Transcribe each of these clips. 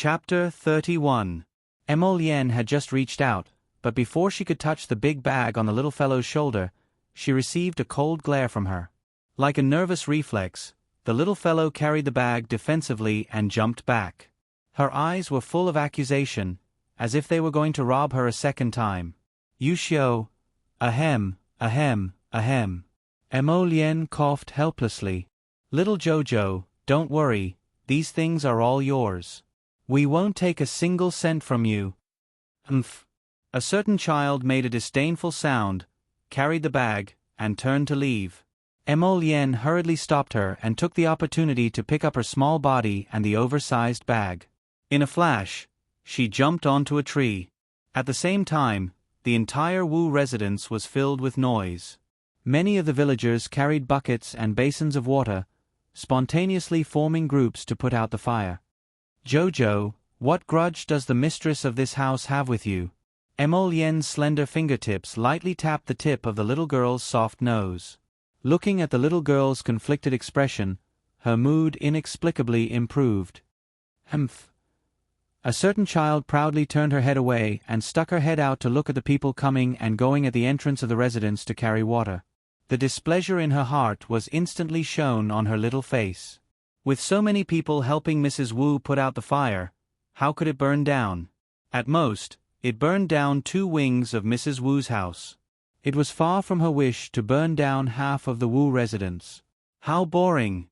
Chapter 31. Emolienne had just reached out, but before she could touch the big bag on the little fellow's shoulder, she received a cold glare from her. Like a nervous reflex, the little fellow carried the bag defensively and jumped back. Her eyes were full of accusation, as if they were going to rob her a second time. Yushio. Ahem, ahem, ahem. Emolienne coughed helplessly. Little Jojo, don't worry, these things are all yours. We won't take a single cent from you. Humph. A certain child made a disdainful sound, carried the bag, and turned to leave. Emolienne hurriedly stopped her and took the opportunity to pick up her small body and the oversized bag. In a flash, she jumped onto a tree. At the same time, the entire Wu residence was filled with noise. Many of the villagers carried buckets and basins of water, spontaneously forming groups to put out the fire. Jojo, what grudge does the mistress of this house have with you? Emolienne's slender fingertips lightly tapped the tip of the little girl's soft nose. Looking at the little girl's conflicted expression, her mood inexplicably improved. Humph. A certain child proudly turned her head away and stuck her head out to look at the people coming and going at the entrance of the residence to carry water. The displeasure in her heart was instantly shown on her little face. With so many people helping Mrs. Wu put out the fire, how could it burn down? At most, it burned down 2 wings of Mrs. Wu's house. It was far from her wish to burn down half of the Wu residence. How boring.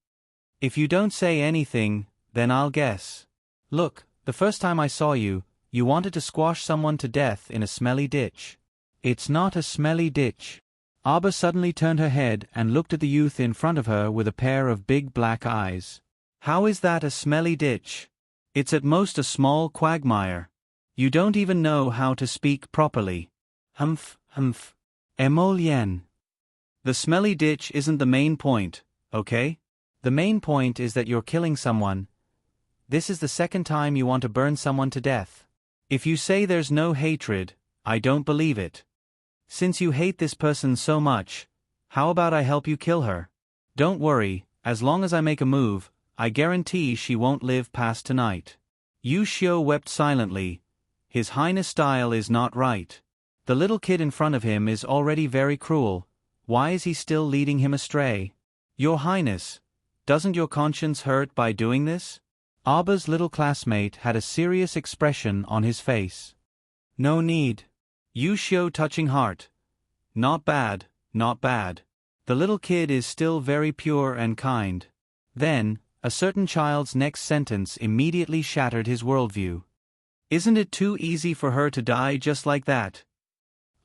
If you don't say anything, then I'll guess. Look, the first time I saw you, you wanted to squash someone to death in a smelly ditch. It's not a smelly ditch. Abba suddenly turned her head and looked at the youth in front of her with a pair of big black eyes. How is that a smelly ditch? It's at most a small quagmire. You don't even know how to speak properly. Humph, humph. Emolienne. The smelly ditch isn't the main point, okay? The main point is that you're killing someone. This is the second time you want to burn someone to death. If you say there's no hatred, I don't believe it. Since you hate this person so much, how about I help you kill her? Don't worry, as long as I make a move, I guarantee she won't live past tonight. Yu Xiu wept silently. His Highness' style is not right. The little kid in front of him is already very cruel. Why is he still leading him astray? Your Highness, doesn't your conscience hurt by doing this? Abba's little classmate had a serious expression on his face. No need. Yu Xiu touching heart. Not bad, not bad. The little kid is still very pure and kind. Then, a certain child's next sentence immediately shattered his worldview. Isn't it too easy for her to die just like that?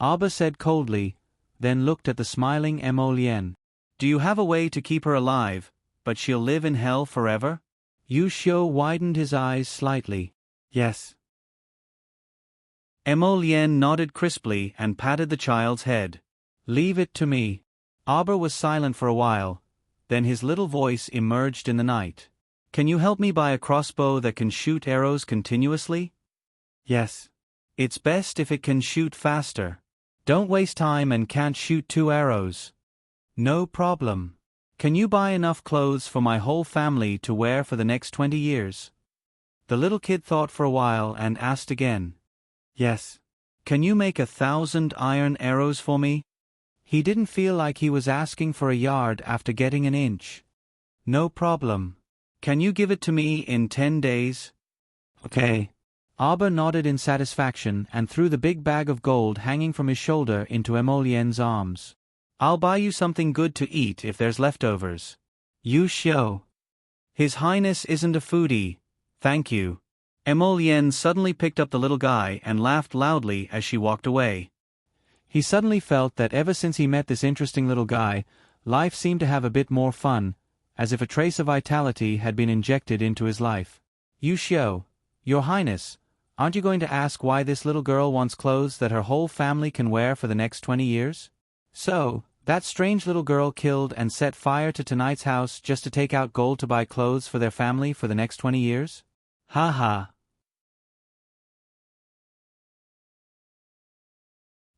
Abba said coldly, then looked at the smiling Emolienne. Do you have a way to keep her alive, but she'll live in hell forever? Yu Xiu widened his eyes slightly. Yes. Emolienne nodded crisply and patted the child's head. Leave it to me. Abba was silent for a while, then his little voice emerged in the night. Can you help me buy a crossbow that can shoot arrows continuously? Yes. It's best if it can shoot faster. Don't waste time and can't shoot 2 arrows. No problem. Can you buy enough clothes for my whole family to wear for the next 20 years? The little kid thought for a while and asked again. Yes. Can you make 1,000 iron arrows for me? He didn't feel like he was asking for a yard after getting an inch. No problem. Can you give it to me in 10 days? Okay. Abba nodded in satisfaction and threw the big bag of gold hanging from his shoulder into Emolienne's arms. I'll buy you something good to eat if there's leftovers. Yu Xiu. His Highness isn't a foodie, thank you. Emolienne suddenly picked up the little guy and laughed loudly as she walked away. He suddenly felt that ever since he met this interesting little guy, life seemed to have a bit more fun, as if a trace of vitality had been injected into his life. Yu Xiu, Your Highness, aren't you going to ask why this little girl wants clothes that her whole family can wear for the next 20 years? So, that strange little girl killed and set fire to tonight's house just to take out gold to buy clothes for their family for the next 20 years? Ha ha.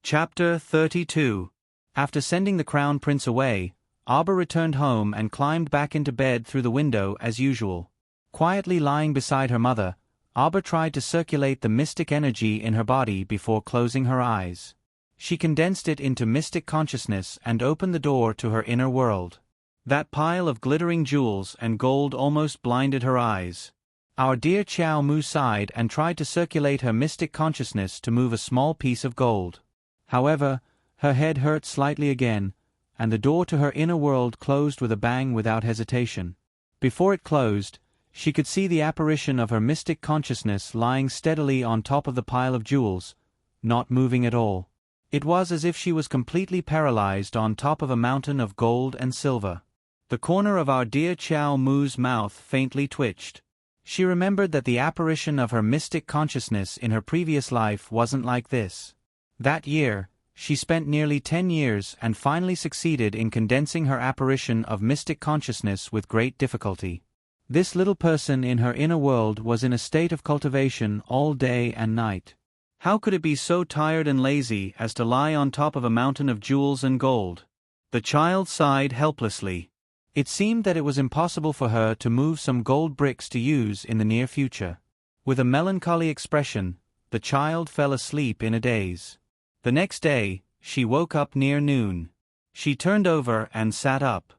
Chapter 32. After sending the crown prince away, Abba returned home and climbed back into bed through the window as usual. Quietly lying beside her mother, Abba tried to circulate the mystic energy in her body before closing her eyes. She condensed it into mystic consciousness and opened the door to her inner world. That pile of glittering jewels and gold almost blinded her eyes. Our dear Chiao Mu sighed and tried to circulate her mystic consciousness to move a small piece of gold. However, her head hurt slightly again, and the door to her inner world closed with a bang without hesitation. Before it closed, she could see the apparition of her mystic consciousness lying steadily on top of the pile of jewels, not moving at all. It was as if she was completely paralyzed on top of a mountain of gold and silver. The corner of our dear Chiao Mu's mouth faintly twitched. She remembered that the apparition of her mystic consciousness in her previous life wasn't like this. That year, she spent nearly 10 years and finally succeeded in condensing her apparition of mystic consciousness with great difficulty. This little person in her inner world was in a state of cultivation all day and night. How could it be so tired and lazy as to lie on top of a mountain of jewels and gold? The child sighed helplessly. It seemed that it was impossible for her to move some gold bricks to use in the near future. With a melancholy expression, the child fell asleep in a daze. The next day, she woke up near noon. She turned over and sat up.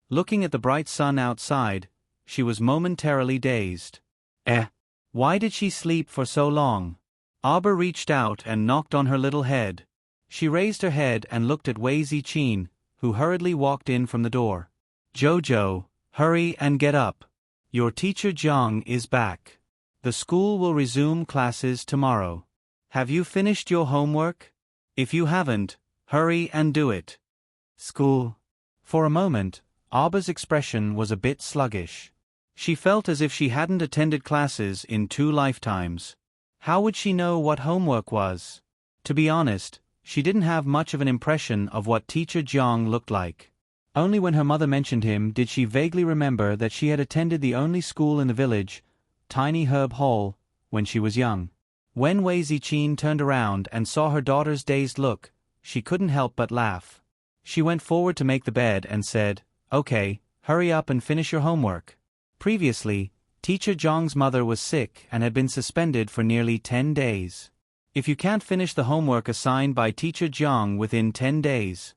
Looking at the bright sun outside, she was momentarily dazed. Why did she sleep for so long? Abba reached out and knocked on her little head. She raised her head and looked at Wei Ziqin, who hurriedly walked in from the door. Jojo, hurry and get up. Your teacher Jiang is back. The school will resume classes tomorrow. Have you finished your homework? If you haven't, hurry and do it. School. For a moment, Abba's expression was a bit sluggish. She felt as if she hadn't attended classes in 2 lifetimes. How would she know what homework was? To be honest, she didn't have much of an impression of what teacher Jiang looked like. Only when her mother mentioned him did she vaguely remember that she had attended the only school in the village, Tiny Herb Hall, when she was young. When Wei Ziqin turned around and saw her daughter's dazed look, she couldn't help but laugh. She went forward to make the bed and said, "Okay, hurry up and finish your homework." Previously, teacher Jiang's mother was sick and had been suspended for nearly 10 days. If you can't finish the homework assigned by teacher Jiang within 10 days,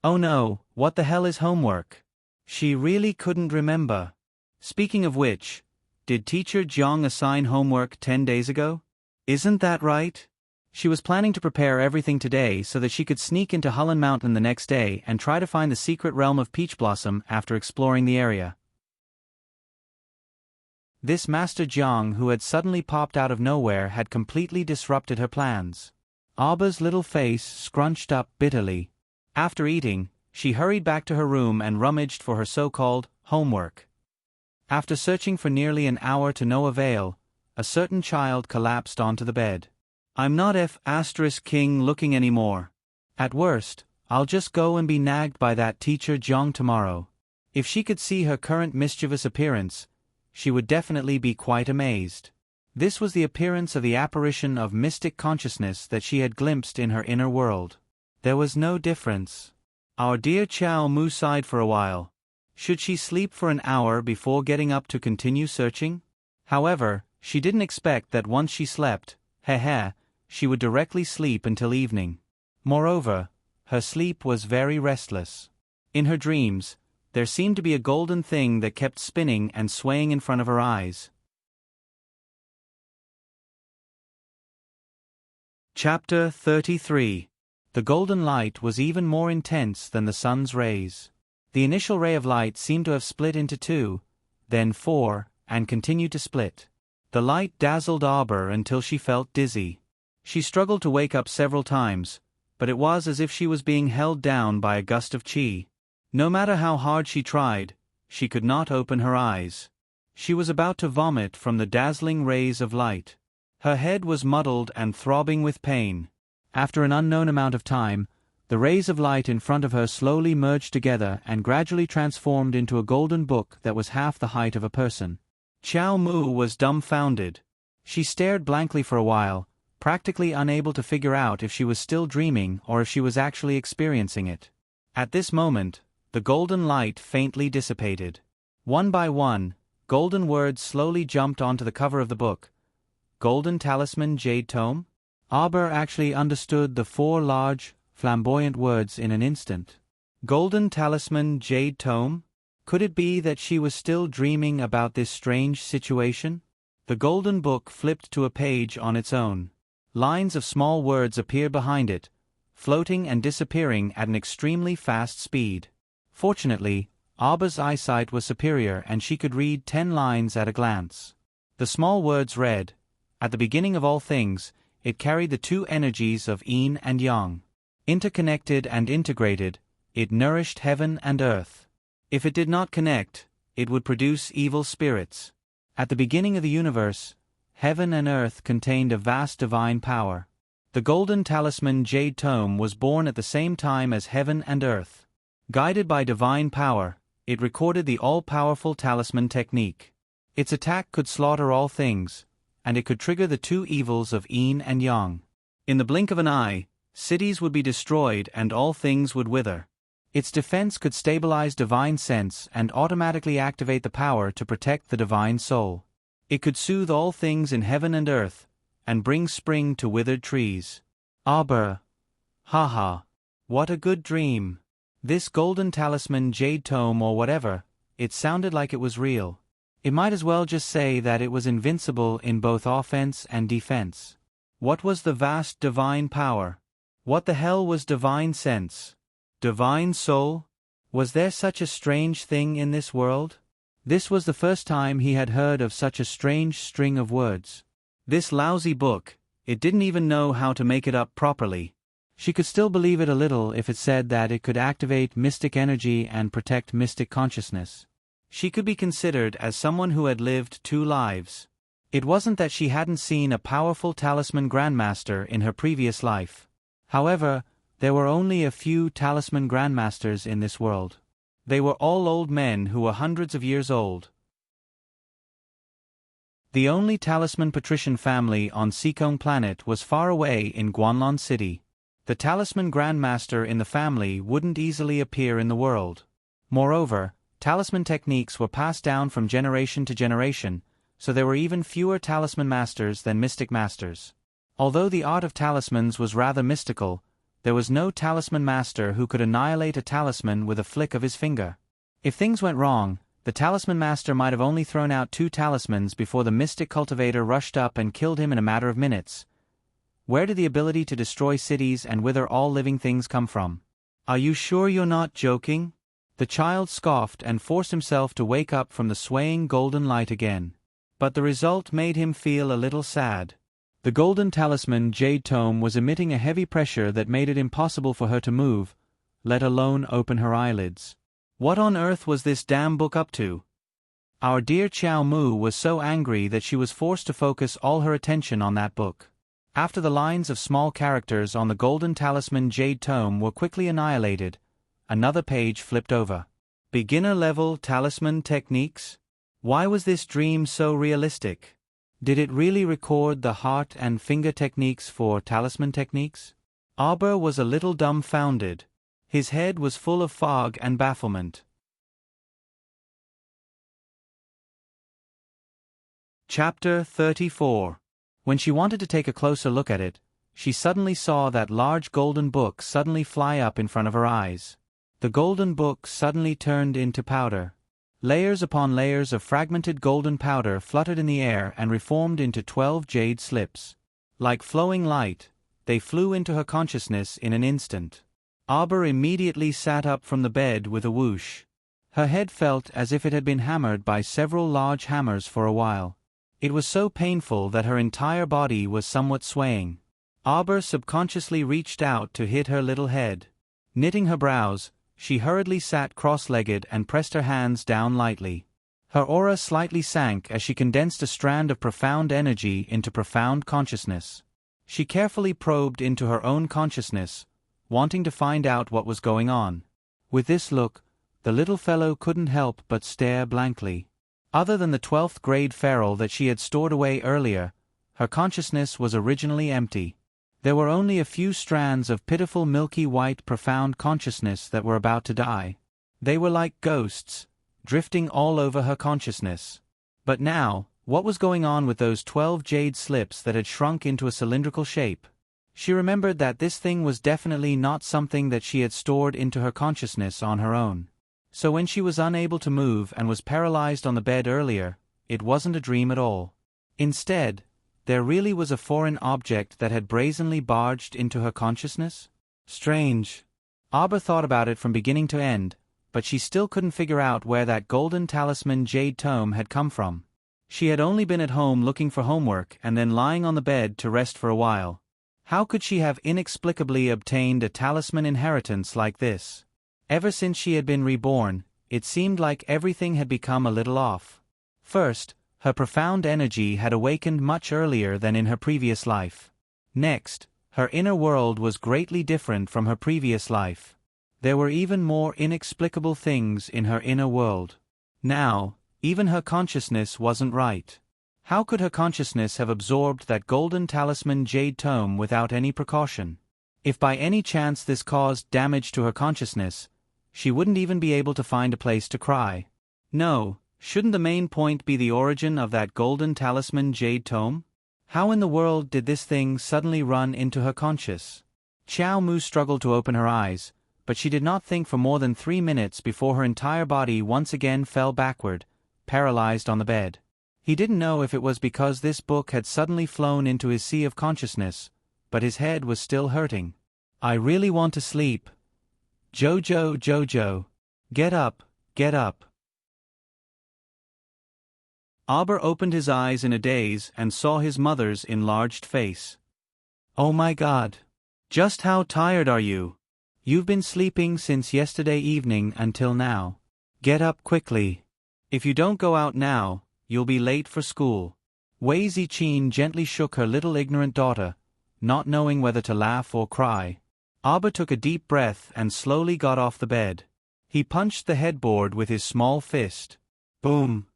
oh no, what the hell is homework? She really couldn't remember. Speaking of which, did teacher Jiang assign homework 10 days ago? Isn't that right? She was planning to prepare everything today so that she could sneak into Hulun Mountain the next day and try to find the secret realm of Peach Blossom after exploring the area. This Master Jiang who had suddenly popped out of nowhere had completely disrupted her plans. Abba's little face scrunched up bitterly. After eating, she hurried back to her room and rummaged for her so-called homework. After searching for nearly an hour to no avail, a certain child collapsed onto the bed. I'm not King looking anymore. At worst, I'll just go and be nagged by that teacher Jiang tomorrow. If she could see her current mischievous appearance, she would definitely be quite amazed. This was the appearance of the apparition of mystic consciousness that she had glimpsed in her inner world. There was no difference. Our dear Chiao Mu sighed for a while. Should she sleep for an hour before getting up to continue searching? However, she didn't expect that once she slept, she would directly sleep until evening. Moreover, her sleep was very restless. In her dreams, there seemed to be a golden thing that kept spinning and swaying in front of her eyes. Chapter 33. The golden light was even more intense than the sun's rays. The initial ray of light seemed to have split into 2, then 4, and continued to split. The light dazzled Abba until she felt dizzy. She struggled to wake up several times, but it was as if she was being held down by a gust of qi. No matter how hard she tried, she could not open her eyes. She was about to vomit from the dazzling rays of light. Her head was muddled and throbbing with pain. After an unknown amount of time, the rays of light in front of her slowly merged together and gradually transformed into a golden book that was half the height of a person. Chiao Mu was dumbfounded. She stared blankly for a while, practically unable to figure out if she was still dreaming or if she was actually experiencing it. At this moment, the golden light faintly dissipated. One by one, golden words slowly jumped onto the cover of the book, Golden Talisman Jade Tome? Arbor actually understood the 4 large, flamboyant words in an instant. Golden Talisman Jade Tome? Could it be that she was still dreaming about this strange situation? The golden book flipped to a page on its own. Lines of small words appeared behind it, floating and disappearing at an extremely fast speed. Fortunately, Arbor's eyesight was superior and she could read 10 lines at a glance. The small words read, "At the beginning of all things, it carried the 2 energies of yin and yang. Interconnected and integrated, it nourished heaven and earth. If it did not connect, it would produce evil spirits. At the beginning of the universe, heaven and earth contained a vast divine power. The Golden Talisman Jade Tome was born at the same time as heaven and earth. Guided by divine power, it recorded the all-powerful talisman technique. Its attack could slaughter all things, and it could trigger the 2 evils of yin and yang. In the blink of an eye, cities would be destroyed and all things would wither. Its defense could stabilize divine sense and automatically activate the power to protect the divine soul. It could soothe all things in heaven and earth, and bring spring to withered trees. Arbor. Haha. What a good dream. This Golden Talisman Jade Tome or whatever, it sounded like it was real. It might as well just say that it was invincible in both offense and defense. What was the vast divine power? What the hell was divine sense? Divine soul? Was there such a strange thing in this world? This was the first time he had heard of such a strange string of words. This lousy book, it didn't even know how to make it up properly. She could still believe it a little if it said that it could activate mystic energy and protect mystic consciousness. She could be considered as someone who had lived 2 lives. It wasn't that she hadn't seen a powerful talisman grandmaster in her previous life. However, there were only a few talisman grandmasters in this world. They were all old men who were hundreds of years old. The only talisman patrician family on Seacombe Planet was far away in Guanlon City. The talisman grandmaster in the family wouldn't easily appear in the world. Moreover, talisman techniques were passed down from generation to generation, so there were even fewer talisman masters than mystic masters. Although the art of talismans was rather mystical, there was no talisman master who could annihilate a talisman with a flick of his finger. If things went wrong, the talisman master might have only thrown out 2 talismans before the mystic cultivator rushed up and killed him in a matter of minutes. Where did the ability to destroy cities and wither all living things come from? Are you sure you're not joking? The child scoffed and forced himself to wake up from the swaying golden light again. But the result made him feel a little sad. The Golden Talisman Jade Tome was emitting a heavy pressure that made it impossible for her to move, let alone open her eyelids. What on earth was this damn book up to? Our dear Chiao Mu was so angry that she was forced to focus all her attention on that book. After the lines of small characters on the Golden Talisman Jade Tome were quickly annihilated, another page flipped over. Beginner-level talisman techniques? Why was this dream so realistic? Did it really record the heart and finger techniques for talisman techniques? Arbor was a little dumbfounded. His head was full of fog and bafflement. Chapter 34. When she wanted to take a closer look at it, she suddenly saw that large golden book suddenly fly up in front of her eyes. The golden book suddenly turned into powder. Layers upon layers of fragmented golden powder fluttered in the air and reformed into 12 jade slips. Like flowing light, they flew into her consciousness in an instant. Arbor immediately sat up from the bed with a whoosh. Her head felt as if it had been hammered by several large hammers for a while. It was so painful that her entire body was somewhat swaying. Arbor subconsciously reached out to hit her little head. Knitting her brows, she hurriedly sat cross-legged and pressed her hands down lightly. Her aura slightly sank as she condensed a strand of profound energy into profound consciousness. She carefully probed into her own consciousness, wanting to find out what was going on. With this look, the little fellow couldn't help but stare blankly. Other than the 12th grade ferrule that she had stored away earlier, her consciousness was originally empty. There were only a few strands of pitiful milky white profound consciousness that were about to die. They were like ghosts, drifting all over her consciousness. But now, What was going on with those 12 jade slips that had shrunk into a cylindrical shape? She remembered that this thing was definitely not something that she had stored into her consciousness on her own. So when she was unable to move and was paralyzed on the bed earlier, it wasn't a dream at all. Instead, there really was a foreign object that had brazenly barged into her consciousness? Strange. Arbor thought about it from beginning to end, but she still couldn't figure out where that golden talisman jade tome had come from. She had only been at home looking for homework and then lying on the bed to rest for a while. How could she have inexplicably obtained a talisman inheritance like this? Ever since she had been reborn, it seemed like everything had become a little off. First, her profound energy had awakened much earlier than in her previous life. Next, her inner world was greatly different from her previous life. There were even more inexplicable things in her inner world. Now, even her consciousness wasn't right. How could her consciousness have absorbed that golden talisman jade tome without any precaution? If by any chance this caused damage to her consciousness, she wouldn't even be able to find a place to cry. No, shouldn't the main point be the origin of that golden talisman jade tome? How in the world did this thing suddenly run into her conscious? Xiao Mu struggled to open her eyes, but she did not think for more than 3 minutes before her entire body once again fell backward, paralyzed on the bed. He didn't know if it was because this book had suddenly flown into his sea of consciousness, but his head was still hurting. I really want to sleep. Jojo, Jojo. Get up, get up. Arbor opened his eyes in a daze and saw his mother's enlarged face. Oh my God. Just how tired are you? You've been sleeping since yesterday evening until now. Get up quickly. If you don't go out now, you'll be late for school. Wei Ziqin gently shook her little ignorant daughter, not knowing whether to laugh or cry. Arbor took a deep breath and slowly got off the bed. He punched the headboard with his small fist. Boom.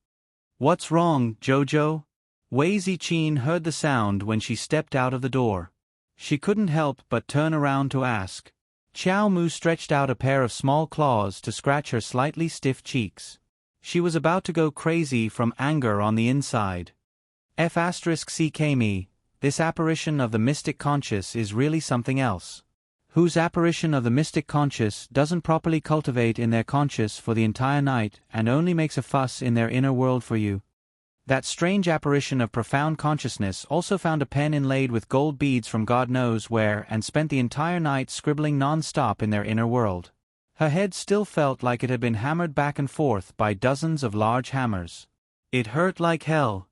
What's wrong, Jojo? Wei Ziqin heard the sound when she stepped out of the door. She couldn't help but turn around to ask. Xiao Mu stretched out a pair of small claws to scratch her slightly stiff cheeks. She was about to go crazy from anger on the inside. F*CK this apparition of the mystic conscious is really something else. Whose apparition of the mystic conscious doesn't properly cultivate in their conscious for the entire night and only makes a fuss in their inner world for you. That strange apparition of profound consciousness also found a pen inlaid with gold beads from God knows where and spent the entire night scribbling non-stop in their inner world. Her head still felt like it had been hammered back and forth by dozens of large hammers. It hurt like hell.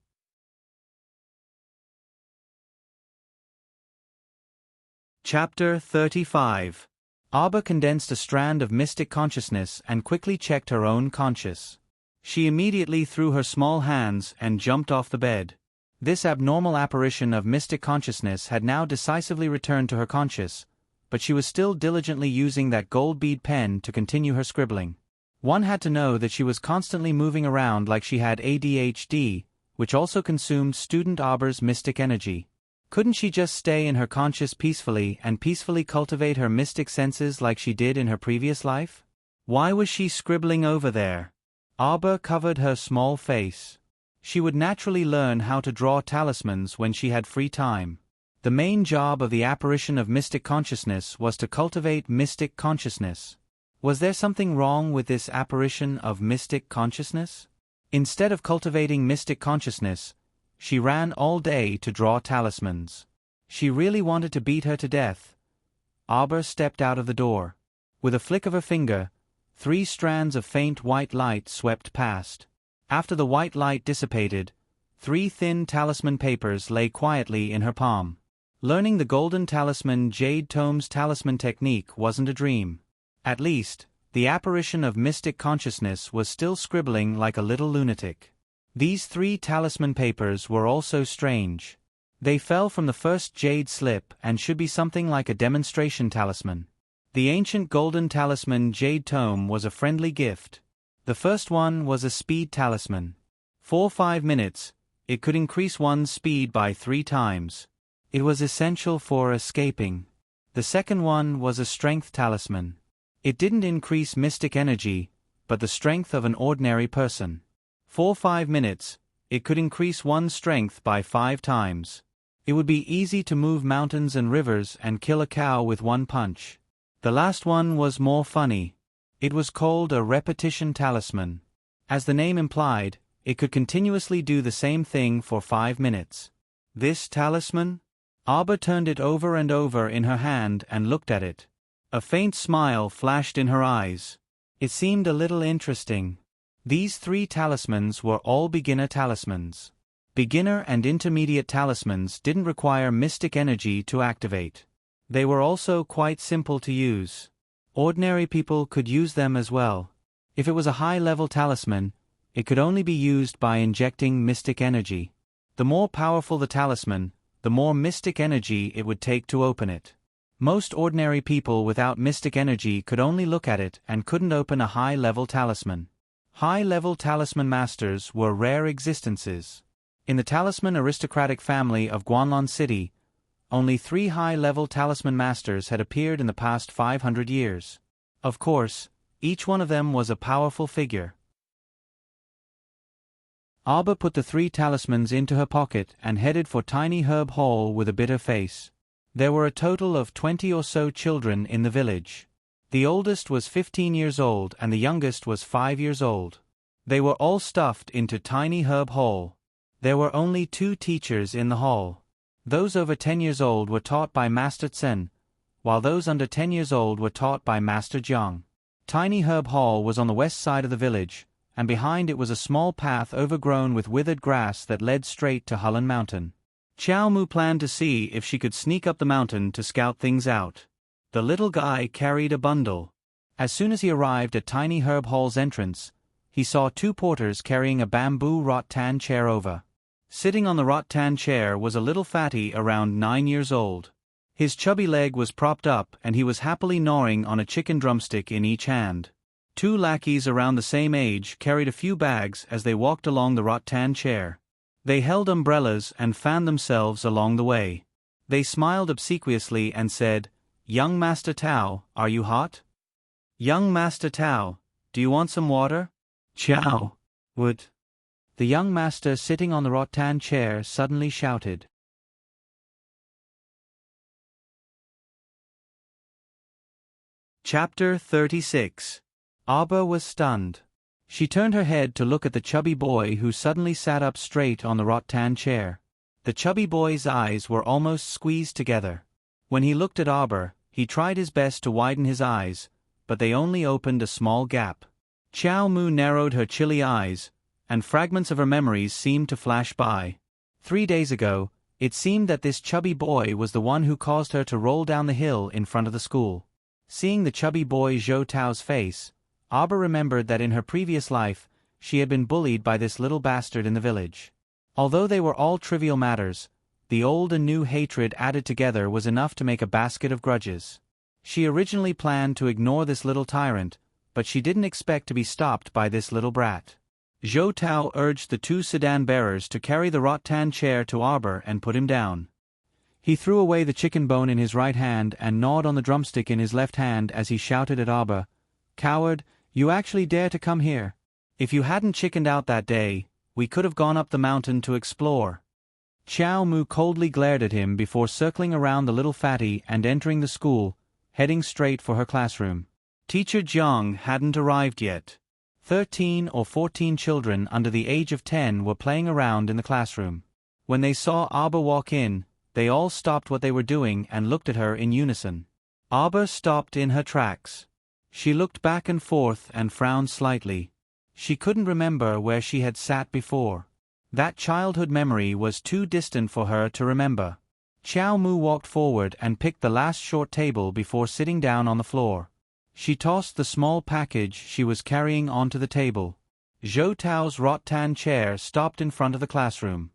Chapter 35. Arbor condensed a strand of mystic consciousness and quickly checked her own conscious. She immediately threw her small hands and jumped off the bed. This abnormal apparition of mystic consciousness had now decisively returned to her conscious, but she was still diligently using that gold bead pen to continue her scribbling. One had to know that she was constantly moving around like she had ADHD, which also consumed student Arbor's mystic energy. Couldn't she just stay in her conscious peacefully and peacefully cultivate her mystic senses like she did in her previous life? Why was she scribbling over there? Arbor covered her small face. She would naturally learn how to draw talismans when she had free time. The main job of the apparition of mystic consciousness was to cultivate mystic consciousness. Was there something wrong with this apparition of mystic consciousness? Instead of cultivating mystic consciousness, she ran all day to draw talismans. She really wanted to beat her to death. Arbor stepped out of the door. With a flick of her finger, 3 strands of faint white light swept past. After the white light dissipated, 3 thin talisman papers lay quietly in her palm. Learning the golden talisman jade tome's talisman technique wasn't a dream. At least, the apparition of mystic consciousness was still scribbling like a little lunatic. These 3 talisman papers were also strange. They fell from the first jade slip and should be something like a demonstration talisman. The ancient golden talisman jade tome was a friendly gift. The first one was a speed talisman. For 5 minutes, it could increase one's speed by 3 times. It was essential for escaping. The second one was a strength talisman. It didn't increase mystic energy, but the strength of an ordinary person. For 5 minutes, it could increase one's strength by 5 times. It would be easy to move mountains and rivers and kill a cow with one punch. The last one was more funny. It was called a repetition talisman. As the name implied, it could continuously do the same thing for 5 minutes. This talisman? Arbor turned it over and over in her hand and looked at it. A faint smile flashed in her eyes. It seemed a little interesting. These 3 talismans were all beginner talismans. Beginner and intermediate talismans didn't require mystic energy to activate. They were also quite simple to use. Ordinary people could use them as well. If it was a high-level talisman, it could only be used by injecting mystic energy. The more powerful the talisman, the more mystic energy it would take to open it. Most ordinary people without mystic energy could only look at it and couldn't open a high-level talisman. High-level talisman masters were rare existences. In the talisman aristocratic family of Guanlon City, only 3 high-level talisman masters had appeared in the past 500 years. Of course, each one of them was a powerful figure. Arbor put the 3 talismans into her pocket and headed for Tiny Herb Hall with a bitter face. There were a total of 20 or so children in the village. The oldest was 15 years old and the youngest was 5 years old. They were all stuffed into Tiny Herb Hall. There were only 2 teachers in the hall. Those over 10 years old were taught by Master Tsen, while those under 10 years old were taught by Master Jiang. Tiny Herb Hall was on the west side of the village, and behind it was a small path overgrown with withered grass that led straight to Hulun Mountain. Xiao Mu planned to see if she could sneak up the mountain to scout things out. The little guy carried a bundle. As soon as he arrived at Tiny Herb Hall's entrance, he saw 2 porters carrying a bamboo rattan chair over. Sitting on the rattan chair was a little fatty around 9 years old. His chubby leg was propped up and he was happily gnawing on a chicken drumstick in each hand. 2 lackeys around the same age carried a few bags as they walked along the rattan chair. They held umbrellas and fanned themselves along the way. They smiled obsequiously and said, "Young Master Tao, are you hot? Young Master Tao, do you want some water?" "Chow would." The young master sitting on the rattan chair suddenly shouted. Chapter 36. Arbor was stunned. She turned her head to look at the chubby boy who suddenly sat up straight on the rattan chair. The chubby boy's eyes were almost squeezed together. When he looked at Arbor, he tried his best to widen his eyes, but they only opened a small gap. Xiao Mu narrowed her chilly eyes, and fragments of her memories seemed to flash by. 3 days ago, it seemed that this chubby boy was the one who caused her to roll down the hill in front of the school. Seeing the chubby boy Zhou Tao's face, Arbor remembered that in her previous life, she had been bullied by this little bastard in the village. Although they were all trivial matters, the old and new hatred added together was enough to make a basket of grudges. She originally planned to ignore this little tyrant, but she didn't expect to be stopped by this little brat. Zhou Tao urged the 2 sedan bearers to carry the rattan chair to Arbor and put him down. He threw away the chicken bone in his right hand and gnawed on the drumstick in his left hand as he shouted at Arbor, "Coward, you actually dare to come here? If you hadn't chickened out that day, we could have gone up the mountain to explore." Xiao Mu coldly glared at him before circling around the little fatty and entering the school, heading straight for her classroom. Teacher Jiang hadn't arrived yet. 13 or 14 children under the age of 10 were playing around in the classroom. When they saw Arbor walk in, they all stopped what they were doing and looked at her in unison. Arbor stopped in her tracks. She looked back and forth and frowned slightly. She couldn't remember where she had sat before. That childhood memory was too distant for her to remember. Xiao Mu walked forward and picked the last short table before sitting down on the floor. She tossed the small package she was carrying onto the table. Zhou Tao's rattan chair stopped in front of the classroom.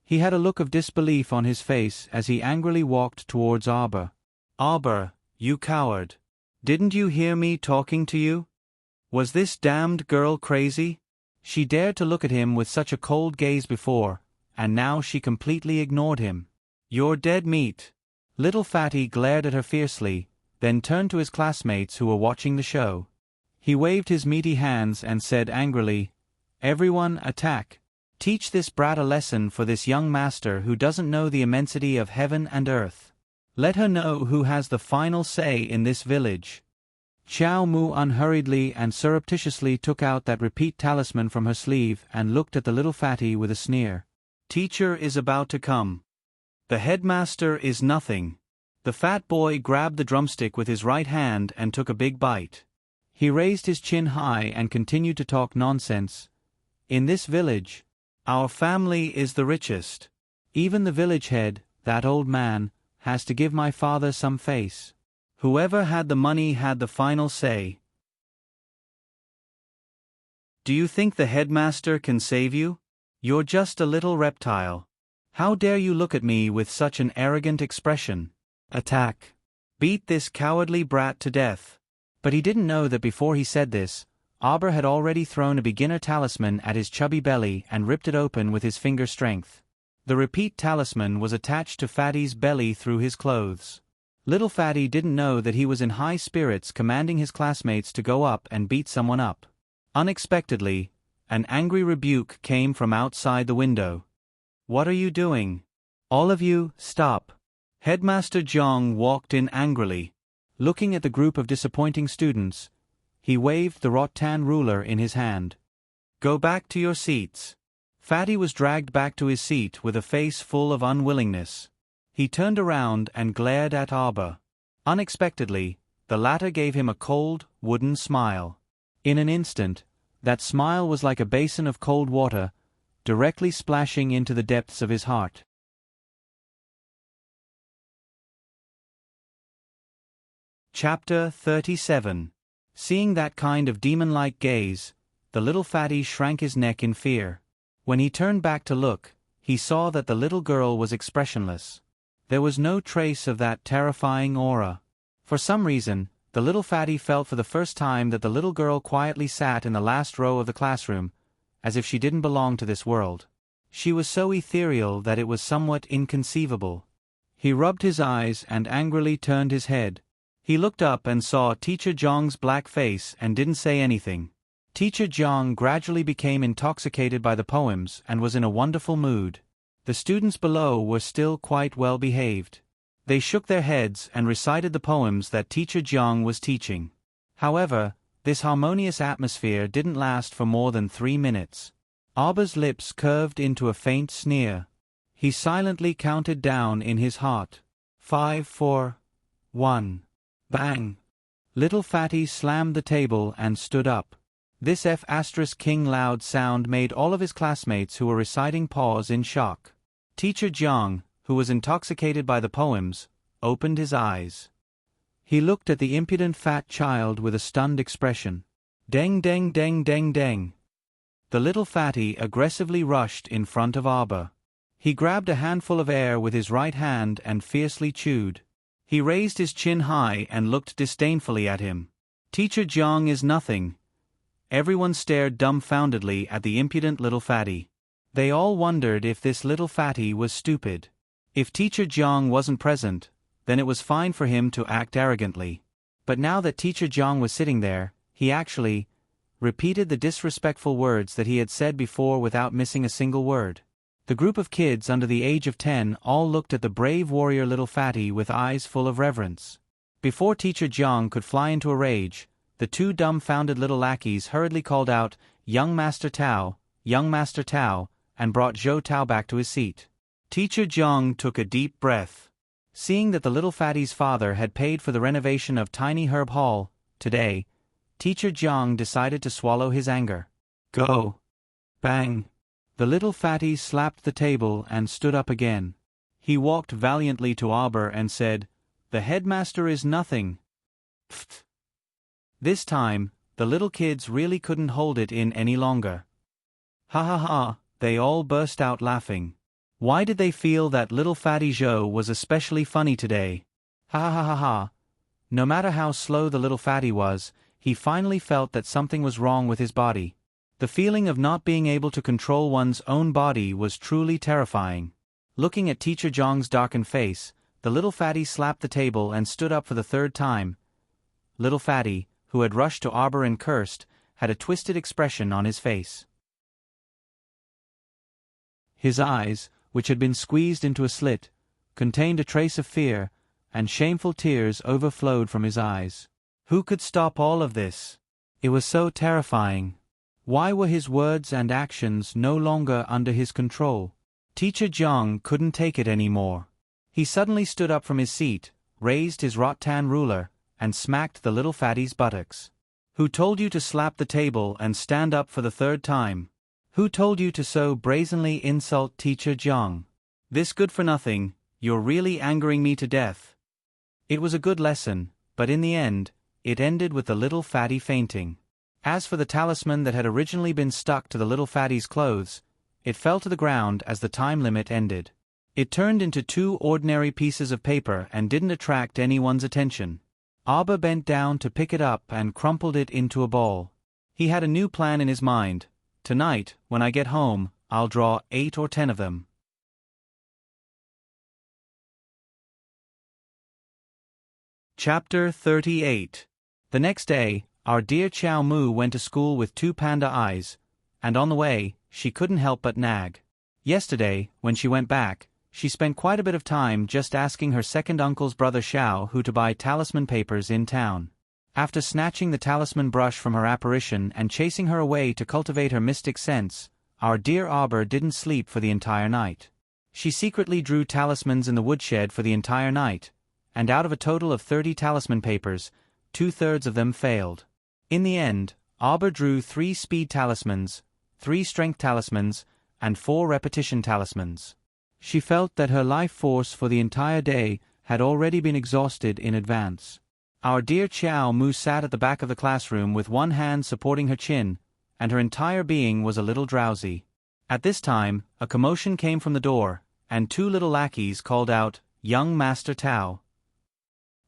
He had a look of disbelief on his face as he angrily walked towards Arbor. "Arbor, you coward. Didn't you hear me talking to you? Was this damned girl crazy?" She dared to look at him with such a cold gaze before, and now she completely ignored him. "You're dead meat." Little Fatty glared at her fiercely, then turned to his classmates who were watching the show. He waved his meaty hands and said angrily, "Everyone attack." Teach this brat a lesson for this young master who doesn't know the immensity of heaven and earth. Let her know who has the final say in this village. Xiao Mu unhurriedly and surreptitiously took out that repeat talisman from her sleeve and looked at the little fatty with a sneer. Teacher is about to come. The headmaster is nothing. The fat boy grabbed the drumstick with his right hand and took a big bite. He raised his chin high and continued to talk nonsense. In this village, our family is the richest. Even the village head, that old man, has to give my father some face. Whoever had the money had the final say. Do you think the headmaster can save you? You're just a little reptile. How dare you look at me with such an arrogant expression? Attack. Beat this cowardly brat to death. But he didn't know that before he said this, Auber had already thrown a beginner talisman at his chubby belly and ripped it open with his finger strength. The repeat talisman was attached to Fatty's belly through his clothes. Little Fatty didn't know that he was in high spirits, commanding his classmates to go up and beat someone up. Unexpectedly, an angry rebuke came from outside the window. What are you doing? All of you, stop. Headmaster Zhang walked in angrily. Looking at the group of disappointing students, he waved the rattan ruler in his hand. Go back to your seats. Fatty was dragged back to his seat with a face full of unwillingness. He turned around and glared at Auber. Unexpectedly, the latter gave him a cold, wooden smile. In an instant, that smile was like a basin of cold water, directly splashing into the depths of his heart. Chapter 37. Seeing that kind of demon-like gaze, the little fatty shrank his neck in fear. When he turned back to look, he saw that the little girl was expressionless. There was no trace of that terrifying aura. For some reason, the little fatty felt for the first time that the little girl quietly sat in the last row of the classroom, as if she didn't belong to this world. She was so ethereal that it was somewhat inconceivable. He rubbed his eyes and angrily turned his head. He looked up and saw Teacher Zhang's black face and didn't say anything. Teacher Zhang gradually became intoxicated by the poems and was in a wonderful mood. The students below were still quite well behaved. They shook their heads and recited the poems that Teacher Zhang was teaching. However, this harmonious atmosphere didn't last for more than 3 minutes. Auber's lips curved into a faint sneer. He silently counted down in his heart. 5, 4, 1. Bang! Little Fatty slammed the table and stood up. This F***king loud sound made all of his classmates who were reciting pause in shock. Teacher Zhang, who was intoxicated by the poems, opened his eyes. He looked at the impudent fat child with a stunned expression. Deng deng deng deng deng. The little fatty aggressively rushed in front of Auber. He grabbed a handful of air with his right hand and fiercely chewed. He raised his chin high and looked disdainfully at him. Teacher Zhang is nothing. Everyone stared dumbfoundedly at the impudent little fatty. They all wondered if this little fatty was stupid. If Teacher Zhang wasn't present, then it was fine for him to act arrogantly. But now that Teacher Zhang was sitting there, he actually repeated the disrespectful words that he had said before without missing a single word. The group of kids under the age of 10 all looked at the brave warrior little fatty with eyes full of reverence. Before Teacher Zhang could fly into a rage, the 2 dumbfounded little lackeys hurriedly called out, Young Master Tao, and brought Zhou Tao back to his seat. Teacher Zhang took a deep breath. Seeing that the little fatty's father had paid for the renovation of Tiny Herb Hall, today, Teacher Zhang decided to swallow his anger. Go! Bang! The little fatty slapped the table and stood up again. He walked valiantly to Auber and said, The headmaster is nothing. Pfft! This time, the little kids really couldn't hold it in any longer. Ha ha ha, they all burst out laughing. Why did they feel that little fatty Zhou was especially funny today? Ha ha ha ha ha. No matter how slow the little fatty was, he finally felt that something was wrong with his body. The feeling of not being able to control one's own body was truly terrifying. Looking at Teacher Zhang's darkened face, the little fatty slapped the table and stood up for the 3rd time. Little fatty, who had rushed to Auber and cursed, had a twisted expression on his face. His eyes, which had been squeezed into a slit, contained a trace of fear, and shameful tears overflowed from his eyes. Who could stop all of this? It was so terrifying. Why were his words and actions no longer under his control? Teacher Jiang couldn't take it anymore. He suddenly stood up from his seat, raised his rattan ruler, and smacked the little fatty's buttocks. Who told you to slap the table and stand up for the third time? Who told you to so brazenly insult Teacher Jiang? This good-for-nothing, you're really angering me to death. It was a good lesson, but in the end, it ended with the little fatty fainting. As for the talisman that had originally been stuck to the little fatty's clothes, it fell to the ground as the time limit ended. It turned into 2 ordinary pieces of paper and didn't attract anyone's attention. Abba bent down to pick it up and crumpled it into a ball. He had a new plan in his mind. Tonight, when I get home, I'll draw 8 or 10 of them. Chapter 38. The next day, our dear Chow Mu went to school with 2 panda eyes, and on the way, she couldn't help but nag. Yesterday, when she went back, she spent quite a bit of time just asking her second uncle's brother Xiao who to buy talisman papers in town. After snatching the talisman brush from her apparition and chasing her away to cultivate her mystic sense, our dear Arbor didn't sleep for the entire night. She secretly drew talismans in the woodshed for the entire night, and out of a total of 30 talisman papers, 2/3 of them failed. In the end, Arbor drew 3 speed talismans, 3 strength talismans, and 4 repetition talismans. She felt that her life force for the entire day had already been exhausted in advance. Our dear Chow Mu sat at the back of the classroom with one hand supporting her chin, and her entire being was a little drowsy. At this time, a commotion came from the door, and 2 little lackeys called out, "Young Master Tao."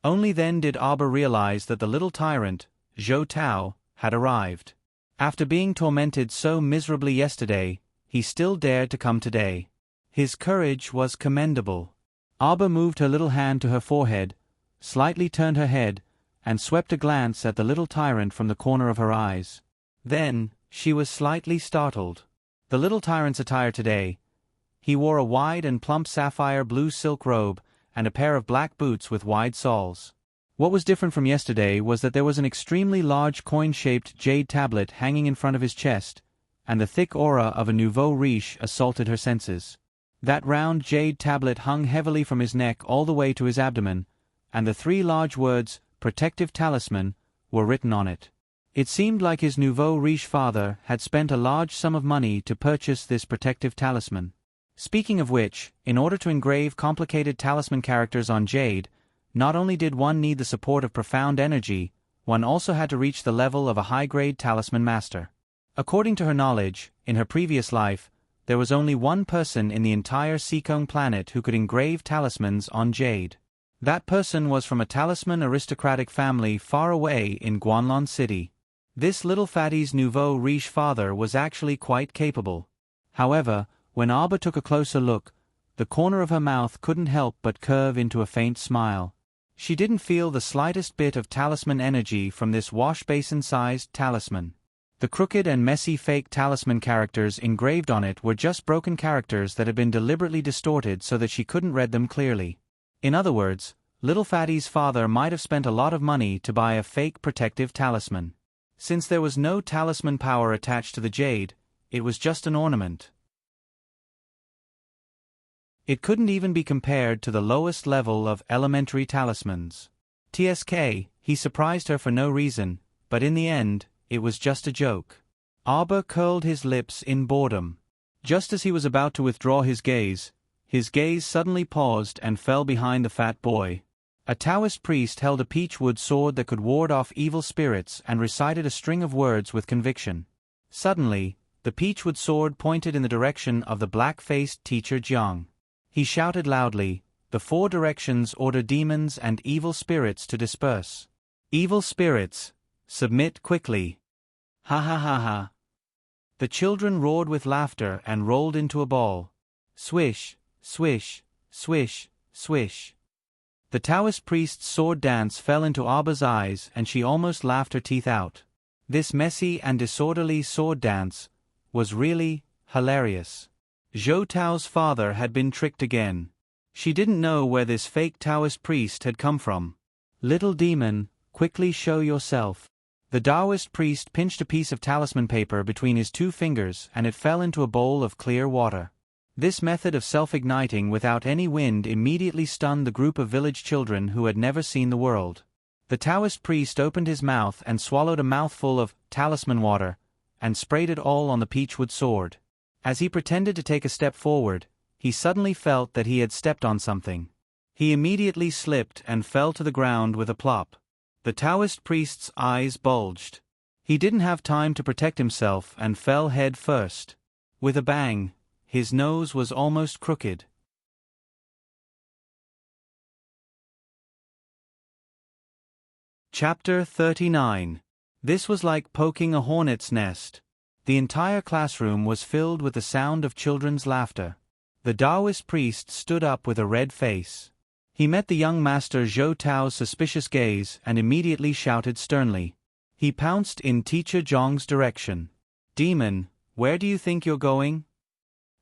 Only then did Arbor realize that the little tyrant, Zhou Tao, had arrived. After being tormented so miserably yesterday, he still dared to come today. His courage was commendable. Arbor moved her little hand to her forehead, slightly turned her head, and swept a glance at the little tyrant from the corner of her eyes. Then, she was slightly startled. The little tyrant's attire today. He wore a wide and plump sapphire blue silk robe, and a pair of black boots with wide soles. What was different from yesterday was that there was an extremely large coin-shaped jade tablet hanging in front of his chest, and the thick aura of a nouveau riche assaulted her senses. That round jade tablet hung heavily from his neck all the way to his abdomen, and the 3 large words, "Protective Talisman," were written on it. It seemed like his nouveau riche father had spent a large sum of money to purchase this protective talisman. Speaking of which, in order to engrave complicated talisman characters on jade, not only did one need the support of profound energy, one also had to reach the level of a high-grade talisman master. According to her knowledge, in her previous life, there was only one person in the entire Seekong planet who could engrave talismans on jade. That person was from a talisman aristocratic family far away in Guanlon City. This little fatty's nouveau riche father was actually quite capable. However, when Arbor took a closer look, the corner of her mouth couldn't help but curve into a faint smile. She didn't feel the slightest bit of talisman energy from this wash-basin-sized talisman. The crooked and messy fake talisman characters engraved on it were just broken characters that had been deliberately distorted so that she couldn't read them clearly. In other words, little fatty's father might have spent a lot of money to buy a fake protective talisman. Since there was no talisman power attached to the jade, it was just an ornament. It couldn't even be compared to the lowest level of elementary talismans. TSK, he surprised her for no reason, but in the end, it was just a joke. Arbor curled his lips in boredom. Just as he was about to withdraw his gaze suddenly paused and fell behind the fat boy. A Taoist priest held a peachwood sword that could ward off evil spirits and recited a string of words with conviction. Suddenly, the peachwood sword pointed in the direction of the black-faced teacher Jiang. He shouted loudly, "The 4 directions order demons and evil spirits to disperse. Evil spirits, submit quickly." Ha ha ha ha. The children roared with laughter and rolled into a ball. Swish, swish, swish, swish. The Taoist priest's sword dance fell into Arbor's eyes and she almost laughed her teeth out. This messy and disorderly sword dance was really hilarious. Zhou Tao's father had been tricked again. She didn't know where this fake Taoist priest had come from. "Little demon, quickly show yourself." The Taoist priest pinched a piece of talisman paper between his two fingers and it fell into a bowl of clear water. This method of self-igniting without any wind immediately stunned the group of village children who had never seen the world. The Taoist priest opened his mouth and swallowed a mouthful of talisman water, and sprayed it all on the peachwood sword. As he pretended to take a step forward, he suddenly felt that he had stepped on something. He immediately slipped and fell to the ground with a plop. The Taoist priest's eyes bulged. He didn't have time to protect himself and fell head first. With a bang, his nose was almost crooked. Chapter 39. This was like poking a hornet's nest. The entire classroom was filled with the sound of children's laughter. The Taoist priest stood up with a red face. He met the young master Zhou Tao's suspicious gaze and immediately shouted sternly. He pounced in teacher Zhang's direction. "Demon, where do you think you're going?"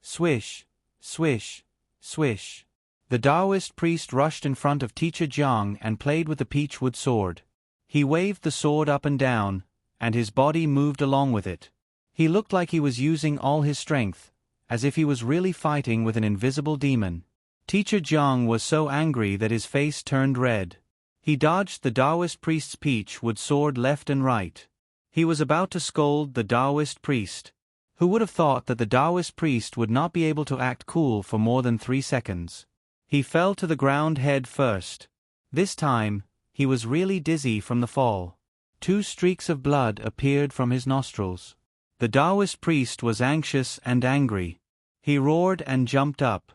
Swish, swish, swish. The Taoist priest rushed in front of teacher Zhang and played with the peachwood sword. He waved the sword up and down, and his body moved along with it. He looked like he was using all his strength, as if he was really fighting with an invisible demon. Teacher Zhang was so angry that his face turned red. He dodged the Taoist priest's peachwood sword left and right. He was about to scold the Taoist priest. Who would have thought that the Taoist priest would not be able to act cool for more than 3 seconds? He fell to the ground head first. This time, he was really dizzy from the fall. 2 streaks of blood appeared from his nostrils. The Taoist priest was anxious and angry. He roared and jumped up.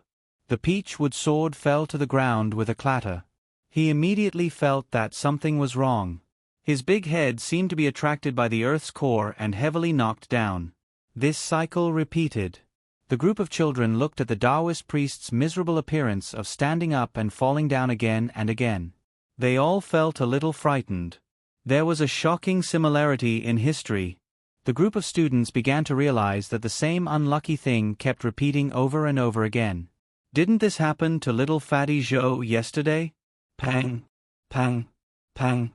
The peachwood sword fell to the ground with a clatter. He immediately felt that something was wrong. His big head seemed to be attracted by the earth's core and heavily knocked down. This cycle repeated. The group of children looked at the Taoist priest's miserable appearance of standing up and falling down again and again. They all felt a little frightened. There was a shocking similarity in history. The group of students began to realize that the same unlucky thing kept repeating over and over again. Didn't this happen to little fatty Zhou yesterday? Pang, pang, pang.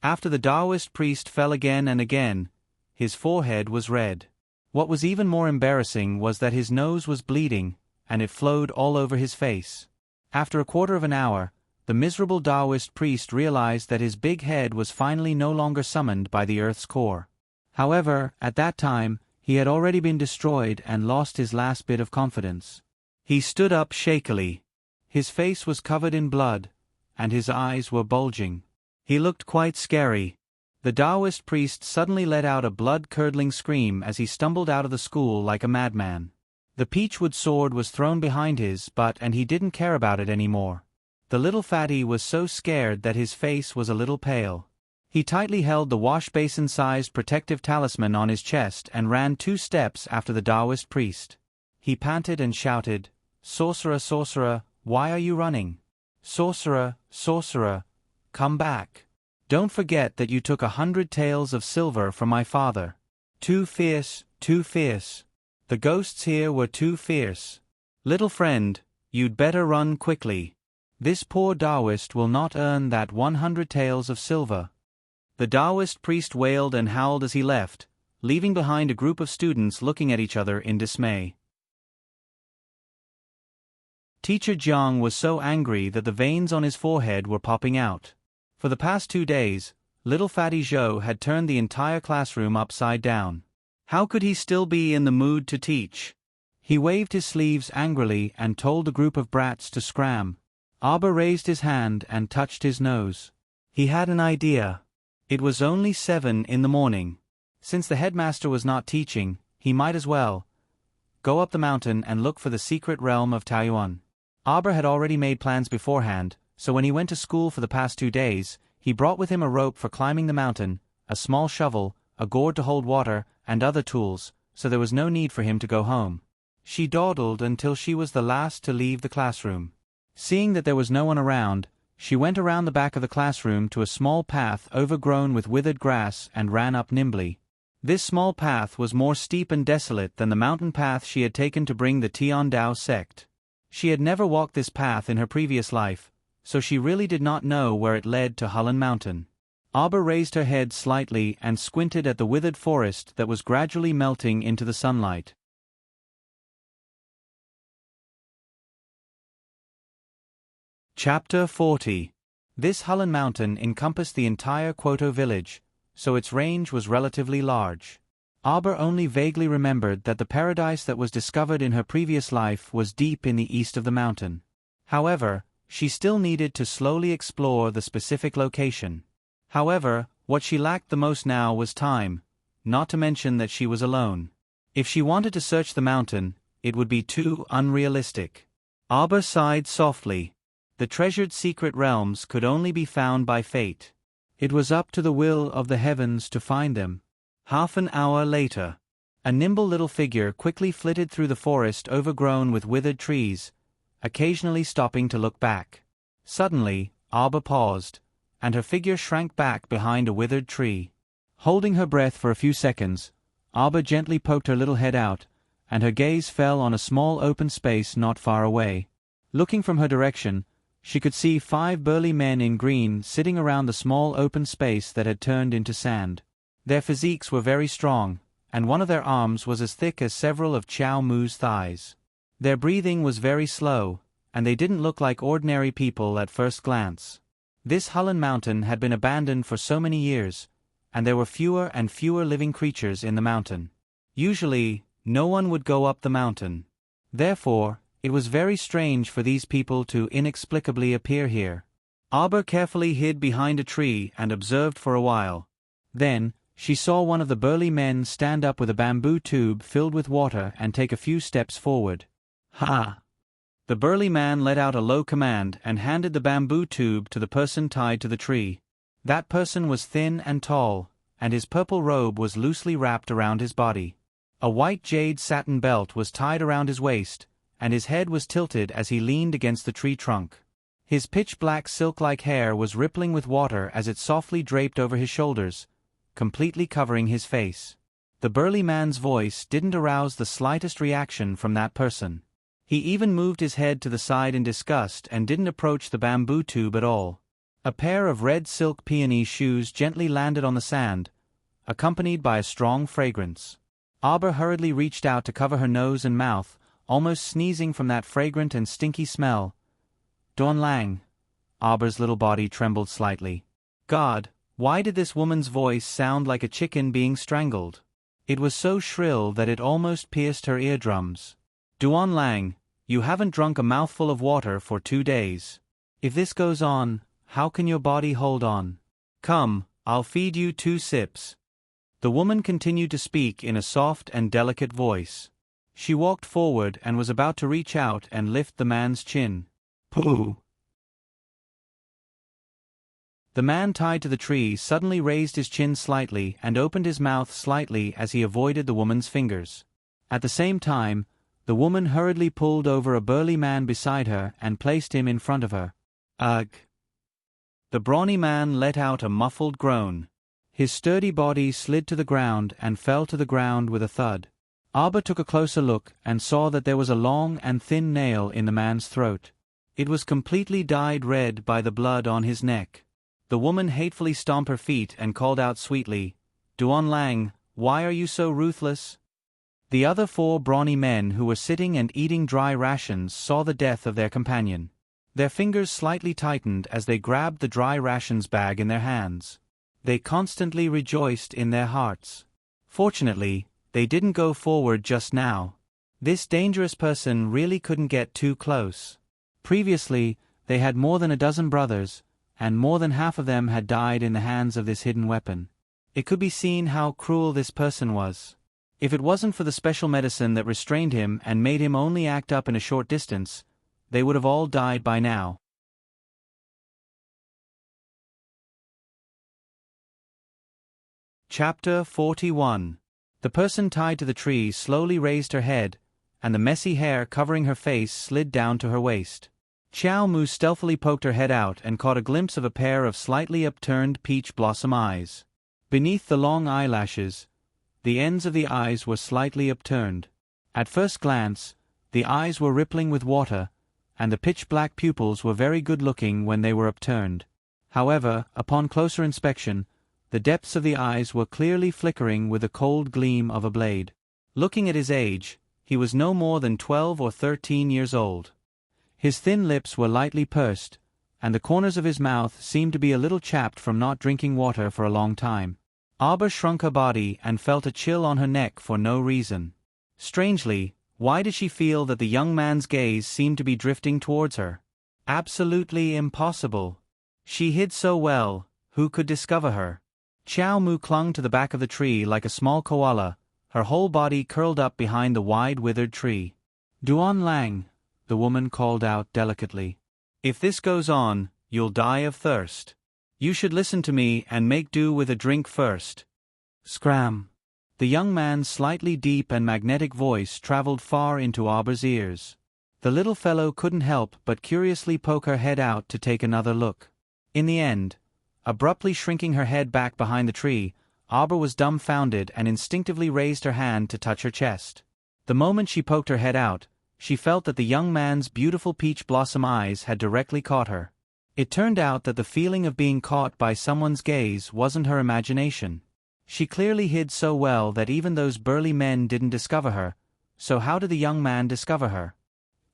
After the Taoist priest fell again and again, his forehead was red. What was even more embarrassing was that his nose was bleeding, and it flowed all over his face. After a quarter of an hour, the miserable Taoist priest realized that his big head was finally no longer summoned by the earth's core. However, at that time, he had already been destroyed and lost his last bit of confidence. He stood up shakily. His face was covered in blood, and his eyes were bulging. He looked quite scary. The Taoist priest suddenly let out a blood-curdling scream as he stumbled out of the school like a madman. The peachwood sword was thrown behind his butt and he didn't care about it anymore. The little fatty was so scared that his face was a little pale. He tightly held the wash-basin-sized protective talisman on his chest and ran 2 steps after the Taoist priest. He panted and shouted, "Sorcerer, sorcerer, why are you running? Sorcerer, sorcerer, come back. Don't forget that you took 100 taels of silver from my father. Too fierce, too fierce. The ghosts here were too fierce. Little friend, you'd better run quickly. This poor Taoist will not earn that 100 taels of silver." The Taoist priest wailed and howled as he left, leaving behind a group of students looking at each other in dismay. Teacher Jiang was so angry that the veins on his forehead were popping out. For the past 2 days, little fatty Zhou had turned the entire classroom upside down. How could he still be in the mood to teach? He waved his sleeves angrily and told the group of brats to scram. Abba raised his hand and touched his nose. He had an idea. It was only 7 in the morning. Since the headmaster was not teaching, he might as well go up the mountain and look for the secret realm of Taoyuan. Abba had already made plans beforehand, so when he went to school for the past 2 days, he brought with him a rope for climbing the mountain, a small shovel, a gourd to hold water, and other tools, so there was no need for him to go home. She dawdled until she was the last to leave the classroom. Seeing that there was no one around, she went around the back of the classroom to a small path overgrown with withered grass and ran up nimbly. This small path was more steep and desolate than the mountain path she had taken to bring the Tiandao sect. She had never walked this path in her previous life, so she really did not know where it led to Hullen Mountain. Auber raised her head slightly and squinted at the withered forest that was gradually melting into the sunlight. Chapter 40. This Hullen Mountain encompassed the entire Kwoto village, so its range was relatively large. Auber only vaguely remembered that the paradise that was discovered in her previous life was deep in the east of the mountain. However, she still needed to slowly explore the specific location. However, what she lacked the most now was time, not to mention that she was alone. If she wanted to search the mountain, it would be too unrealistic. Auber sighed softly. The treasured secret realms could only be found by fate. It was up to the will of the heavens to find them. Half an hour later, a nimble little figure quickly flitted through the forest overgrown with withered trees, occasionally stopping to look back. Suddenly, Auber paused, and her figure shrank back behind a withered tree. Holding her breath for a few seconds, Auber gently poked her little head out, and her gaze fell on a small open space not far away. Looking from her direction, she could see 5 burly men in green sitting around the small open space that had turned into sand. Their physiques were very strong, and one of their arms was as thick as several of Qiao Mu's thighs. Their breathing was very slow, and they didn't look like ordinary people at first glance. This Hullen Mountain had been abandoned for so many years, and there were fewer and fewer living creatures in the mountain. Usually, no one would go up the mountain. Therefore, it was very strange for these people to inexplicably appear here. Auber carefully hid behind a tree and observed for a while. Then, she saw one of the burly men stand up with a bamboo tube filled with water and take a few steps forward. Ha! The burly man let out a low command and handed the bamboo tube to the person tied to the tree. That person was thin and tall, and his purple robe was loosely wrapped around his body. A white jade satin belt was tied around his waist, and his head was tilted as he leaned against the tree trunk. His pitch-black silk-like hair was rippling with water as it softly draped over his shoulders, completely covering his face. The burly man's voice didn't arouse the slightest reaction from that person. He even moved his head to the side in disgust and didn't approach the bamboo tube at all. A pair of red silk peony shoes gently landed on the sand, accompanied by a strong fragrance. Auber hurriedly reached out to cover her nose and mouth, almost sneezing from that fragrant and stinky smell. Duan Lang. Auber's little body trembled slightly. God, why did this woman's voice sound like a chicken being strangled? It was so shrill that it almost pierced her eardrums. Duan Lang, you haven't drunk a mouthful of water for 2 days. If this goes on, how can your body hold on? Come, I'll feed you 2 sips. The woman continued to speak in a soft and delicate voice. She walked forward and was about to reach out and lift the man's chin. Pooh! The man tied to the tree suddenly raised his chin slightly and opened his mouth slightly as he avoided the woman's fingers. At the same time, the woman hurriedly pulled over a burly man beside her and placed him in front of her. Ugh! The brawny man let out a muffled groan. His sturdy body slid to the ground and fell to the ground with a thud. Auber took a closer look and saw that there was a long and thin nail in the man's throat. It was completely dyed red by the blood on his neck. The woman hatefully stomped her feet and called out sweetly, Duan Lang, why are you so ruthless? The other 4 brawny men who were sitting and eating dry rations saw the death of their companion. Their fingers slightly tightened as they grabbed the dry rations bag in their hands. They constantly rejoiced in their hearts. Fortunately, they didn't go forward just now. This dangerous person really couldn't get too close. Previously, they had more than a dozen brothers, and more than half of them had died in the hands of this hidden weapon. It could be seen how cruel this person was. If it wasn't for the special medicine that restrained him and made him only act up in a short distance, they would have all died by now. Chapter 41. The person tied to the tree slowly raised her head, and the messy hair covering her face slid down to her waist. Qiao Mu stealthily poked her head out and caught a glimpse of a pair of slightly upturned peach blossom eyes. Beneath the long eyelashes, the ends of the eyes were slightly upturned. At first glance, the eyes were rippling with water, and the pitch-black pupils were very good-looking when they were upturned. However, upon closer inspection, the depths of the eyes were clearly flickering with the cold gleam of a blade. Looking at his age, he was no more than 12 or 13 years old. His thin lips were lightly pursed, and the corners of his mouth seemed to be a little chapped from not drinking water for a long time. Arbor shrunk her body and felt a chill on her neck for no reason. Strangely, why did she feel that the young man's gaze seemed to be drifting towards her? Absolutely impossible. She hid so well, who could discover her? Xiao Mu clung to the back of the tree like a small koala, her whole body curled up behind the wide withered tree. Duan Lang, the woman called out delicately. If this goes on, you'll die of thirst. You should listen to me and make do with a drink first. Scram. The young man's slightly deep and magnetic voice traveled far into Arbor's ears. The little fellow couldn't help but curiously poke her head out to take another look. In the end, abruptly shrinking her head back behind the tree, Arbor was dumbfounded and instinctively raised her hand to touch her chest. The moment she poked her head out, she felt that the young man's beautiful peach blossom eyes had directly caught her. It turned out that the feeling of being caught by someone's gaze wasn't her imagination. She clearly hid so well that even those burly men didn't discover her, so how did the young man discover her?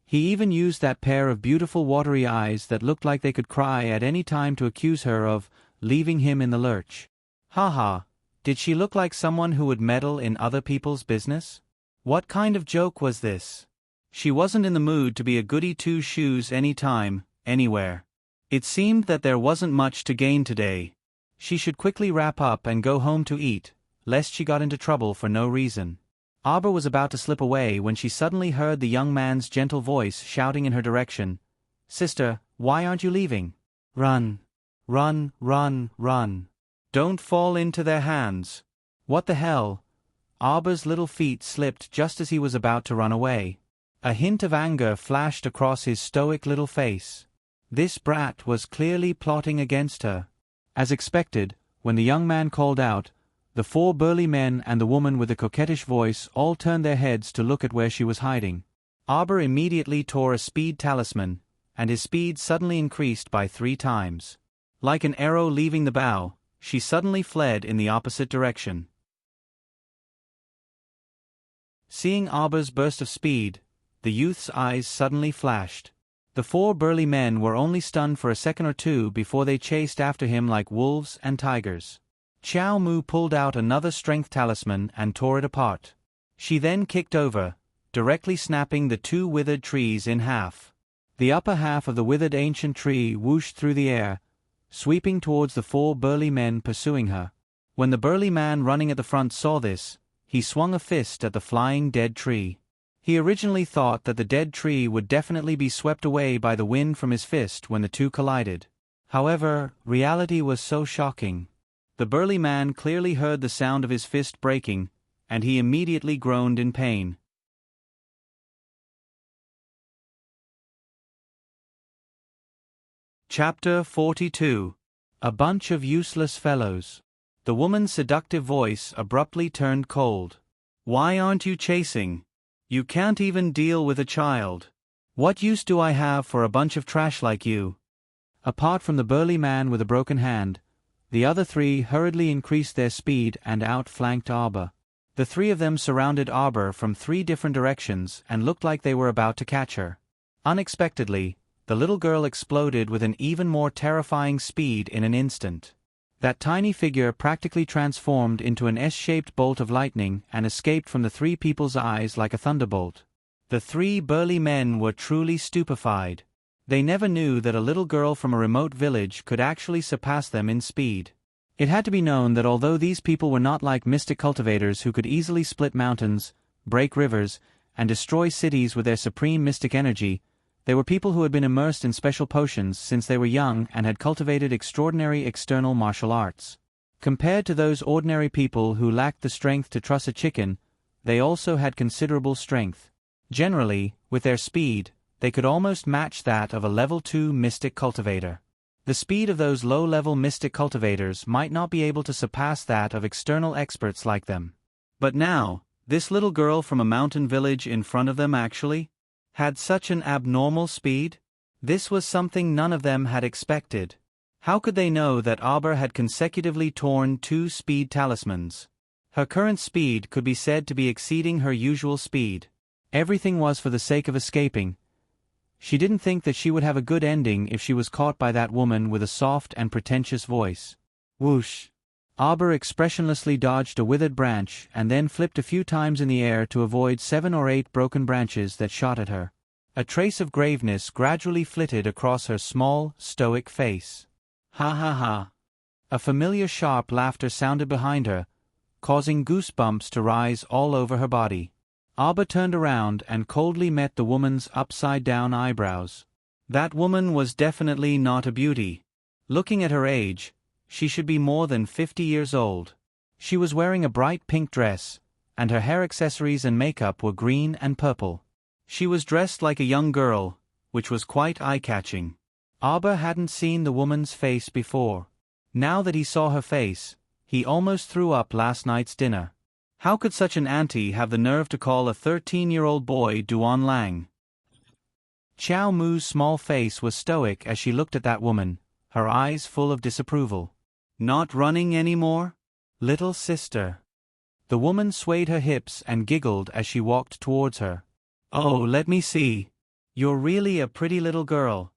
He even used that pair of beautiful watery eyes that looked like they could cry at any time to accuse her of leaving him in the lurch. Ha, did she look like someone who would meddle in other people's business? What kind of joke was this? She wasn't in the mood to be a goody two-shoes any time, anywhere. It seemed that there wasn't much to gain today. She should quickly wrap up and go home to eat, lest she got into trouble for no reason. Arbor was about to slip away when she suddenly heard the young man's gentle voice shouting in her direction, "Sister, why aren't you leaving? Run. Run, run, run. Don't fall into their hands." What the hell? Arbor's little feet slipped just as he was about to run away. A hint of anger flashed across his stoic little face. This brat was clearly plotting against her. As expected, when the young man called out, the 4 burly men and the woman with the coquettish voice all turned their heads to look at where she was hiding. Arbor immediately tore a speed talisman, and his speed suddenly increased by 3 times. Like an arrow leaving the bow, she suddenly fled in the opposite direction. Seeing Arbor's burst of speed, the youth's eyes suddenly flashed. The 4 burly men were only stunned for a second or two before they chased after him like wolves and tigers. Xiao Mu pulled out another strength talisman and tore it apart. She then kicked over, directly snapping the 2 withered trees in half. The upper half of the withered ancient tree whooshed through the air, sweeping towards the 4 burly men pursuing her. When the burly man running at the front saw this, he swung a fist at the flying dead tree. He originally thought that the dead tree would definitely be swept away by the wind from his fist when the two collided. However, reality was so shocking. The burly man clearly heard the sound of his fist breaking, and he immediately groaned in pain. Chapter 42. A Bunch of Useless Fellows. The woman's seductive voice abruptly turned cold. "Why aren't you chasing? You can't even deal with a child. What use do I have for a bunch of trash like you?" Apart from the burly man with a broken hand, the other 3 hurriedly increased their speed and outflanked Arbor. The 3 of them surrounded Arbor from 3 different directions and looked like they were about to catch her. Unexpectedly, the little girl exploded with an even more terrifying speed in an instant. That tiny figure practically transformed into an S-shaped bolt of lightning and escaped from the 3 people's eyes like a thunderbolt. The 3 burly men were truly stupefied. They never knew that a little girl from a remote village could actually surpass them in speed. It had to be known that although these people were not like mystic cultivators who could easily split mountains, break rivers, and destroy cities with their supreme mystic energy, they were people who had been immersed in special potions since they were young and had cultivated extraordinary external martial arts. Compared to those ordinary people who lacked the strength to truss a chicken, they also had considerable strength. Generally, with their speed, they could almost match that of a level 2 mystic cultivator. The speed of those low-level mystic cultivators might not be able to surpass that of external experts like them. But now, this little girl from a mountain village in front of them actually had such an abnormal speed? This was something none of them had expected. How could they know that Auber had consecutively torn 2 speed talismans? Her current speed could be said to be exceeding her usual speed. Everything was for the sake of escaping. She didn't think that she would have a good ending if she was caught by that woman with a soft and pretentious voice. Whoosh! Auber expressionlessly dodged a withered branch and then flipped a few times in the air to avoid 7 or 8 broken branches that shot at her. A trace of graveness gradually flitted across her small, stoic face. Ha ha ha! A familiar sharp laughter sounded behind her, causing goosebumps to rise all over her body. Auber turned around and coldly met the woman's upside-down eyebrows. That woman was definitely not a beauty. Looking at her age, she should be more than 50 years old. She was wearing a bright pink dress, and her hair accessories and makeup were green and purple. She was dressed like a young girl, which was quite eye-catching. Auber hadn't seen the woman's face before. Now that he saw her face, he almost threw up last night's dinner. How could such an auntie have the nerve to call a 13-year-old boy Duan Lang? Xiao Mu's small face was stoic as she looked at that woman, her eyes full of disapproval. Not running anymore? Little sister. The woman swayed her hips and giggled as she walked towards her. Oh, let me see. You're really a pretty little girl.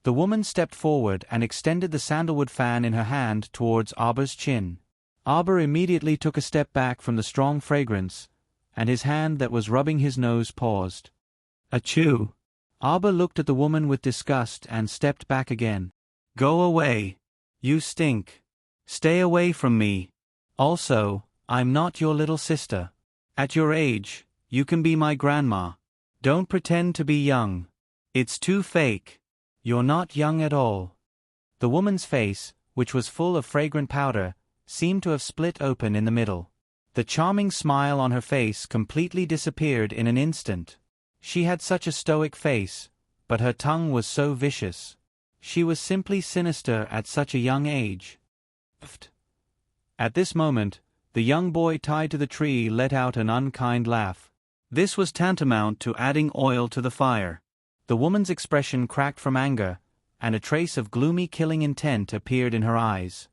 The woman stepped forward and extended the sandalwood fan in her hand towards Auber's chin. Auber immediately took a step back from the strong fragrance, and his hand that was rubbing his nose paused. Achoo! Auber looked at the woman with disgust and stepped back again. Go away. You stink. Stay away from me. Also, I'm not your little sister. At your age, you can be my grandma. Don't pretend to be young. It's too fake. You're not young at all. The woman's face, which was full of fragrant powder, seemed to have split open in the middle. The charming smile on her face completely disappeared in an instant. She had such a stoic face, but her tongue was so vicious. She was simply sinister at such a young age. At this moment, the young boy tied to the tree let out an unkind laugh. This was tantamount to adding oil to the fire. The woman's expression cracked from anger, and a trace of gloomy killing intent appeared in her eyes.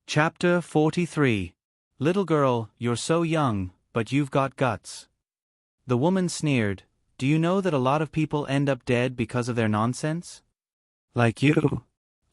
Chapter 43. Little girl, you're so young, but you've got guts. The woman sneered. Do you know that a lot of people end up dead because of their nonsense? Like you.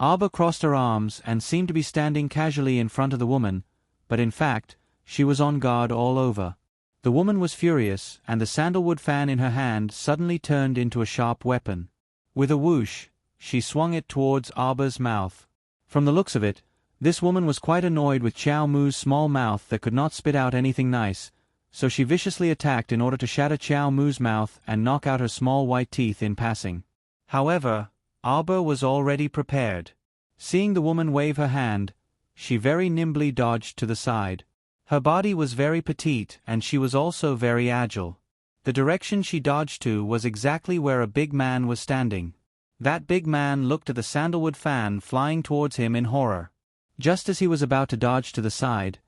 Auber crossed her arms and seemed to be standing casually in front of the woman, but in fact, she was on guard all over. The woman was furious, and the sandalwood fan in her hand suddenly turned into a sharp weapon. With a whoosh, she swung it towards Auber's mouth. From the looks of it, this woman was quite annoyed with Xiao Mu's small mouth that could not spit out anything nice, so she viciously attacked in order to shatter Xiao Mu's mouth and knock out her small white teeth in passing. However, Auber was already prepared. Seeing the woman wave her hand, she very nimbly dodged to the side. Her body was very petite and she was also very agile. The direction she dodged to was exactly where a big man was standing. That big man looked at the sandalwood fan flying towards him in horror. Just as he was about to dodge to the side,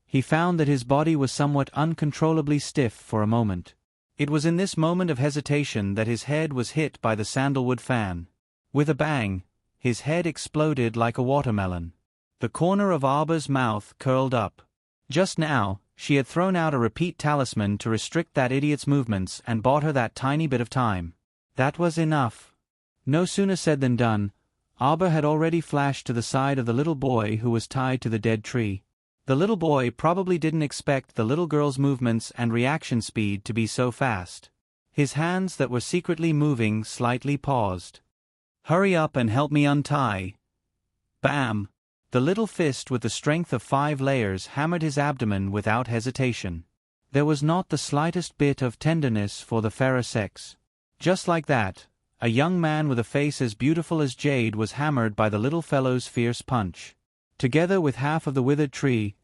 he found that his body was somewhat uncontrollably stiff for a moment. It was in this moment of hesitation that his head was hit by the sandalwood fan. With a bang, his head exploded like a watermelon. The corner of Auber's mouth curled up. Just now, she had thrown out a repeat talisman to restrict that idiot's movements and bought her that tiny bit of time. That was enough. No sooner said than done. Auber had already flashed to the side of the little boy who was tied to the dead tree. The little boy probably didn't expect the little girl's movements and reaction speed to be so fast. His hands that were secretly moving slightly paused. Hurry up and help me untie. Bam! The little fist with the strength of 5 layers hammered his abdomen without hesitation. There was not the slightest bit of tenderness for the fairer sex. Just like that, a young man with a face as beautiful as jade was hammered by the little fellow's fierce punch. Together with half of the withered tree,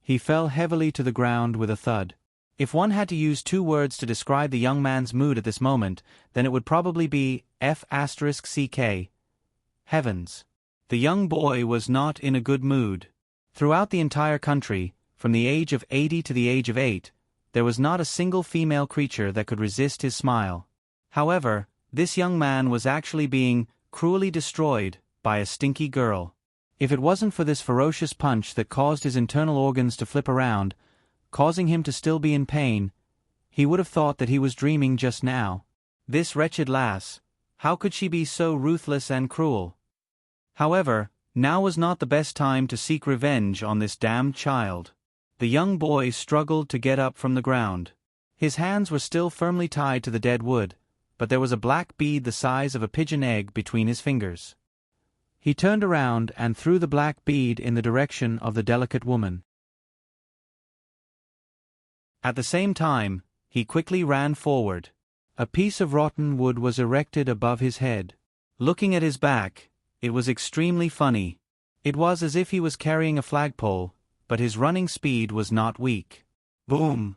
he fell heavily to the ground with a thud. If one had to use 2 words to describe the young man's mood at this moment, then it would probably be F***. Heavens. The young boy was not in a good mood. Throughout the entire country, from the age of 80 to the age of 8, there was not a single female creature that could resist his smile. However, this young man was actually being cruelly destroyed by a stinky girl. If it wasn't for this ferocious punch that caused his internal organs to flip around, causing him to still be in pain, he would have thought that he was dreaming just now. This wretched lass, how could she be so ruthless and cruel? However, now was not the best time to seek revenge on this damned child. The young boy struggled to get up from the ground. His hands were still firmly tied to the dead wood, but there was a black bead the size of a pigeon egg between his fingers. He turned around and threw the black bead in the direction of the delicate woman. At the same time, he quickly ran forward. A piece of rotten wood was erected above his head. Looking at his back, it was extremely funny. It was as if he was carrying a flagpole, but his running speed was not weak. Boom!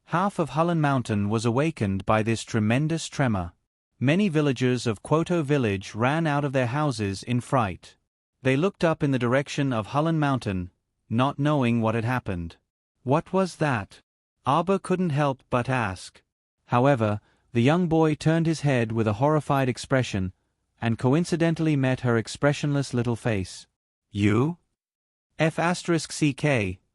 Half of Hullen Mountain was awakened by this tremendous tremor. Many villagers of Kwoto village ran out of their houses in fright. They looked up in the direction of Hullen Mountain, not knowing what had happened. What was that? Abba couldn't help but ask. However, the young boy turned his head with a horrified expression, and coincidentally met her expressionless little face. You? F***,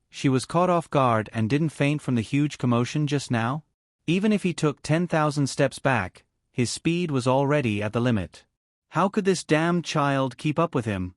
she was caught off guard and didn't faint from the huge commotion just now? Even if he took 10,000 steps back, his speed was already at the limit. How could this damned child keep up with him?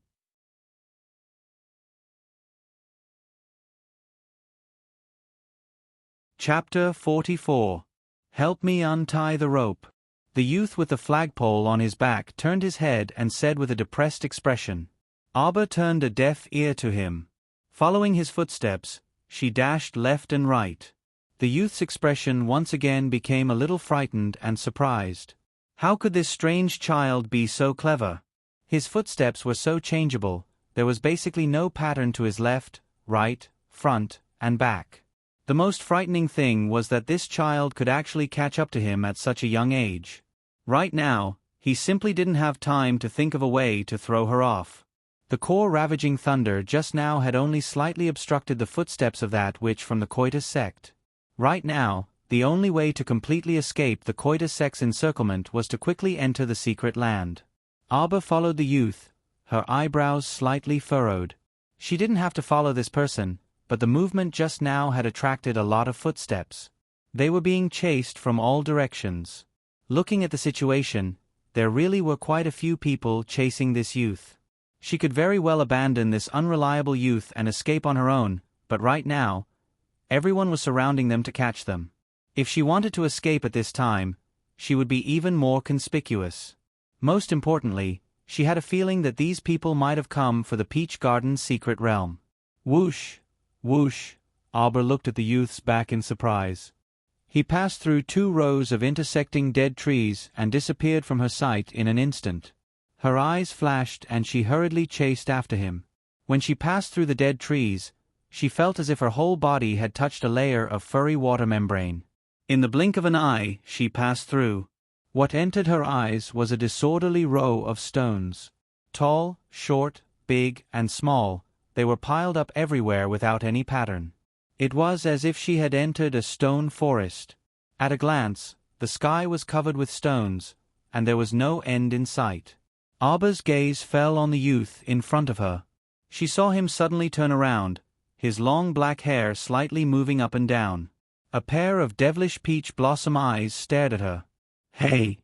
Chapter 44. Help me untie the rope. The youth with the flagpole on his back turned his head and said with a depressed expression. Abba turned a deaf ear to him. Following his footsteps, she dashed left and right. The youth's expression once again became a little frightened and surprised. How could this strange child be so clever? His footsteps were so changeable, there was basically no pattern to his left, right, front, and back. The most frightening thing was that this child could actually catch up to him at such a young age. Right now, he simply didn't have time to think of a way to throw her off. The core-ravaging thunder just now had only slightly obstructed the footsteps of that witch from the Coitus sect. Right now, the only way to completely escape the Coitus sect's encirclement was to quickly enter the secret land. Abba followed the youth, her eyebrows slightly furrowed. She didn't have to follow this person, but the movement just now had attracted a lot of footsteps. They were being chased from all directions. Looking at the situation, there really were quite a few people chasing this youth. She could very well abandon this unreliable youth and escape on her own, but right now, everyone was surrounding them to catch them. If she wanted to escape at this time, she would be even more conspicuous. Most importantly, she had a feeling that these people might have come for the Peach Garden's secret realm. Whoosh! Whoosh! Abba looked at the youth's back in surprise. He passed through 2 rows of intersecting dead trees and disappeared from her sight in an instant. Her eyes flashed and she hurriedly chased after him. When she passed through the dead trees, she felt as if her whole body had touched a layer of furry water membrane. In the blink of an eye, she passed through. What entered her eyes was a disorderly row of stones. Tall, short, big, and small, they were piled up everywhere without any pattern. It was as if she had entered a stone forest. At a glance, the sky was covered with stones, and there was no end in sight. Abba's gaze fell on the youth in front of her. She saw him suddenly turn around, his long black hair slightly moving up and down. A pair of devilish peach blossom eyes stared at her. Hey!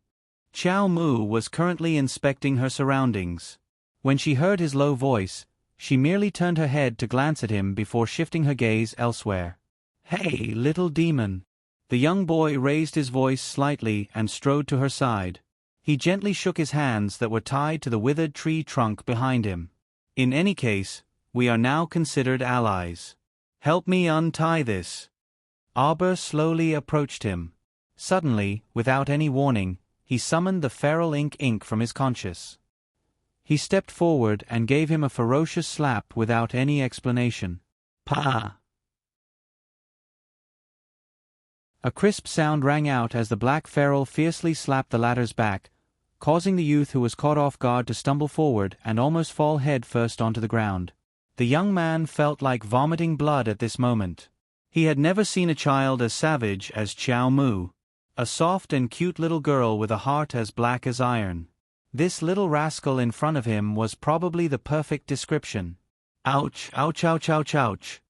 Xiao Mu was currently inspecting her surroundings. When she heard his low voice, she merely turned her head to glance at him before shifting her gaze elsewhere. Hey, little demon! The young boy raised his voice slightly and strode to her side. He gently shook his hands that were tied to the withered tree trunk behind him. In any case, we are now considered allies. Help me untie this. Abba slowly approached him. Suddenly, without any warning, he summoned the feral ink from his conscience. He stepped forward and gave him a ferocious slap without any explanation. Pa! A crisp sound rang out as the black feral fiercely slapped the latter's back, causing the youth who was caught off guard to stumble forward and almost fall head first onto the ground. The young man felt like vomiting blood at this moment. He had never seen a child as savage as Chow Mu. A soft and cute little girl with a heart as black as iron. This little rascal in front of him was probably the perfect description. Ouch, ouch, ouch, ouch, ouch.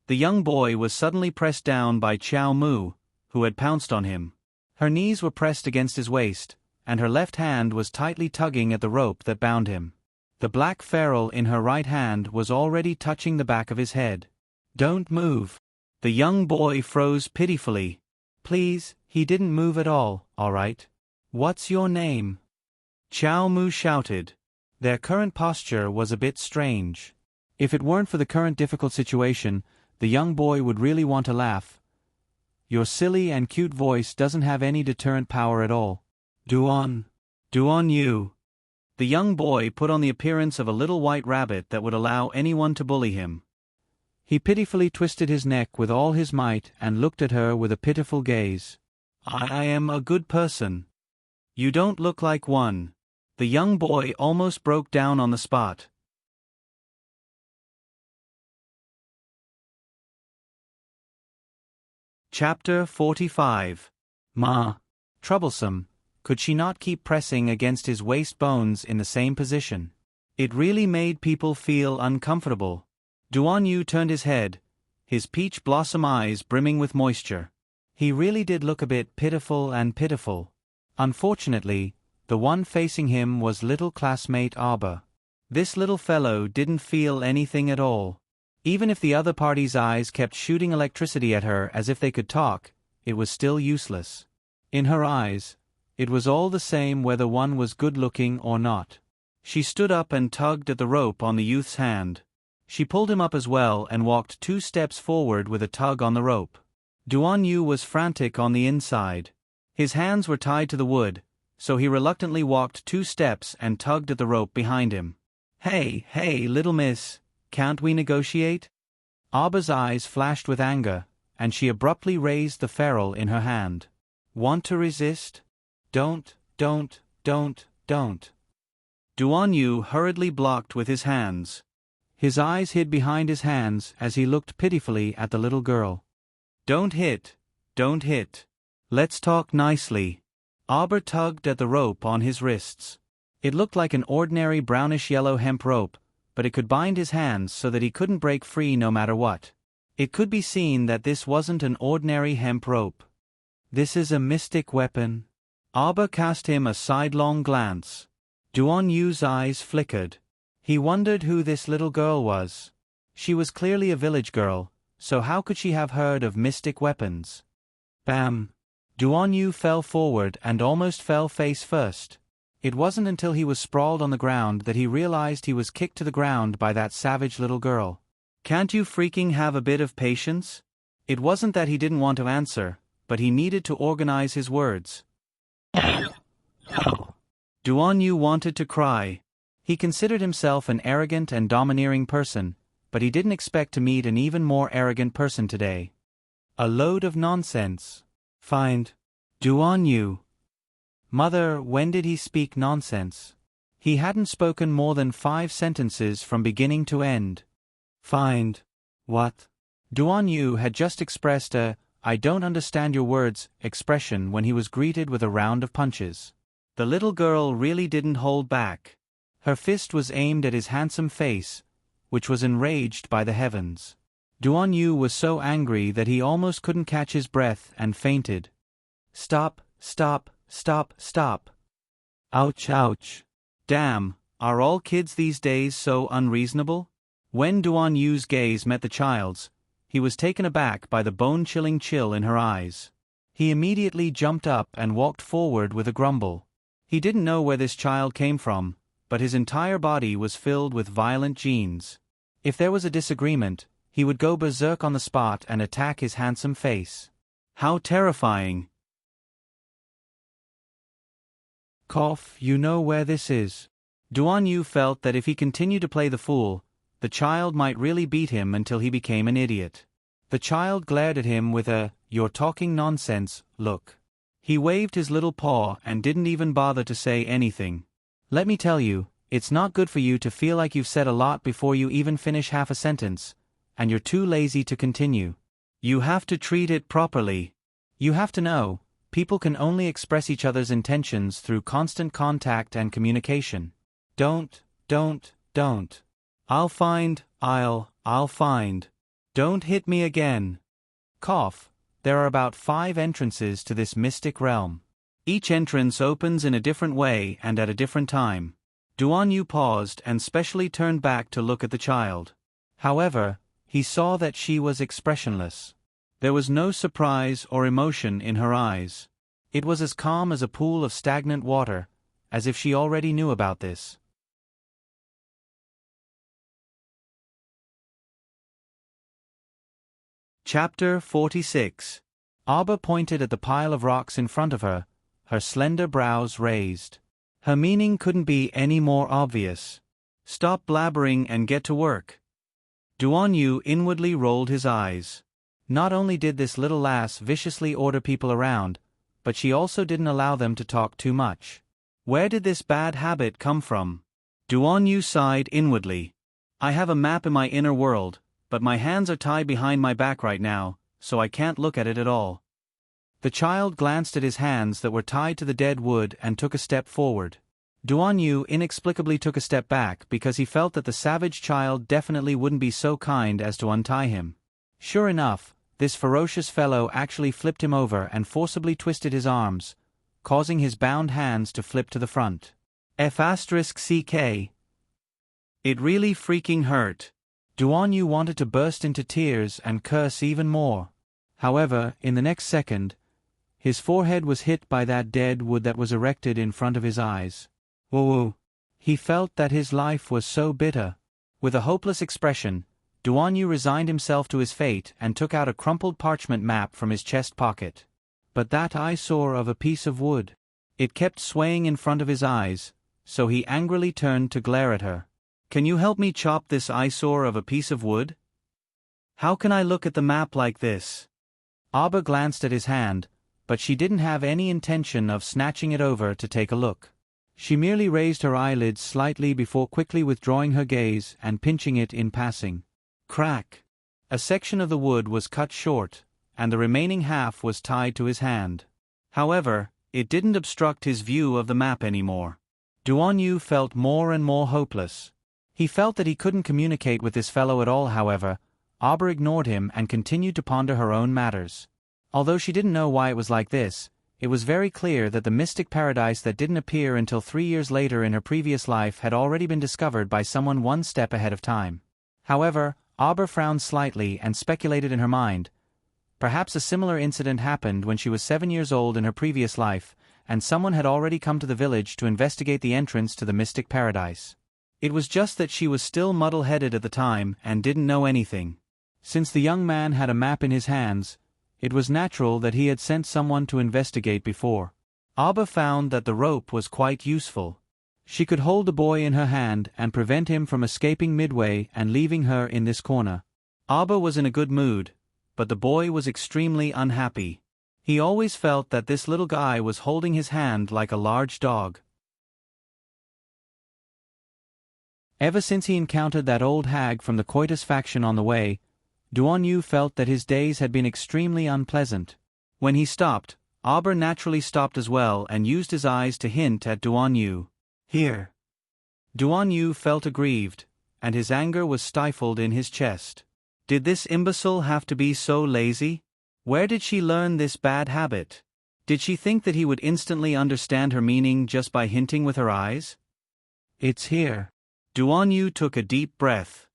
The young boy was suddenly pressed down by Chow Mu, who had pounced on him. Her knees were pressed against his waist, and her left hand was tightly tugging at the rope that bound him. The black feral in her right hand was already touching the back of his head. Don't move. The young boy froze pitifully. Please, he didn't move at all right? What's your name? Chow Mu shouted. Their current posture was a bit strange. If it weren't for the current difficult situation, the young boy would really want to laugh. Your silly and cute voice doesn't have any deterrent power at all. Duan you. The young boy put on the appearance of a little white rabbit that would allow anyone to bully him. He pitifully twisted his neck with all his might and looked at her with a pitiful gaze. I am a good person. You don't look like one. The young boy almost broke down on the spot. Chapter 45. Ma. Troublesome. Could she not keep pressing against his waist bones in the same position? It really made people feel uncomfortable. Duan Yu turned his head, his peach blossom eyes brimming with moisture. He really did look a bit pitiful and pitiful. Unfortunately, the one facing him was little classmate Arbor. This little fellow didn't feel anything at all. Even if the other party's eyes kept shooting electricity at her as if they could talk, it was still useless. In her eyes, it was all the same whether one was good-looking or not. She stood up and tugged at the rope on the youth's hand. She pulled him up as well and walked 2 steps forward with a tug on the rope. Duan Yu was frantic on the inside. His hands were tied to the wood, so he reluctantly walked 2 steps and tugged at the rope behind him. Hey, little miss, can't we negotiate? Arbor's eyes flashed with anger, and she abruptly raised the ferrule in her hand. Want to resist? Don't. Duan Yu hurriedly blocked with his hands. His eyes hid behind his hands as he looked pitifully at the little girl. Don't hit. Let's talk nicely. Arbor tugged at the rope on his wrists. It looked like an ordinary brownish-yellow hemp rope, but it could bind his hands so that he couldn't break free no matter what. It could be seen that this wasn't an ordinary hemp rope. This is a mystic weapon. Arbor cast him a sidelong glance. Duan Yu's eyes flickered. He wondered who this little girl was. She was clearly a village girl, so how could she have heard of mystic weapons? Bam! Duan Yu fell forward and almost fell face first. It wasn't until he was sprawled on the ground that he realized he was kicked to the ground by that savage little girl. Can't you freaking have a bit of patience? It wasn't that he didn't want to answer, but he needed to organize his words. Duan Yu wanted to cry. He considered himself an arrogant and domineering person, but he didn't expect to meet an even more arrogant person today. A load of nonsense. Find. Duan Yu. Mother, when did he speak nonsense? He hadn't spoken more than 5 sentences from beginning to end. Find. What? Duan Yu had just expressed a, I don't understand your words, expression when he was greeted with a round of punches. The little girl really didn't hold back. Her fist was aimed at his handsome face, which was enraged by the heavens. Duan Yu was so angry that he almost couldn't catch his breath and fainted. Stop. Ouch. Damn, are all kids these days so unreasonable? When Duan Yu's gaze met the child's, he was taken aback by the bone-chilling chill in her eyes. He immediately jumped up and walked forward with a grumble. He didn't know where this child came from, but his entire body was filled with violent genes. If there was a disagreement, he would go berserk on the spot and attack his handsome face. How terrifying! Cough, you know where this is. Duan Yu felt that if he continued to play the fool, the child might really beat him until he became an idiot. The child glared at him with a, "You're talking nonsense" look. He waved his little paw and didn't even bother to say anything. "Let me tell you, it's not good for you to feel like you've said a lot before you even finish half a sentence, and you're too lazy to continue. You have to treat it properly. You have to know, people can only express each other's intentions through constant contact and communication. Don't. I'll find. Don't hit me again." Cough. There are about 5 entrances to this mystic realm. Each entrance opens in a different way and at a different time. Duan Yu paused and specially turned back to look at the child. However, he saw that she was expressionless. There was no surprise or emotion in her eyes. It was as calm as a pool of stagnant water, as if she already knew about this. Chapter 46. Abba pointed at the pile of rocks in front of her, her slender brows raised. Her meaning couldn't be any more obvious. "Stop blabbering and get to work." Duan Yu inwardly rolled his eyes. Not only did this little lass viciously order people around, but she also didn't allow them to talk too much. Where did this bad habit come from? Duan Yu sighed inwardly. "I have a map in my inner world, but my hands are tied behind my back right now, so I can't look at it at all." The child glanced at his hands that were tied to the dead wood and took a step forward. Duan Yu inexplicably took a step back because he felt that the savage child definitely wouldn't be so kind as to untie him. Sure enough, this ferocious fellow actually flipped him over and forcibly twisted his arms, causing his bound hands to flip to the front. F***CK. It really freaking hurt. Duan Yu wanted to burst into tears and curse even more. However, in the next second, his forehead was hit by that dead wood that was erected in front of his eyes. Whoa! He felt that his life was so bitter. With a hopeless expression, Duan Yu resigned himself to his fate and took out a crumpled parchment map from his chest pocket. But that eyesore of a piece of wood. It kept swaying in front of his eyes, so he angrily turned to glare at her. "Can you help me chop this eyesore of a piece of wood? How can I look at the map like this?" Abba glanced at his hand, but she didn't have any intention of snatching it over to take a look. She merely raised her eyelids slightly before quickly withdrawing her gaze and pinching it in passing. Crack! A section of the wood was cut short, and the remaining half was tied to his hand. However, it didn't obstruct his view of the map anymore. Duan Yu felt more and more hopeless. He felt that he couldn't communicate with this fellow at all. However, Abba ignored him and continued to ponder her own matters. Although she didn't know why it was like this, it was very clear that the mystic paradise that didn't appear until 3 years later in her previous life had already been discovered by someone one step ahead of time. However, Abba frowned slightly and speculated in her mind. Perhaps a similar incident happened when she was 7 years old in her previous life, and someone had already come to the village to investigate the entrance to the mystic paradise. It was just that she was still muddle-headed at the time and didn't know anything. Since the young man had a map in his hands, it was natural that he had sent someone to investigate before. Abba found that the rope was quite useful. She could hold the boy in her hand and prevent him from escaping midway and leaving her in this corner. Abba was in a good mood, but the boy was extremely unhappy. He always felt that this little guy was holding his hand like a large dog. Ever since he encountered that old hag from the Coitus faction on the way, Duan Yu felt that his days had been extremely unpleasant. When he stopped, Abba naturally stopped as well and used his eyes to hint at Duan Yu. "Here." Duan Yu felt aggrieved, and his anger was stifled in his chest. Did this imbecile have to be so lazy? Where did she learn this bad habit? Did she think that he would instantly understand her meaning just by hinting with her eyes? "It's here." Duan Yu took a deep breath.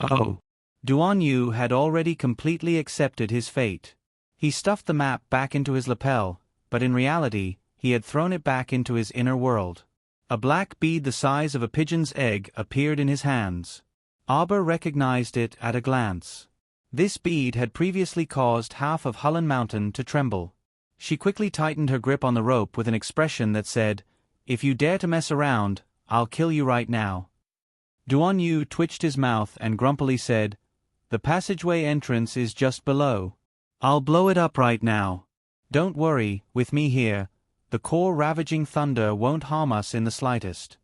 Oh. Duan Yu had already completely accepted his fate. He stuffed the map back into his lapel, but in reality, he had thrown it back into his inner world. A black bead the size of a pigeon's egg appeared in his hands. Abba recognized it at a glance. This bead had previously caused half of Hulun Mountain to tremble. She quickly tightened her grip on the rope with an expression that said, "If you dare to mess around, I'll kill you right now." Duan Yu twitched his mouth and grumpily said, The passageway entrance is just below. I'll blow it up right now. Don't worry, with me here, the core ravaging thunder won't harm us in the slightest.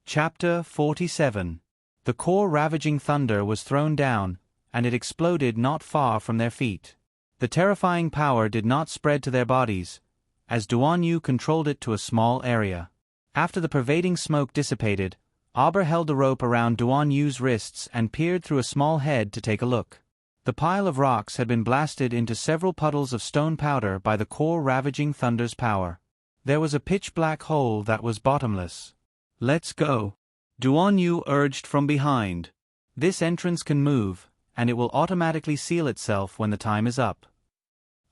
Chapter 47. The core ravaging thunder was thrown down, and it exploded not far from their feet. The terrifying power did not spread to their bodies, as Duan Yu controlled it to a small area. After the pervading smoke dissipated, Auber held the rope around Duan Yu's wrists and peered through a small head to take a look. The pile of rocks had been blasted into several puddles of stone powder by the core ravaging thunder's power. There was a pitch-black hole that was bottomless. "Let's go," Duan Yu urged from behind. "This entrance can move, and it will automatically seal itself when the time is up."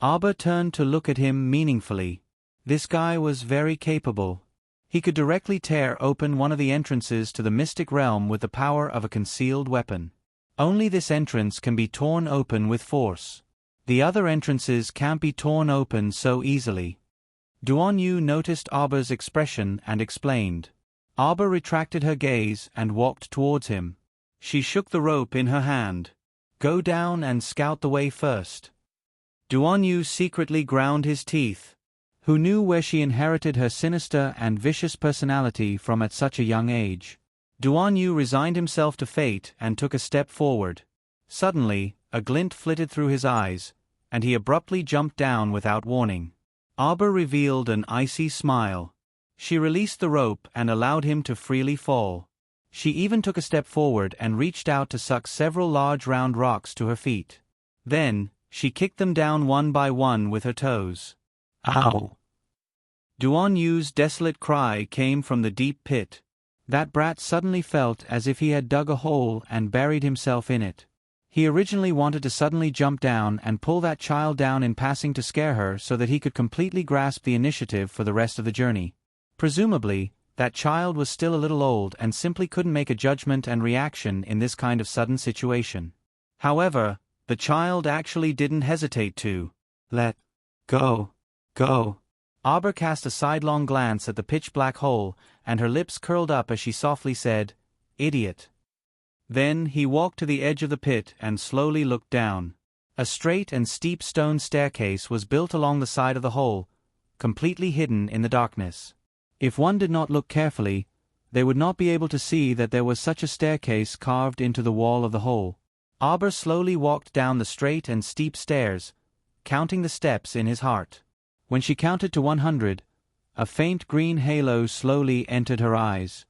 Auber turned to look at him meaningfully. This guy was very capable. He could directly tear open one of the entrances to the mystic realm with the power of a concealed weapon. Only this entrance can be torn open with force. The other entrances can't be torn open so easily. Duan Yu noticed Auber's expression and explained. Auber retracted her gaze and walked towards him. She shook the rope in her hand. "Go down and scout the way first." Duan Yu secretly ground his teeth. Who knew where she inherited her sinister and vicious personality from at such a young age? Duan Yu resigned himself to fate and took a step forward. Suddenly, a glint flitted through his eyes, and he abruptly jumped down without warning. Auber revealed an icy smile. She released the rope and allowed him to freely fall. She even took a step forward and reached out to suck several large round rocks to her feet. Then, she kicked them down one by one with her toes. "Ow!" Duan Yu's desolate cry came from the deep pit. That brat suddenly felt as if he had dug a hole and buried himself in it. He originally wanted to suddenly jump down and pull that child down in passing to scare her so that he could completely grasp the initiative for the rest of the journey. Presumably, that child was still a little old and simply couldn't make a judgment and reaction in this kind of sudden situation. However, the child actually didn't hesitate to let go. Auber cast a sidelong glance at the pitch-black hole, and her lips curled up as she softly said, "Idiot." Then he walked to the edge of the pit and slowly looked down. A straight and steep stone staircase was built along the side of the hole, completely hidden in the darkness. If one did not look carefully, they would not be able to see that there was such a staircase carved into the wall of the hole. Auber slowly walked down the straight and steep stairs, counting the steps in his heart. When she counted to 100, a faint green halo slowly entered her eyes.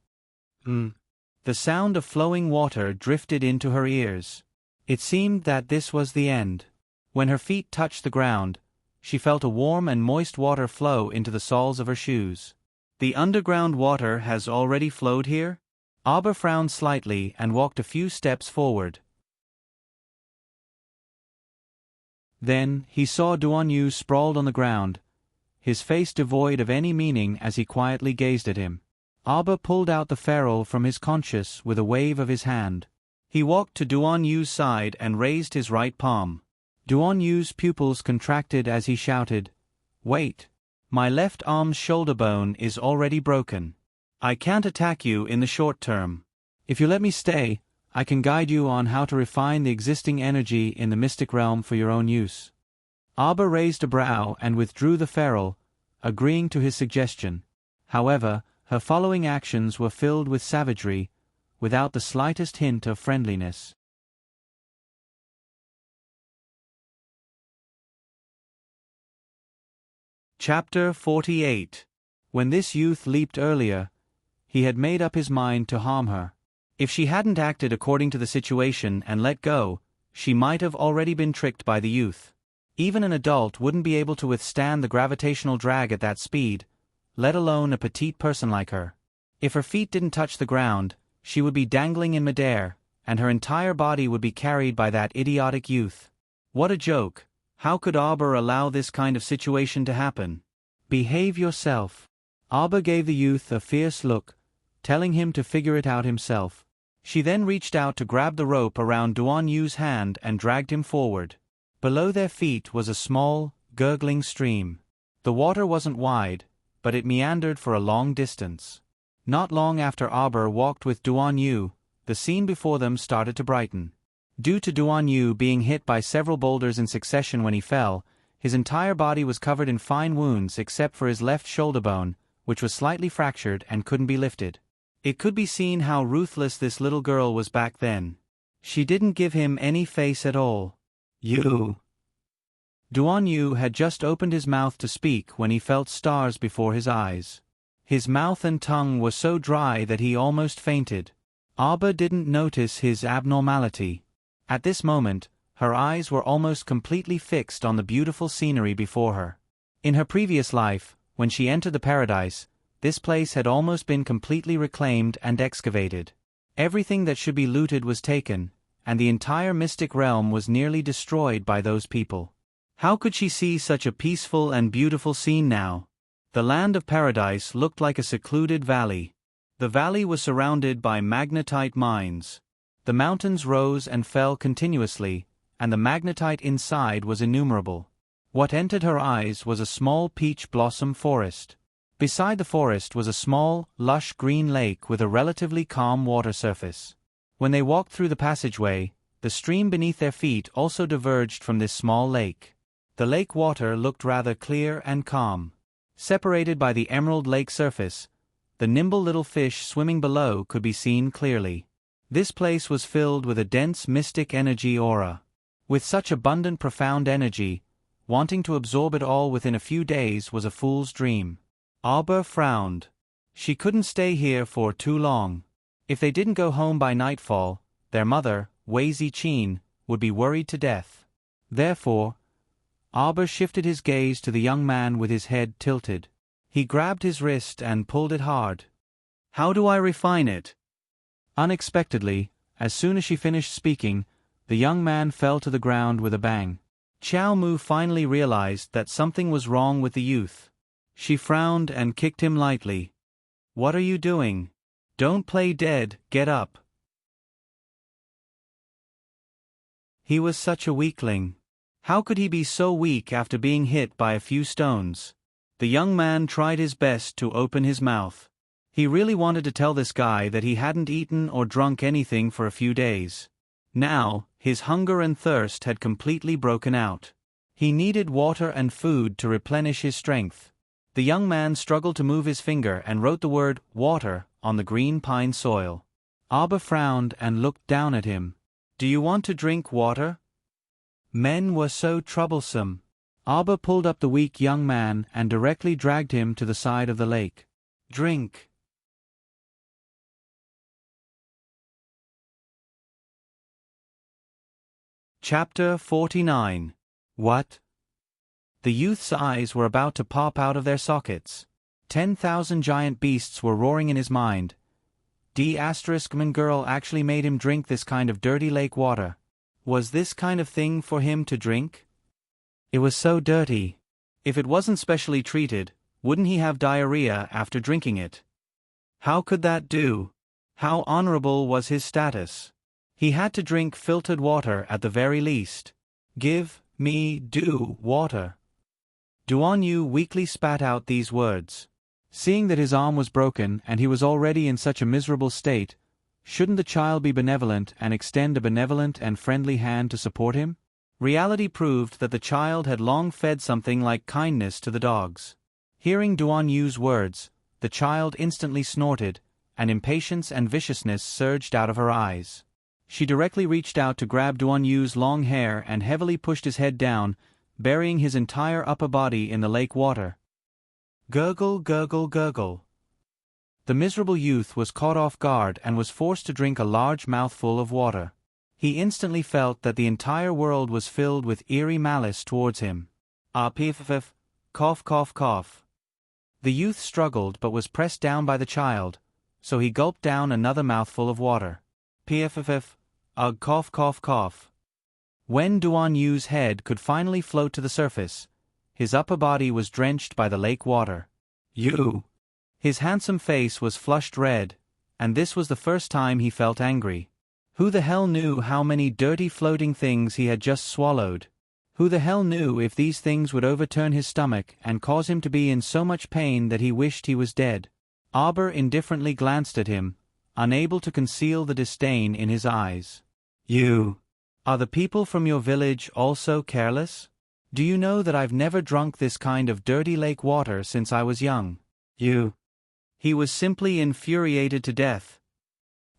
The sound of flowing water drifted into her ears. It seemed that this was the end. When her feet touched the ground, she felt a warm and moist water flow into the soles of her shoes. "The underground water has already flowed here?" Auber frowned slightly and walked a few steps forward. Then, he saw Duan Yu sprawled on the ground, his face devoid of any meaning as he quietly gazed at him. Auber pulled out the ferrule from his conscience with a wave of his hand. He walked to Duan Yu's side and raised his right palm. Duan Yu's pupils contracted as he shouted, "Wait! My left arm's shoulder bone is already broken. I can't attack you in the short term. If you let me stay, I can guide you on how to refine the existing energy in the mystic realm for your own use." Auber raised a brow and withdrew the ferrule, agreeing to his suggestion. However, her following actions were filled with savagery, without the slightest hint of friendliness. Chapter 48. When this youth leaped earlier, he had made up his mind to harm her. If she hadn't acted according to the situation and let go, she might have already been tricked by the youth. Even an adult wouldn't be able to withstand the gravitational drag at that speed, let alone a petite person like her. If her feet didn't touch the ground, she would be dangling in midair, and her entire body would be carried by that idiotic youth. What a joke! How could Auber allow this kind of situation to happen? "Behave yourself." Auber gave the youth a fierce look, telling him to figure it out himself. She then reached out to grab the rope around Duan Yu's hand and dragged him forward. Below their feet was a small, gurgling stream. The water wasn't wide, but it meandered for a long distance. Not long after Arbor walked with Duan Yu, the scene before them started to brighten. Due to Duan Yu being hit by several boulders in succession when he fell, his entire body was covered in fine wounds except for his left shoulder bone, which was slightly fractured and couldn't be lifted. It could be seen how ruthless this little girl was back then. She didn't give him any face at all. You. Duan Yu had just opened his mouth to speak when he felt stars before his eyes. His mouth and tongue were so dry that he almost fainted. Arbor didn't notice his abnormality. At this moment, her eyes were almost completely fixed on the beautiful scenery before her. In her previous life, when she entered the paradise, this place had almost been completely reclaimed and excavated. Everything that should be looted was taken, and the entire mystic realm was nearly destroyed by those people. How could she see such a peaceful and beautiful scene now? The land of paradise looked like a secluded valley. The valley was surrounded by magnetite mines. The mountains rose and fell continuously, and the magnetite inside was innumerable. What entered her eyes was a small peach blossom forest. Beside the forest was a small, lush green lake with a relatively calm water surface. When they walked through the passageway, the stream beneath their feet also diverged from this small lake. The lake water looked rather clear and calm. Separated by the emerald lake surface, the nimble little fish swimming below could be seen clearly. This place was filled with a dense mystic energy aura. With such abundant profound energy, wanting to absorb it all within a few days was a fool's dream. Arbor frowned. She couldn't stay here for too long. If they didn't go home by nightfall, their mother, Wei Ziqin, would be worried to death. Therefore, Arbor shifted his gaze to the young man with his head tilted. He grabbed his wrist and pulled it hard. How do I refine it? Unexpectedly, as soon as she finished speaking, the young man fell to the ground with a bang. Xiao Mu finally realized that something was wrong with the youth. She frowned and kicked him lightly. What are you doing? Don't play dead, get up. He was such a weakling. How could he be so weak after being hit by a few stones? The young man tried his best to open his mouth. He really wanted to tell this guy that he hadn't eaten or drunk anything for a few days. Now, his hunger and thirst had completely broken out. He needed water and food to replenish his strength. The young man struggled to move his finger and wrote the word, water, on the green pine soil. Arbor frowned and looked down at him. Do you want to drink water? Men were so troublesome. Arbor pulled up the weak young man and directly dragged him to the side of the lake. Drink. Chapter 49. What? The youth's eyes were about to pop out of their sockets. 10,000 giant beasts were roaring in his mind. D***man girl actually made him drink this kind of dirty lake water. Was this kind of thing for him to drink? It was so dirty. If it wasn't specially treated, wouldn't he have diarrhea after drinking it? How could that do? How honorable was his status? He had to drink filtered water at the very least. Give me water. Duan Yu weakly spat out these words. Seeing that his arm was broken and he was already in such a miserable state, shouldn't the child be benevolent and extend a benevolent and friendly hand to support him? Reality proved that the child had long fed something like kindness to the dogs. Hearing Duan Yu's words, the child instantly snorted, and impatience and viciousness surged out of her eyes. She directly reached out to grab Duan Yu's long hair and heavily pushed his head down, burying his entire upper body in the lake water. Gurgle, gurgle, gurgle. The miserable youth was caught off guard and was forced to drink a large mouthful of water. He instantly felt that the entire world was filled with eerie malice towards him. Piff, cough, cough, cough. The youth struggled but was pressed down by the child, so he gulped down another mouthful of water. Piff, cough, cough, cough. When Duan Yu's head could finally float to the surface, his upper body was drenched by the lake water. You! His handsome face was flushed red, and this was the first time he felt angry. Who the hell knew how many dirty floating things he had just swallowed? Who the hell knew if these things would overturn his stomach and cause him to be in so much pain that he wished he was dead? Arbor indifferently glanced at him, unable to conceal the disdain in his eyes. You. Are the people from your village also careless? Do you know that I've never drunk this kind of dirty lake water since I was young? You. He was simply infuriated to death.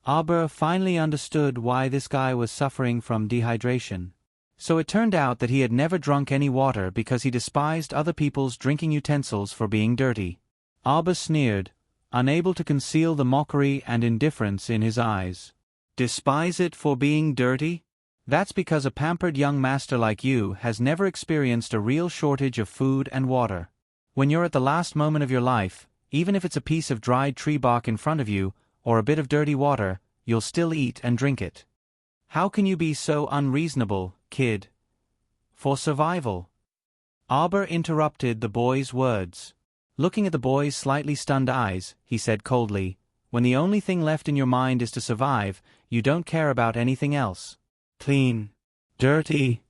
Arbor finally understood why this guy was suffering from dehydration. So it turned out that he had never drunk any water because he despised other people's drinking utensils for being dirty. Arbor sneered, unable to conceal the mockery and indifference in his eyes. Despise it for being dirty? That's because a pampered young master like you has never experienced a real shortage of food and water. When you're at the last moment of your life, even if it's a piece of dried tree bark in front of you, or a bit of dirty water, you'll still eat and drink it. How can you be so unreasonable, kid? For survival. Arbor interrupted the boy's words. Looking at the boy's slightly stunned eyes, he said coldly, when the only thing left in your mind is to survive, you don't care about anything else. Clean. Dirty.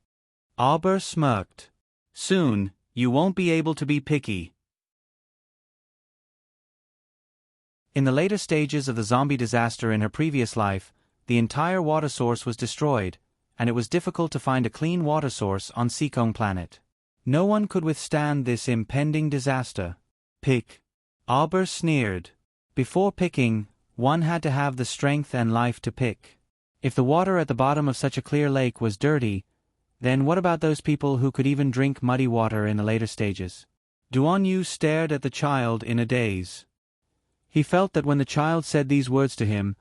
Arbor smirked. Soon, you won't be able to be picky. In the later stages of the zombie disaster in her previous life, the entire water source was destroyed, and it was difficult to find a clean water source on Seacombe Planet. No one could withstand this impending disaster. Pick. Arbor sneered. Before picking, one had to have the strength and life to pick. If the water at the bottom of such a clear lake was dirty, then what about those people who could even drink muddy water in the later stages? Duan Yu stared at the child in a daze. He felt that when the child said these words to him,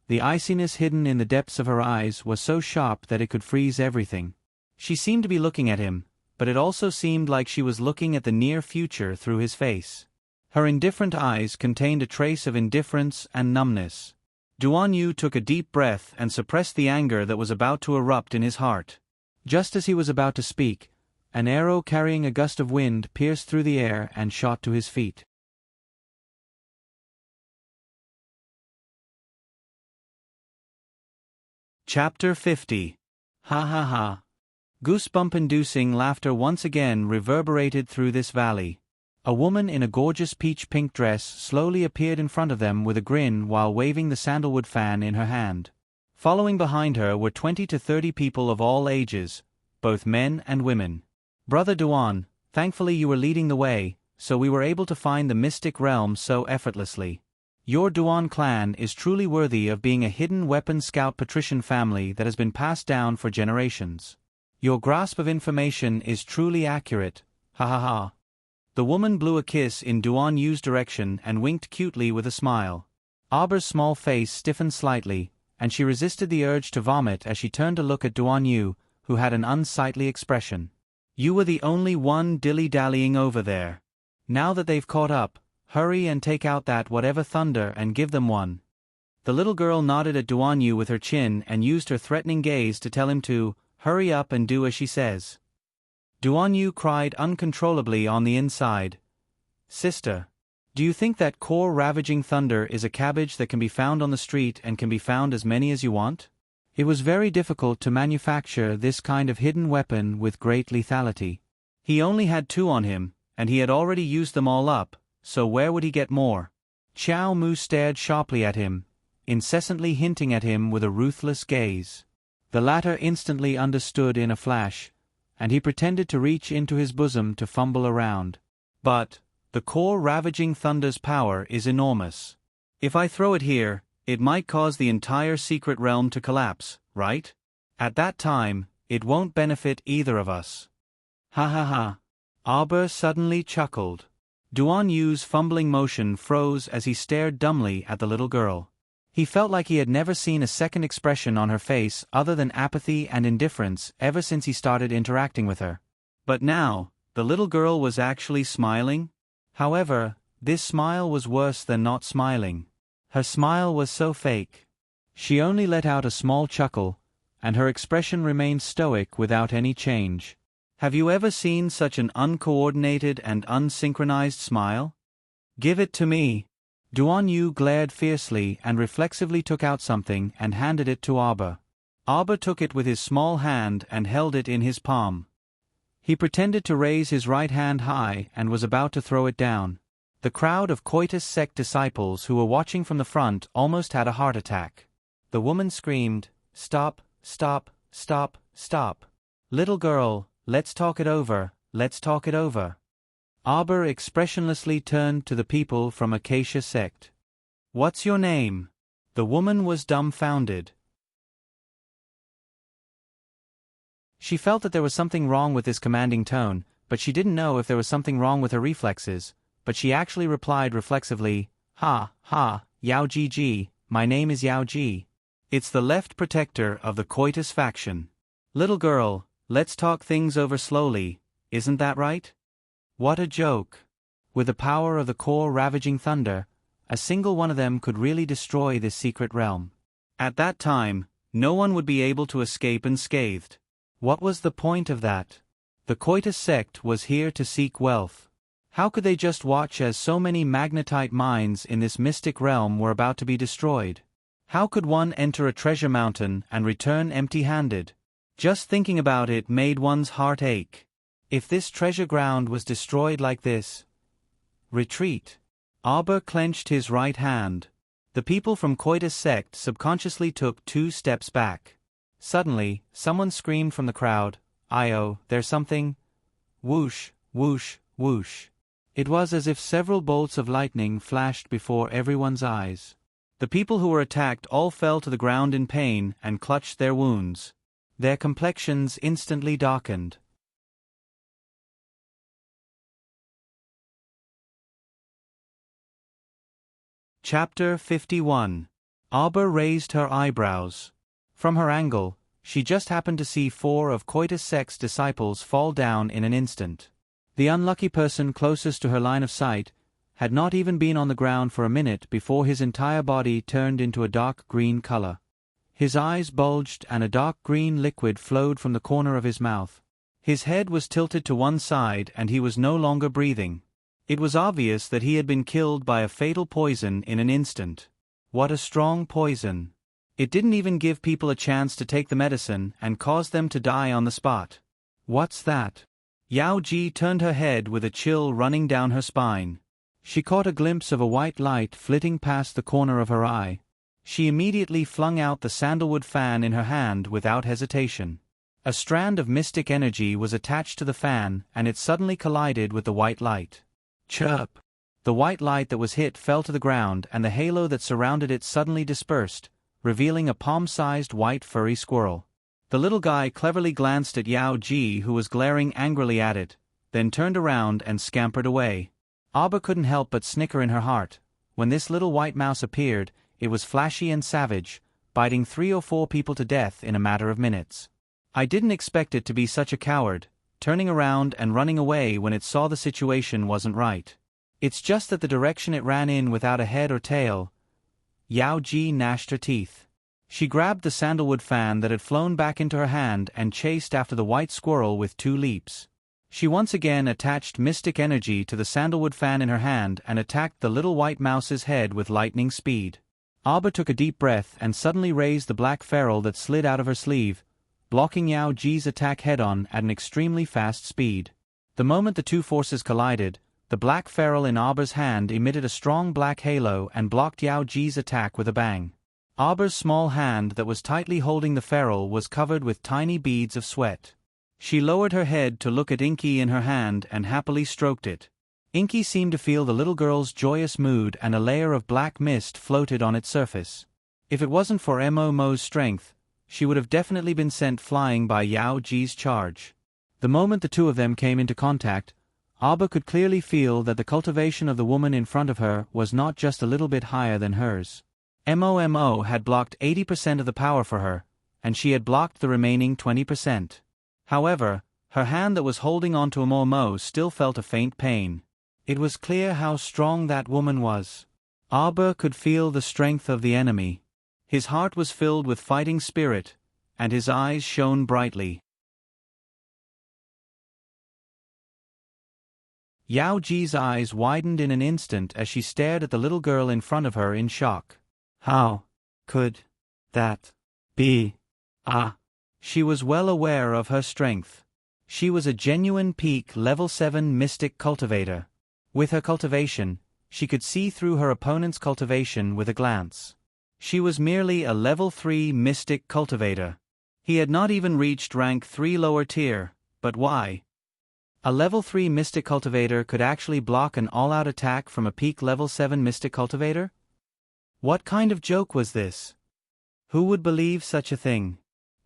the iciness hidden in the depths of her eyes was so sharp that it could freeze everything. She seemed to be looking at him, but it also seemed like she was looking at the near future through his face. Her indifferent eyes contained a trace of indifference and numbness. Duan Yu took a deep breath and suppressed the anger that was about to erupt in his heart. Just as he was about to speak, an arrow carrying a gust of wind pierced through the air and shot to his feet. Chapter 50. Ha ha ha. Goosebump-inducing laughter once again reverberated through this valley. A woman in a gorgeous peach-pink dress slowly appeared in front of them with a grin while waving the sandalwood fan in her hand. Following behind her were 20 to 30 people of all ages, both men and women. Brother Duan, thankfully you were leading the way, so we were able to find the mystic realm so effortlessly. Your Duan clan is truly worthy of being a hidden weapon scout patrician family that has been passed down for generations. Your grasp of information is truly accurate, ha ha ha. The woman blew a kiss in Duan Yu's direction and winked cutely with a smile. Arbor's small face stiffened slightly, and she resisted the urge to vomit as she turned to look at Duan Yu, who had an unsightly expression. You were the only one dilly-dallying over there. Now that they've caught up, hurry and take out that whatever thunder and give them one. The little girl nodded at Duan Yu with her chin and used her threatening gaze to tell him to hurry up and do as she says. Duan Yu cried uncontrollably on the inside. Sister, do you think that core-ravaging thunder is a cabbage that can be found on the street and can be found as many as you want? It was very difficult to manufacture this kind of hidden weapon with great lethality. He only had 2 on him, and he had already used them all up, so where would he get more? Xiao Mu stared sharply at him, incessantly hinting at him with a ruthless gaze. The latter instantly understood in a flash, and he pretended to reach into his bosom to fumble around. But the core-ravaging thunder's power is enormous. If I throw it here, it might cause the entire secret realm to collapse, right? At that time, it won't benefit either of us. Ha ha ha. Arbor suddenly chuckled. Duan Yu's fumbling motion froze as he stared dumbly at the little girl. He felt like he had never seen a second expression on her face other than apathy and indifference ever since he started interacting with her. But now, the little girl was actually smiling? However, this smile was worse than not smiling. Her smile was so fake. She only let out a small chuckle, and her expression remained stoic without any change. Have you ever seen such an uncoordinated and unsynchronized smile? Give it to me. Duan Yu glared fiercely and reflexively took out something and handed it to Arbor. Arbor took it with his small hand and held it in his palm. He pretended to raise his right hand high and was about to throw it down. The crowd of Coitus sect disciples who were watching from the front almost had a heart attack. The woman screamed, "Stop, stop, stop, stop. Little girl, let's talk it over, let's talk it over." Arbor expressionlessly turned to the people from Acacia sect. "What's your name?" The woman was dumbfounded. She felt that there was something wrong with this commanding tone, but she didn't know if there was something wrong with her reflexes, but she actually replied reflexively, "Ha, ha, Yao Ji, my name is Yao Ji. It's the left protector of the Coitus faction. Little girl, let's talk things over slowly, isn't that right?" What a joke. With the power of the core ravaging thunder, a single one of them could really destroy this secret realm. At that time, no one would be able to escape unscathed. What was the point of that? The Coitus sect was here to seek wealth. How could they just watch as so many magnetite mines in this mystic realm were about to be destroyed? How could one enter a treasure mountain and return empty-handed? Just thinking about it made one's heart ache. If this treasure ground was destroyed like this... Retreat. Arbor clenched his right hand. The people from Coitus sect subconsciously took 2 steps back. Suddenly, someone screamed from the crowd, "Io, there's something..." Whoosh, whoosh, whoosh. It was as if several bolts of lightning flashed before everyone's eyes. The people who were attacked all fell to the ground in pain and clutched their wounds. Their complexions instantly darkened. Chapter 51. Arbor raised her eyebrows. From her angle, she just happened to see 4 of Coitus sect's disciples fall down in an instant. The unlucky person closest to her line of sight had not even been on the ground for a minute before his entire body turned into a dark green color. His eyes bulged and a dark green liquid flowed from the corner of his mouth. His head was tilted to one side and he was no longer breathing. It was obvious that he had been killed by a fatal poison in an instant. What a strong poison. It didn't even give people a chance to take the medicine and caused them to die on the spot. What's that? Yao Ji turned her head with a chill running down her spine. She caught a glimpse of a white light flitting past the corner of her eye. She immediately flung out the sandalwood fan in her hand without hesitation. A strand of mystic energy was attached to the fan and it suddenly collided with the white light. Chirp! The white light that was hit fell to the ground and the halo that surrounded it suddenly dispersed, revealing a palm-sized white furry squirrel. The little guy cleverly glanced at Yao Ji, who was glaring angrily at it, then turned around and scampered away. Arbor couldn't help but snicker in her heart. When this little white mouse appeared, it was flashy and savage, biting 3 or 4 people to death in a matter of minutes. I didn't expect it to be such a coward, turning around and running away when it saw the situation wasn't right. It's just that the direction it ran in without a head or tail. Yao Ji gnashed her teeth. She grabbed the sandalwood fan that had flown back into her hand and chased after the white squirrel with 2 leaps. She once again attached mystic energy to the sandalwood fan in her hand and attacked the little white mouse's head with lightning speed. Arbor took a deep breath and suddenly raised the black ferrule that slid out of her sleeve, blocking Yao Ji's attack head-on at an extremely fast speed. The moment the 2 forces collided, the black ferrule in Arbor's hand emitted a strong black halo and blocked Yao Ji's attack with a bang. Arbor's small hand that was tightly holding the ferrule was covered with tiny beads of sweat. She lowered her head to look at Inky in her hand and happily stroked it. Inky seemed to feel the little girl's joyous mood and a layer of black mist floated on its surface. If it wasn't for Mo's strength, she would have definitely been sent flying by Yao Ji's charge. The moment the 2 of them came into contact, Arbor could clearly feel that the cultivation of the woman in front of her was not just a little bit higher than hers. Mo had blocked 80% of the power for her, and she had blocked the remaining 20%. However, her hand that was holding onto Mo still felt a faint pain. It was clear how strong that woman was. Arbor could feel the strength of the enemy. His heart was filled with fighting spirit, and his eyes shone brightly. Yao Ji's eyes widened in an instant as she stared at the little girl in front of her in shock. How could that be? She was well aware of her strength. She was a genuine peak level 7 mystic cultivator. With her cultivation, she could see through her opponent's cultivation with a glance. She was merely a level 3 mystic cultivator. He had not even reached rank 3 lower tier, but why? A level 3 mystic cultivator could actually block an all-out attack from a peak level 7 mystic cultivator? What kind of joke was this? Who would believe such a thing?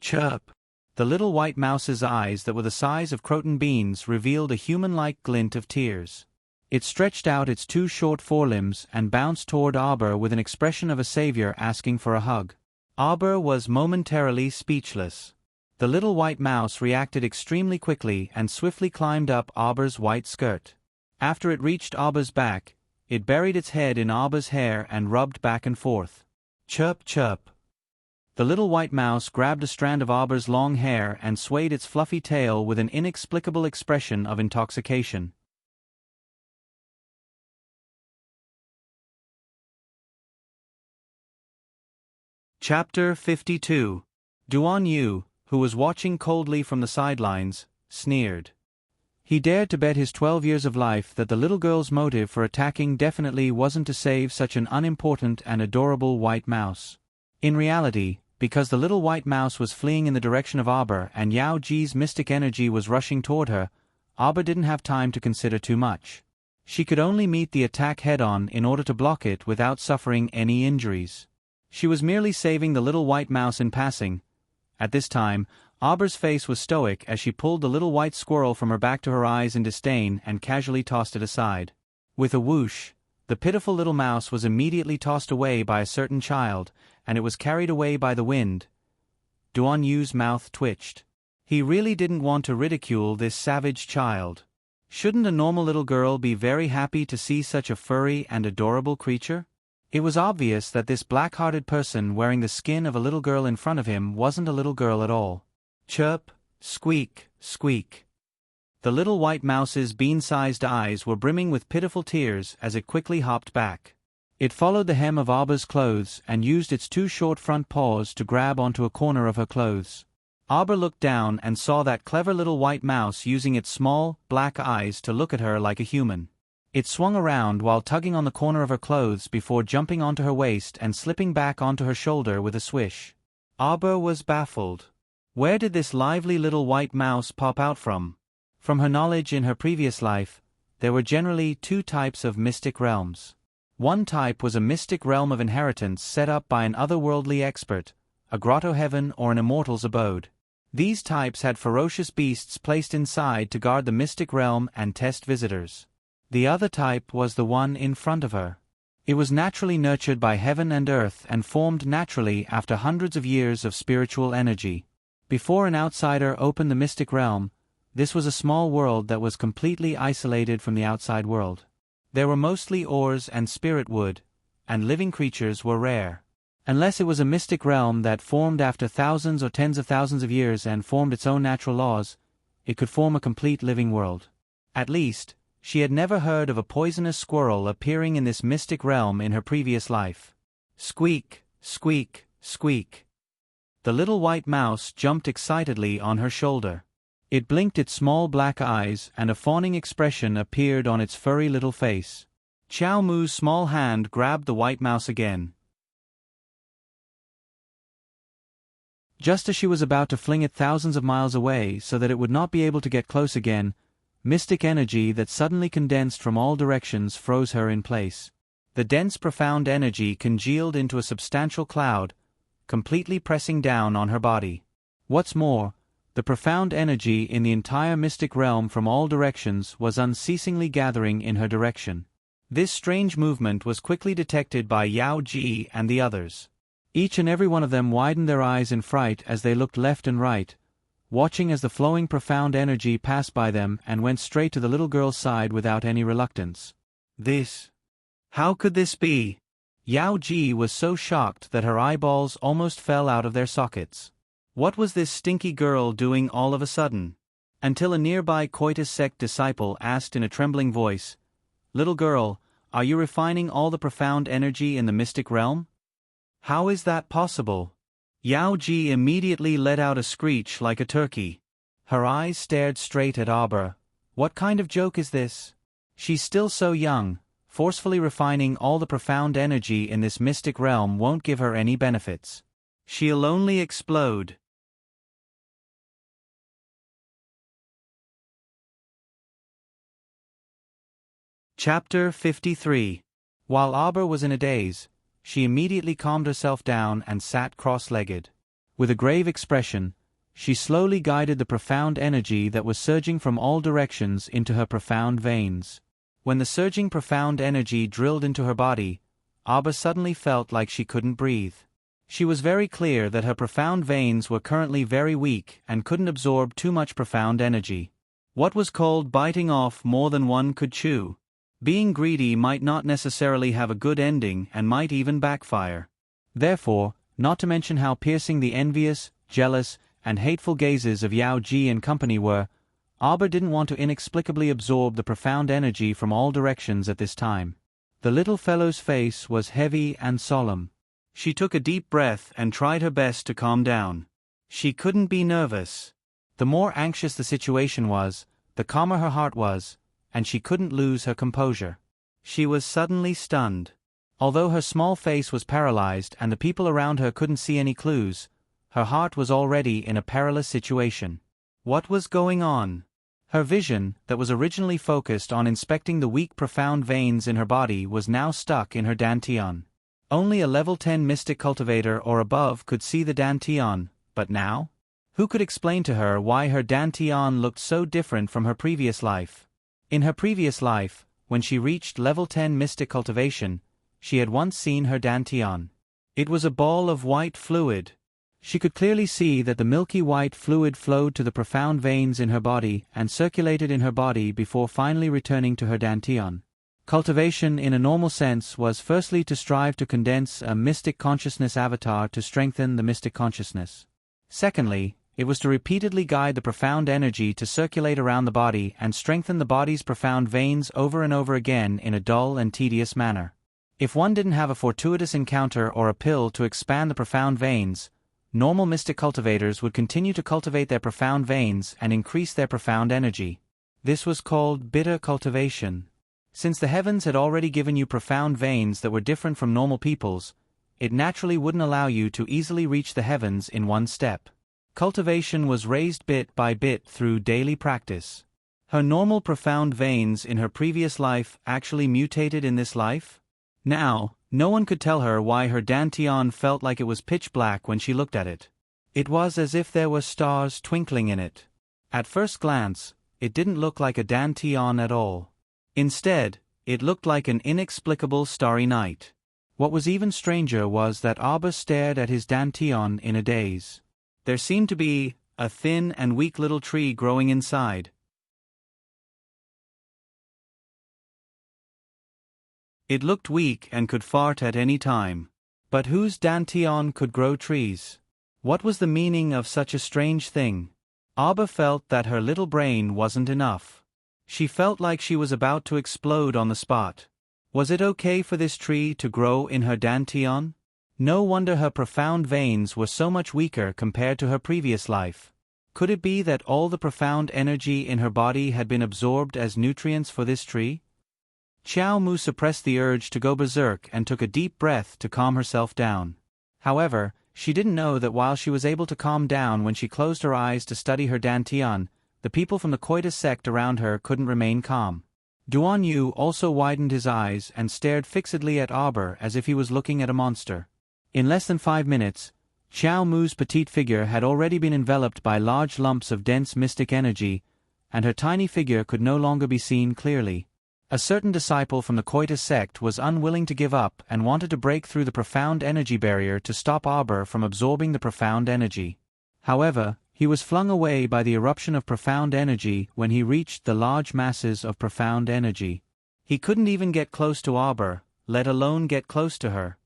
Chirp! The little white mouse's eyes that were the size of croton beans revealed a human-like glint of tears. It stretched out its 2 short forelimbs and bounced toward Arbor with an expression of a savior asking for a hug. Arbor was momentarily speechless. The little white mouse reacted extremely quickly and swiftly climbed up Arbor's white skirt. After it reached Arbor's back, it buried its head in Arbor's hair and rubbed back and forth. Chirp, chirp. The little white mouse grabbed a strand of Arbor's long hair and swayed its fluffy tail with an inexplicable expression of intoxication. Chapter 52. Duan Yu, who was watching coldly from the sidelines, sneered. He dared to bet his 12 years of life that the little girl's motive for attacking definitely wasn't to save such an unimportant and adorable white mouse. In reality, because the little white mouse was fleeing in the direction of Arbor and Yao Ji's mystic energy was rushing toward her, Arbor didn't have time to consider too much. She could only meet the attack head-on in order to block it without suffering any injuries. She was merely saving the little white mouse in passing. At this time, Arbor's face was stoic as she pulled the little white squirrel from her back to her eyes in disdain and casually tossed it aside. With a whoosh, the pitiful little mouse was immediately tossed away by a certain child, and it was carried away by the wind. Duan Yu's mouth twitched. He really didn't want to ridicule this savage child. Shouldn't a normal little girl be very happy to see such a furry and adorable creature? It was obvious that this black-hearted person wearing the skin of a little girl in front of him wasn't a little girl at all. Chirp, squeak, squeak. The little white mouse's bean-sized eyes were brimming with pitiful tears as it quickly hopped back. It followed the hem of Arbor's clothes and used its 2 short front paws to grab onto a corner of her clothes. Arbor looked down and saw that clever little white mouse using its small, black eyes to look at her like a human. It swung around while tugging on the corner of her clothes before jumping onto her waist and slipping back onto her shoulder with a swish. Arbor was baffled. Where did this lively little white mouse pop out from? From her knowledge in her previous life, there were generally 2 types of mystic realms. One type was a mystic realm of inheritance set up by an otherworldly expert, a grotto heaven or an immortal's abode. These types had ferocious beasts placed inside to guard the mystic realm and test visitors. The other type was the one in front of her. It was naturally nurtured by heaven and earth and formed naturally after hundreds of years of spiritual energy. Before an outsider opened the mystic realm, this was a small world that was completely isolated from the outside world. There were mostly ores and spirit wood, and living creatures were rare. Unless it was a mystic realm that formed after thousands or tens of thousands of years and formed its own natural laws, it could form a complete living world. At least, she had never heard of a poisonous squirrel appearing in this mystic realm in her previous life. Squeak, squeak, squeak. The little white mouse jumped excitedly on her shoulder. It blinked its small black eyes and a fawning expression appeared on its furry little face. Qiao Mu's small hand grabbed the white mouse again. Just as she was about to fling it thousands of miles away so that it would not be able to get close again, mystic energy that suddenly condensed from all directions froze her in place. The dense profound energy congealed into a substantial cloud, completely pressing down on her body. What's more, the profound energy in the entire mystic realm from all directions was unceasingly gathering in her direction. This strange movement was quickly detected by Yao Ji and the others. Each and every one of them widened their eyes in fright as they looked left and right, watching as the flowing profound energy passed by them and went straight to the little girl's side without any reluctance. How could this be? Yao Ji was so shocked that her eyeballs almost fell out of their sockets. What was this stinky girl doing all of a sudden? Until a nearby coitus sect disciple asked in a trembling voice, "Little girl, are you refining all the profound energy in the mystic realm? How is that possible?" Yao Ji immediately let out a screech like a turkey. Her eyes stared straight at Arbor. What kind of joke is this? She's still so young, forcefully refining all the profound energy in this mystic realm won't give her any benefits. She'll only explode. Chapter 53. While Auber was in a daze, she immediately calmed herself down and sat cross-legged. With a grave expression, she slowly guided the profound energy that was surging from all directions into her profound veins. When the surging profound energy drilled into her body, Auber suddenly felt like she couldn't breathe. She was very clear that her profound veins were currently very weak and couldn't absorb too much profound energy. What was called biting off more than one could chew. Being greedy might not necessarily have a good ending and might even backfire. Therefore, not to mention how piercing the envious, jealous, and hateful gazes of Yao Ji and company were, Auber didn't want to inexplicably absorb the profound energy from all directions at this time. The little fellow's face was heavy and solemn. She took a deep breath and tried her best to calm down. She couldn't be nervous. The more anxious the situation was, the calmer her heart was, and she couldn't lose her composure. She was suddenly stunned. Although her small face was paralyzed and the people around her couldn't see any clues, her heart was already in a perilous situation. What was going on? Her vision, that was originally focused on inspecting the weak profound veins in her body, was now stuck in her dantian. Only a level 10 mystic cultivator or above could see the dantian, but now? Who could explain to her why her dantian looked so different from her previous life? In her previous life, when she reached level 10 mystic cultivation, she had once seen her dantian. It was a ball of white fluid. She could clearly see that the milky white fluid flowed to the profound veins in her body and circulated in her body before finally returning to her dantian. Cultivation in a normal sense was firstly to strive to condense a mystic consciousness avatar to strengthen the mystic consciousness. Secondly, it was to repeatedly guide the profound energy to circulate around the body and strengthen the body's profound veins over and over again in a dull and tedious manner. If one didn't have a fortuitous encounter or a pill to expand the profound veins, normal mystic cultivators would continue to cultivate their profound veins and increase their profound energy. This was called bitter cultivation. Since the heavens had already given you profound veins that were different from normal people's, it naturally wouldn't allow you to easily reach the heavens in one step. Cultivation was raised bit by bit through daily practice. Her normal profound veins in her previous life actually mutated in this life? Now, no one could tell her why her dantian felt like it was pitch black when she looked at it. It was as if there were stars twinkling in it. At first glance, it didn't look like a dantian at all. Instead, it looked like an inexplicable starry night. What was even stranger was that Auber stared at his dantian in a daze. There seemed to be a thin and weak little tree growing inside. It looked weak and could fart at any time. But whose dantian could grow trees? What was the meaning of such a strange thing? Auber felt that her little brain wasn't enough. She felt like she was about to explode on the spot. Was it okay for this tree to grow in her dantian? No wonder her profound veins were so much weaker compared to her previous life. Could it be that all the profound energy in her body had been absorbed as nutrients for this tree? Xiao Mu suppressed the urge to go berserk and took a deep breath to calm herself down. However, she didn't know that while she was able to calm down when she closed her eyes to study her dantian, the people from the Coitus sect around her couldn't remain calm. Duan Yu also widened his eyes and stared fixedly at Auber as if he was looking at a monster. In less than 5 minutes, Xiao Mu's petite figure had already been enveloped by large lumps of dense mystic energy, and her tiny figure could no longer be seen clearly. A certain disciple from the Coitus sect was unwilling to give up and wanted to break through the profound energy barrier to stop Auber from absorbing the profound energy. However, he was flung away by the eruption of profound energy when he reached the large masses of profound energy. He couldn't even get close to Auber, let alone get close to her.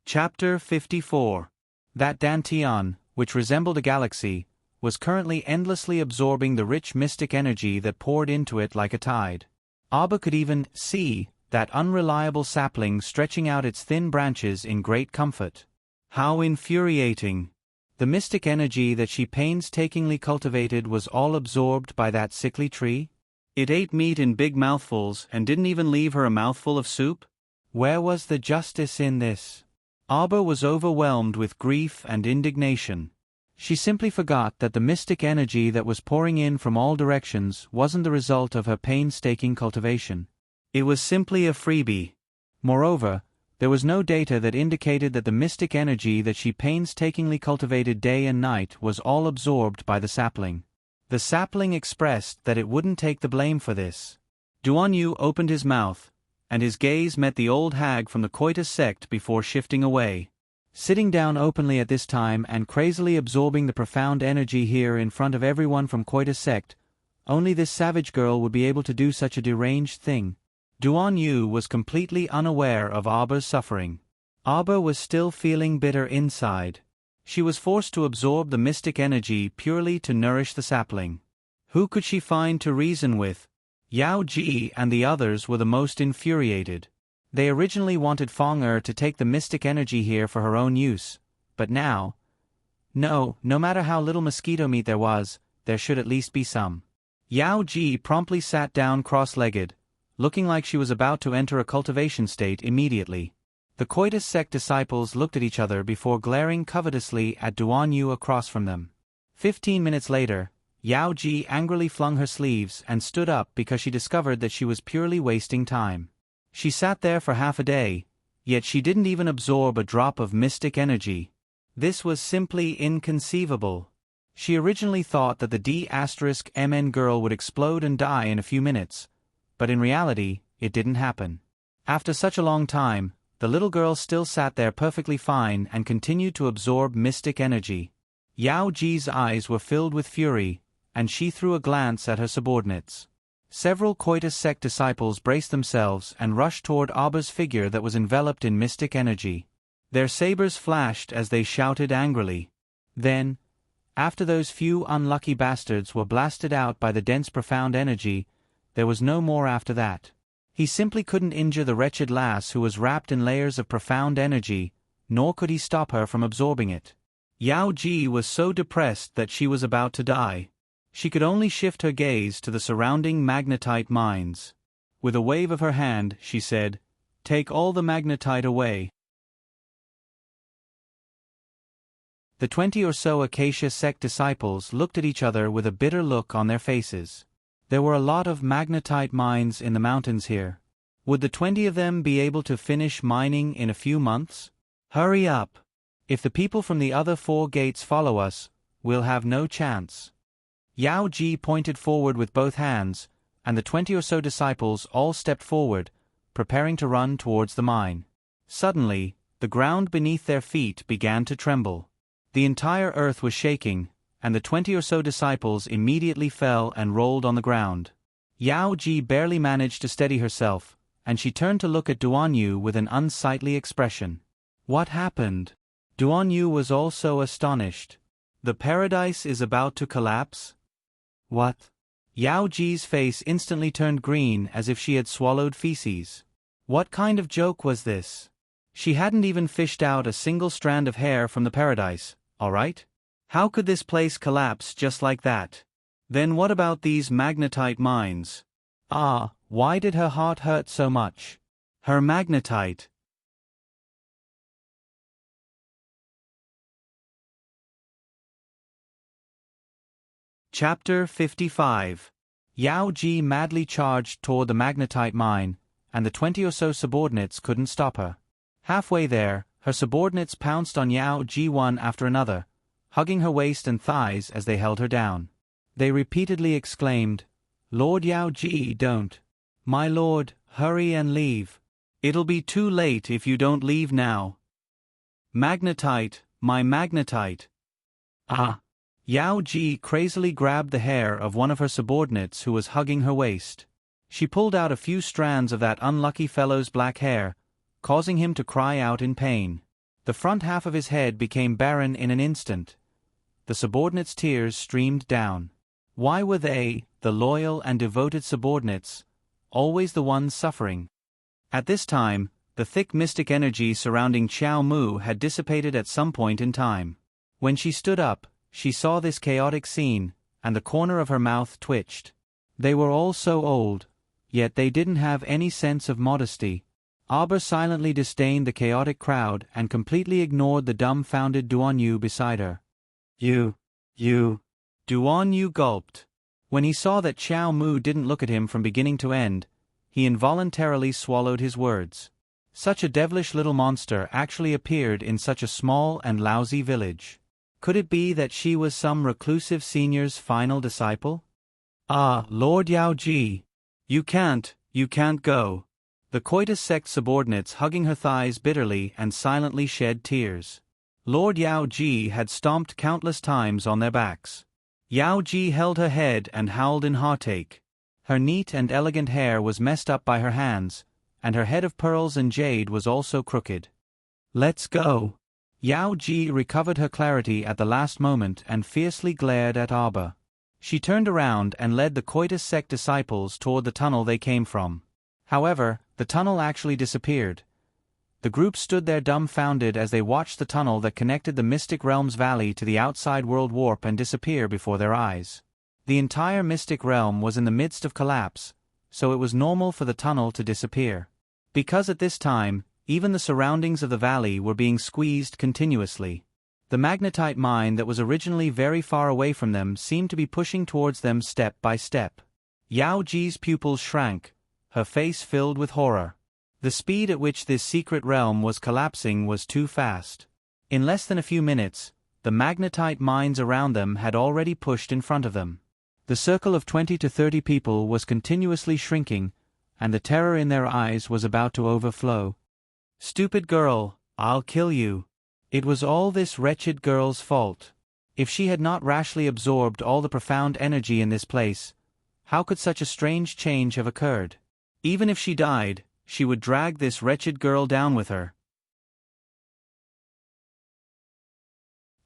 Chapter 54. That dantian, which resembled a galaxy, was currently endlessly absorbing the rich mystic energy that poured into it like a tide. Auber could even see that unreliable sapling stretching out its thin branches in great comfort. How infuriating! The mystic energy that she painstakingly cultivated was all absorbed by that sickly tree? It ate meat in big mouthfuls and didn't even leave her a mouthful of soup? Where was the justice in this? Arbor was overwhelmed with grief and indignation. She simply forgot that the mystic energy that was pouring in from all directions wasn't the result of her painstaking cultivation. It was simply a freebie. Moreover, there was no data that indicated that the mystic energy that she painstakingly cultivated day and night was all absorbed by the sapling. The sapling expressed that it wouldn't take the blame for this. Duan Yu opened his mouth, and his gaze met the old hag from the Coitus sect before shifting away. Sitting down openly at this time and crazily absorbing the profound energy here in front of everyone from Coitus sect, only this savage girl would be able to do such a deranged thing. Duan Yu was completely unaware of Arbor's suffering. Arbor was still feeling bitter inside. She was forced to absorb the mystic energy purely to nourish the sapling. Who could she find to reason with? Yao Ji and the others were the most infuriated. They originally wanted Feng Er to take the mystic energy here for her own use, but now... No matter how little mosquito meat there was, there should at least be some. Yao Ji promptly sat down cross-legged, looking like she was about to enter a cultivation state immediately. The Coitus sect disciples looked at each other before glaring covetously at Duan Yu across from them. 15 minutes later, Yao Ji angrily flung her sleeves and stood up because she discovered that she was purely wasting time. She sat there for half a day, yet she didn't even absorb a drop of mystic energy. This was simply inconceivable. She originally thought that the D*MN girl would explode and die in a few minutes, but in reality, it didn't happen. After such a long time, the little girl still sat there perfectly fine and continued to absorb mystic energy. Yao Ji's eyes were filled with fury, and she threw a glance at her subordinates. Several Coitus sect disciples braced themselves and rushed toward Arbor's figure that was enveloped in mystic energy. Their sabers flashed as they shouted angrily. Then, after those few unlucky bastards were blasted out by the dense profound energy, there was no more after that. He simply couldn't injure the wretched lass who was wrapped in layers of profound energy, nor could he stop her from absorbing it. Yao Ji was so depressed that she was about to die. She could only shift her gaze to the surrounding magnetite mines. With a wave of her hand, she said, "Take all the magnetite away." The 20 or so Acacia sect disciples looked at each other with a bitter look on their faces. There were a lot of magnetite mines in the mountains here. Would the 20 of them be able to finish mining in a few months? Hurry up! If the people from the other 4 gates follow us, we'll have no chance. Yao Ji pointed forward with both hands, and the 20 or so disciples all stepped forward, preparing to run towards the mine. Suddenly, the ground beneath their feet began to tremble. The entire earth was shaking, and the 20 or so disciples immediately fell and rolled on the ground. Yao Ji barely managed to steady herself, and she turned to look at Duan Yu with an unsightly expression. What happened? Duan Yu was also astonished. The paradise is about to collapse? What? Yao Ji's face instantly turned green as if she had swallowed feces. What kind of joke was this? She hadn't even fished out a single strand of hair from the paradise, all right? How could this place collapse just like that? Then what about these magnetite mines? Why did her heart hurt so much? Her magnetite. Chapter 55. Yao Ji madly charged toward the magnetite mine, and the 20 or so subordinates couldn't stop her. Halfway there, her subordinates pounced on Yao Ji one after another, hugging her waist and thighs as they held her down. They repeatedly exclaimed, "Lord Yao Ji, don't. My lord, hurry and leave. It'll be too late if you don't leave now. Magnetite, my magnetite." Yao Ji crazily grabbed the hair of one of her subordinates who was hugging her waist. She pulled out a few strands of that unlucky fellow's black hair, causing him to cry out in pain. The front half of his head became barren in an instant. The subordinates' tears streamed down. Why were they, the loyal and devoted subordinates, always the ones suffering? At this time, the thick mystic energy surrounding Qiao Mu had dissipated at some point in time. When she stood up, she saw this chaotic scene, and the corner of her mouth twitched. They were all so old, yet they didn't have any sense of modesty. Arbor silently disdained the chaotic crowd and completely ignored the dumbfounded Duan Yu beside her. You. Duan Yu gulped. When he saw that Xiao Mu didn't look at him from beginning to end, he involuntarily swallowed his words. Such a devilish little monster actually appeared in such a small and lousy village. Could it be that she was some reclusive senior's final disciple? Ah, Lord Yao Ji. You can't go. The coitus sect subordinates hugging her thighs bitterly and silently shed tears. Lord Yao Ji had stomped countless times on their backs. Yao Ji held her head and howled in heartache. Her neat and elegant hair was messed up by her hands, and her head of pearls and jade was also crooked. Let's go. Yao Ji recovered her clarity at the last moment and fiercely glared at Arbor. She turned around and led the coitus sect disciples toward the tunnel they came from. However, the tunnel actually disappeared. The group stood there dumbfounded as they watched the tunnel that connected the Mystic Realm's valley to the outside world warp and disappear before their eyes. The entire Mystic Realm was in the midst of collapse, so it was normal for the tunnel to disappear. Because at this time, even the surroundings of the valley were being squeezed continuously. The magnetite mine that was originally very far away from them seemed to be pushing towards them step by step. Yao Ji's pupils shrank, her face filled with horror. The speed at which this secret realm was collapsing was too fast. In less than a few minutes, the magnetite mines around them had already pushed in front of them. The circle of 20 to 30 people was continuously shrinking, and the terror in their eyes was about to overflow. Stupid girl, I'll kill you. It was all this wretched girl's fault. If she had not rashly absorbed all the profound energy in this place, how could such a strange change have occurred? Even if she died, she would drag this wretched girl down with her.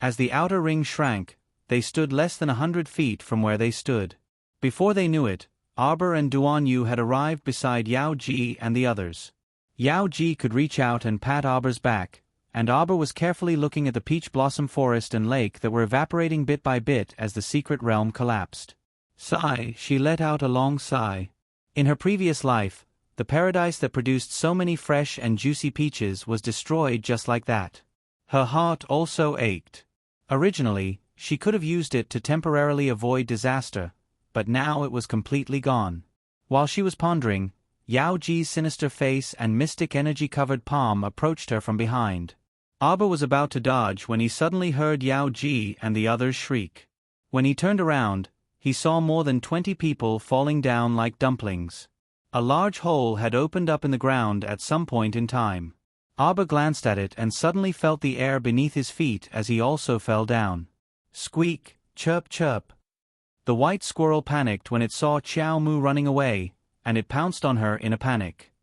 As the outer ring shrank, they stood less than 100 feet from where they stood. Before they knew it, Arbor and Duan Yu had arrived beside Yao Ji and the others. Yao Ji could reach out and pat Arbor's back, and Arbor was carefully looking at the peach blossom forest and lake that were evaporating bit by bit as the secret realm collapsed. Sigh, she let out a long sigh. In her previous life, the paradise that produced so many fresh and juicy peaches was destroyed just like that. Her heart also ached. Originally, she could have used it to temporarily avoid disaster, but now it was completely gone. While she was pondering, Yao Ji's sinister face and mystic energy-covered palm approached her from behind. Arbor was about to dodge when he suddenly heard Yao Ji and the others shriek. When he turned around, he saw more than 20 people falling down like dumplings. A large hole had opened up in the ground at some point in time. Arbor glanced at it and suddenly felt the air beneath his feet as he also fell down. Squeak, chirp chirp. The white squirrel panicked when it saw Xiao Mu running away, and it pounced on her in a panic.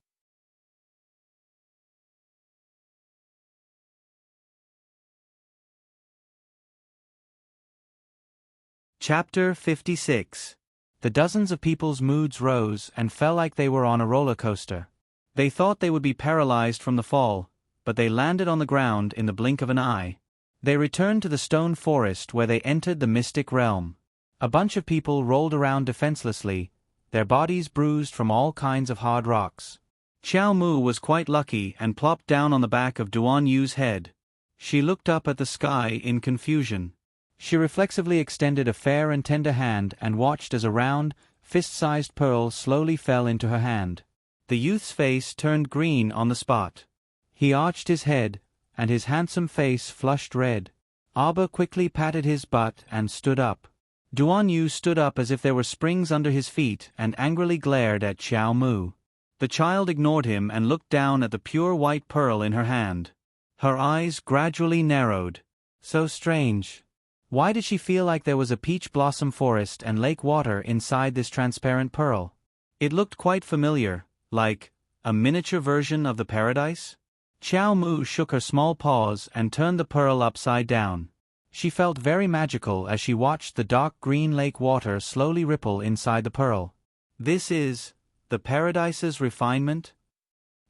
Chapter 56. The dozens of people's moods rose and fell like they were on a roller coaster. They thought they would be paralyzed from the fall, but they landed on the ground in the blink of an eye. They returned to the stone forest where they entered the mystic realm. A bunch of people rolled around defenselessly, their bodies bruised from all kinds of hard rocks. Xiao Mu was quite lucky and plopped down on the back of Duan Yu's head. She looked up at the sky in confusion. She reflexively extended a fair and tender hand and watched as a round, fist-sized pearl slowly fell into her hand. The youth's face turned green on the spot. He arched his head, and his handsome face flushed red. Arbor quickly patted his butt and stood up. Duan Yu stood up as if there were springs under his feet and angrily glared at Xiao Mu. The child ignored him and looked down at the pure white pearl in her hand. Her eyes gradually narrowed. So strange. Why did she feel like there was a peach blossom forest and lake water inside this transparent pearl? It looked quite familiar, like a miniature version of the paradise? Xiao Mu shook her small paws and turned the pearl upside down. She felt very magical as she watched the dark green lake water slowly ripple inside the pearl. This is the paradise's refinement?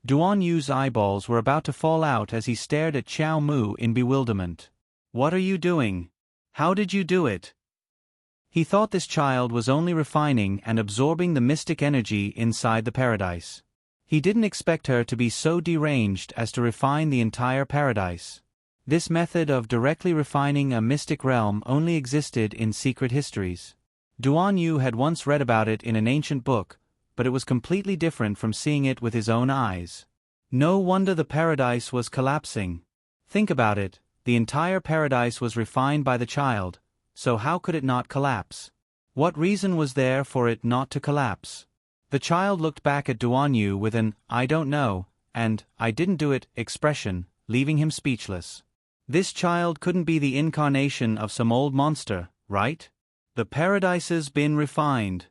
Duan Yu's eyeballs were about to fall out as he stared at Xiao Mu in bewilderment. What are you doing? How did you do it? He thought this child was only refining and absorbing the mystic energy inside the paradise. He didn't expect her to be so deranged as to refine the entire paradise. This method of directly refining a mystic realm only existed in secret histories. Duan Yu had once read about it in an ancient book, but it was completely different from seeing it with his own eyes. No wonder the paradise was collapsing. Think about it, the entire paradise was refined by the child, so how could it not collapse? What reason was there for it not to collapse? The child looked back at Duan Yu with an "I don't know" and "I didn't do it" expression, leaving him speechless. This child couldn't be the incarnation of some old monster, right? The paradise's been refined.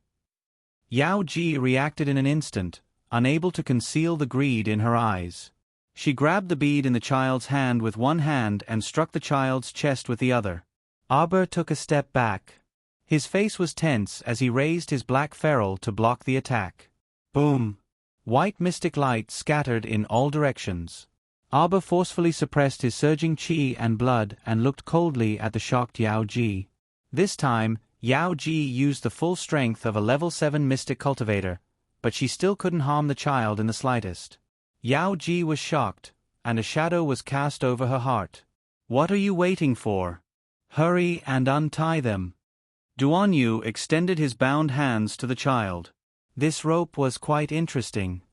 Yao Ji reacted in an instant, unable to conceal the greed in her eyes. She grabbed the bead in the child's hand with one hand and struck the child's chest with the other. Aber took a step back. His face was tense as he raised his black ferrule to block the attack. Boom! White mystic light scattered in all directions. Aber forcefully suppressed his surging qi and blood and looked coldly at the shocked Yao Ji. This time, Yao Ji used the full strength of a level 7 mystic cultivator, but she still couldn't harm the child in the slightest. Yao Ji was shocked, and a shadow was cast over her heart. What are you waiting for? Hurry and untie them. Duan Yu extended his bound hands to the child. This rope was quite interesting.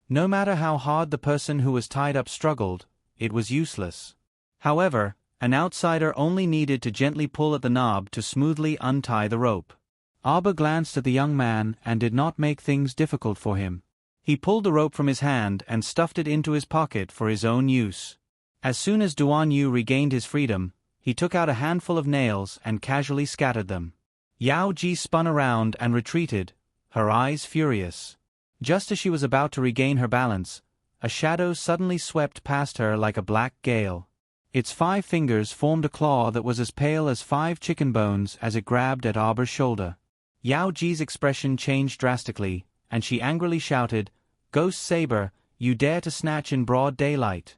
No matter how hard the person who was tied up struggled, it was useless. However, an outsider only needed to gently pull at the knob to smoothly untie the rope. Aber glanced at the young man and did not make things difficult for him. He pulled the rope from his hand and stuffed it into his pocket for his own use. As soon as Duan Yu regained his freedom, he took out a handful of nails and casually scattered them. Yao Ji spun around and retreated, her eyes furious. Just as she was about to regain her balance, a shadow suddenly swept past her like a black gale. Its 5 fingers formed a claw that was as pale as 5 chicken bones as it grabbed at Aber's shoulder. Yao Ji's expression changed drastically, and she angrily shouted, "Ghost Saber, you dare to snatch in broad daylight!"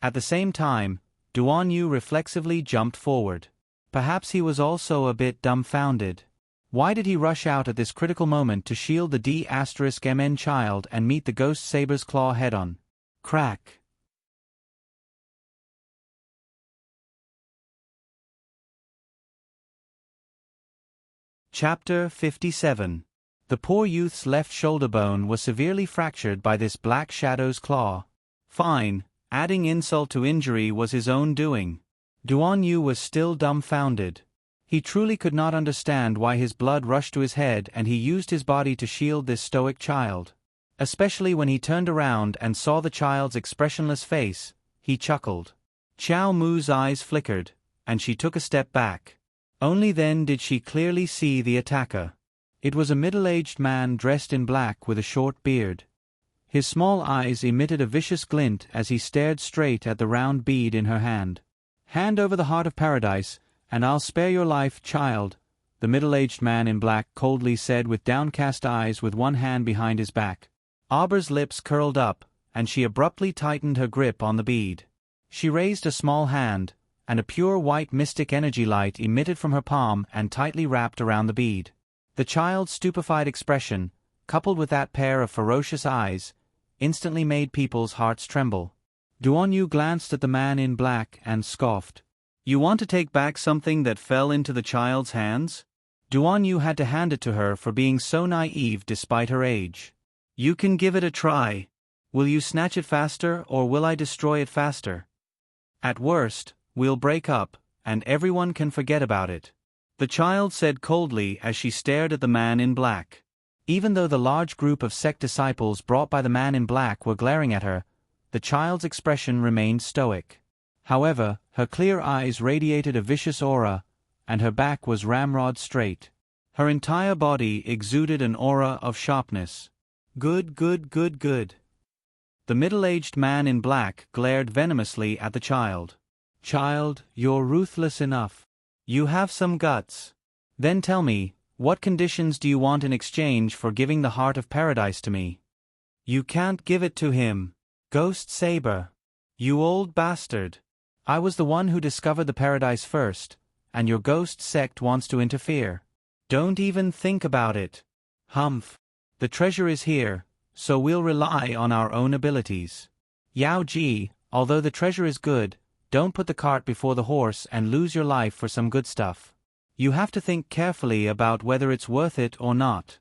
At the same time, Duan Yu reflexively jumped forward. Perhaps he was also a bit dumbfounded. Why did he rush out at this critical moment to shield the D*MN child and meet the Ghost Saber's claw head-on? Crack! Chapter 57. The poor youth's left shoulder bone was severely fractured by this black shadow's claw. Fine, adding insult to injury was his own doing. Duan Yu was still dumbfounded. He truly could not understand why his blood rushed to his head and he used his body to shield this stoic child. Especially when he turned around and saw the child's expressionless face, he chuckled. Qiao Mu's eyes flickered, and she took a step back. Only then did she clearly see the attacker. It was a middle-aged man dressed in black with a short beard. His small eyes emitted a vicious glint as he stared straight at the round bead in her hand. "Hand over the heart of paradise, and I'll spare your life, child," the middle-aged man in black coldly said with downcast eyes with one hand behind his back. Aber's lips curled up, and she abruptly tightened her grip on the bead. She raised a small hand, and a pure white mystic energy light emitted from her palm and tightly wrapped around the bead. The child's stupefied expression, coupled with that pair of ferocious eyes, instantly made people's hearts tremble. Duan Yu glanced at the man in black and scoffed. "You want to take back something that fell into the child's hands?" Duan Yu had to hand it to her for being so naive despite her age. "You can give it a try. Will you snatch it faster or will I destroy it faster? At worst, we'll break up, and everyone can forget about it," the child said coldly as she stared at the man in black. Even though the large group of sect disciples brought by the man in black were glaring at her, the child's expression remained stoic. However, her clear eyes radiated a vicious aura, and her back was ramrod straight. Her entire body exuded an aura of sharpness. "Good, good, good, good." The middle-aged man in black glared venomously at the child. "Child, you're ruthless enough. You have some guts. Then tell me, what conditions do you want in exchange for giving the heart of paradise to me?" "You can't give it to him. Ghost Saber." You old bastard. I was the one who discovered the paradise first, and your ghost sect wants to interfere. Don't even think about it. Humph. The treasure is here, so we'll rely on our own abilities. Yao Ji, although the treasure is good, don't put the cart before the horse and lose your life for some good stuff. You have to think carefully about whether it's worth it or not.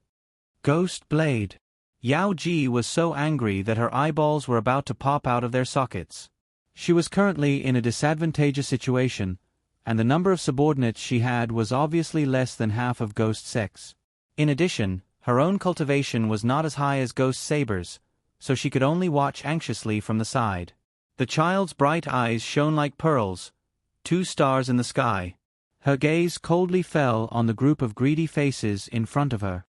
Ghost Blade. Yao Ji was so angry that her eyeballs were about to pop out of their sockets. She was currently in a disadvantageous situation, and the number of subordinates she had was obviously less than half of Ghost Sect's. In addition, her own cultivation was not as high as Ghost Saber's, so she could only watch anxiously from the side. The child's bright eyes shone like pearls, 2 stars in the sky. Her gaze coldly fell on the group of greedy faces in front of her.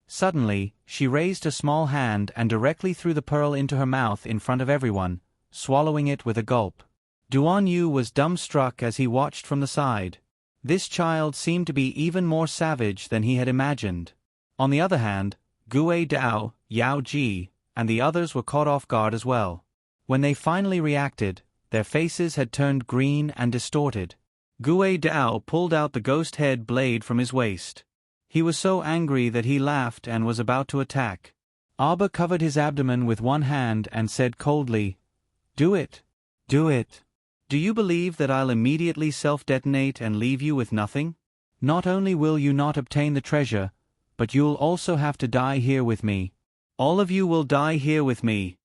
Suddenly, she raised a small hand and directly threw the pearl into her mouth in front of everyone, swallowing it with a gulp. Duan Yu was dumbstruck as he watched from the side. This child seemed to be even more savage than he had imagined. On the other hand, Gue Dao, Yao Ji, and the others were caught off guard as well. When they finally reacted, their faces had turned green and distorted. Gue Dao pulled out the ghost head blade from his waist. He was so angry that he laughed and was about to attack. Abba covered his abdomen with one hand and said coldly, "Do it. Do it. Do you believe that I'll immediately self-detonate and leave you with nothing? Not only will you not obtain the treasure, but you'll also have to die here with me. All of you will die here with me."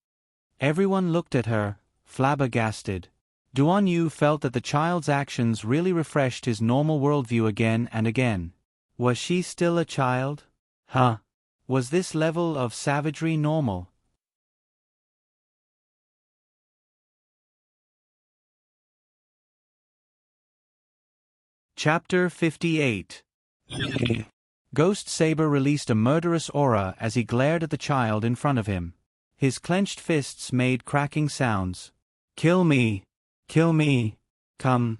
Everyone looked at her, flabbergasted. Duan Yu felt that the child's actions really refreshed his normal worldview again and again. Was she still a child? Huh? Was this level of savagery normal? Chapter 58. Ghost Saber released a murderous aura as he glared at the child in front of him. His clenched fists made cracking sounds. "Kill me! Kill me! Come!"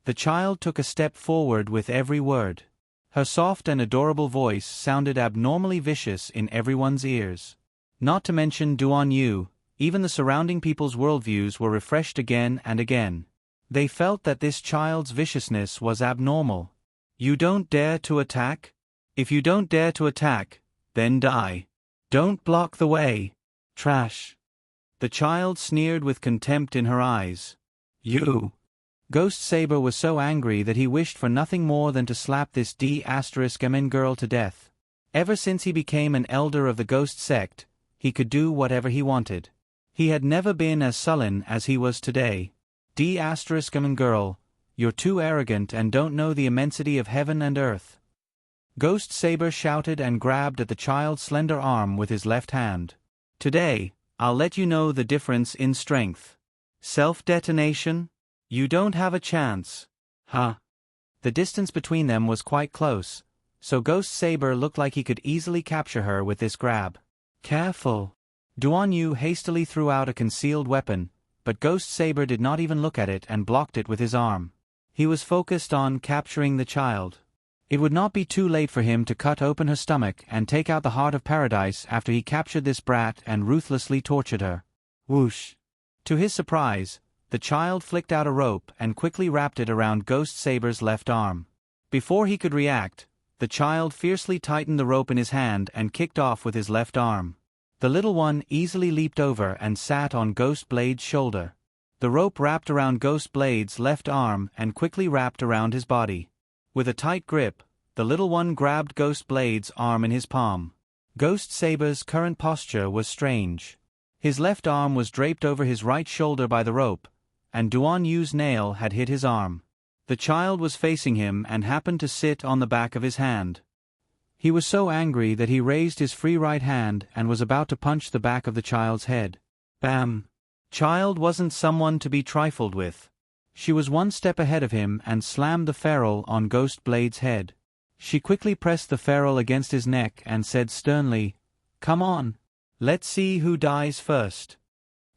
The child took a step forward with every word. Her soft and adorable voice sounded abnormally vicious in everyone's ears. Not to mention Duan Yu, even the surrounding people's worldviews were refreshed again and again. They felt that this child's viciousness was abnormal. "You don't dare to attack? If you don't dare to attack, then die. Don't block the way. Trash." The child sneered with contempt in her eyes. "You." Ghost Saber was so angry that he wished for nothing more than to slap this D***MN girl to death. Ever since he became an elder of the Ghost Sect, he could do whatever he wanted. He had never been as sullen as he was today. D***MN girl, you're too arrogant and don't know the immensity of heaven and earth. Ghost Saber shouted and grabbed at the child's slender arm with his left hand. "Today, I'll let you know the difference in strength. Self-detonation? You don't have a chance." Huh? The distance between them was quite close, so Ghost Saber looked like he could easily capture her with this grab. "Careful." Duan Yu hastily threw out a concealed weapon, but Ghost Saber did not even look at it and blocked it with his arm. He was focused on capturing the child. It would not be too late for him to cut open her stomach and take out the heart of paradise after he captured this brat and ruthlessly tortured her. Whoosh! To his surprise, the child flicked out a rope and quickly wrapped it around Ghost Saber's left arm. Before he could react, the child fiercely tightened the rope in his hand and kicked off with his left arm. The little one easily leaped over and sat on Ghost Blade's shoulder. The rope wrapped around Ghost Blade's left arm and quickly wrapped around his body. With a tight grip, the little one grabbed Ghost Blade's arm in his palm. Ghost Saber's current posture was strange. His left arm was draped over his right shoulder by the rope, and Duan Yu's nail had hit his arm. The child was facing him and happened to sit on the back of his hand. He was so angry that he raised his free right hand and was about to punch the back of the child's head. Bam! Child wasn't someone to be trifled with. She was one step ahead of him and slammed the ferrule on Ghost Blade's head. She quickly pressed the ferrule against his neck and said sternly, "Come on. Let's see who dies first."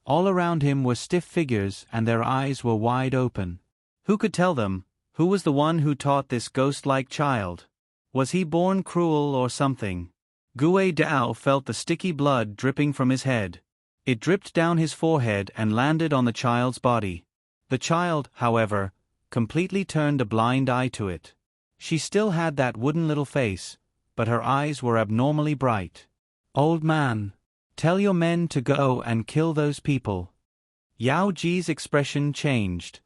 All around him were stiff figures and their eyes were wide open. Who could tell them, who was the one who taught this ghost-like child? Was he born cruel or something? Gue Dao felt the sticky blood dripping from his head. It dripped down his forehead and landed on the child's body. The child, however, completely turned a blind eye to it. She still had that wooden little face, but her eyes were abnormally bright. "Old man, tell your men to go and kill those people." Yao Ji's expression changed.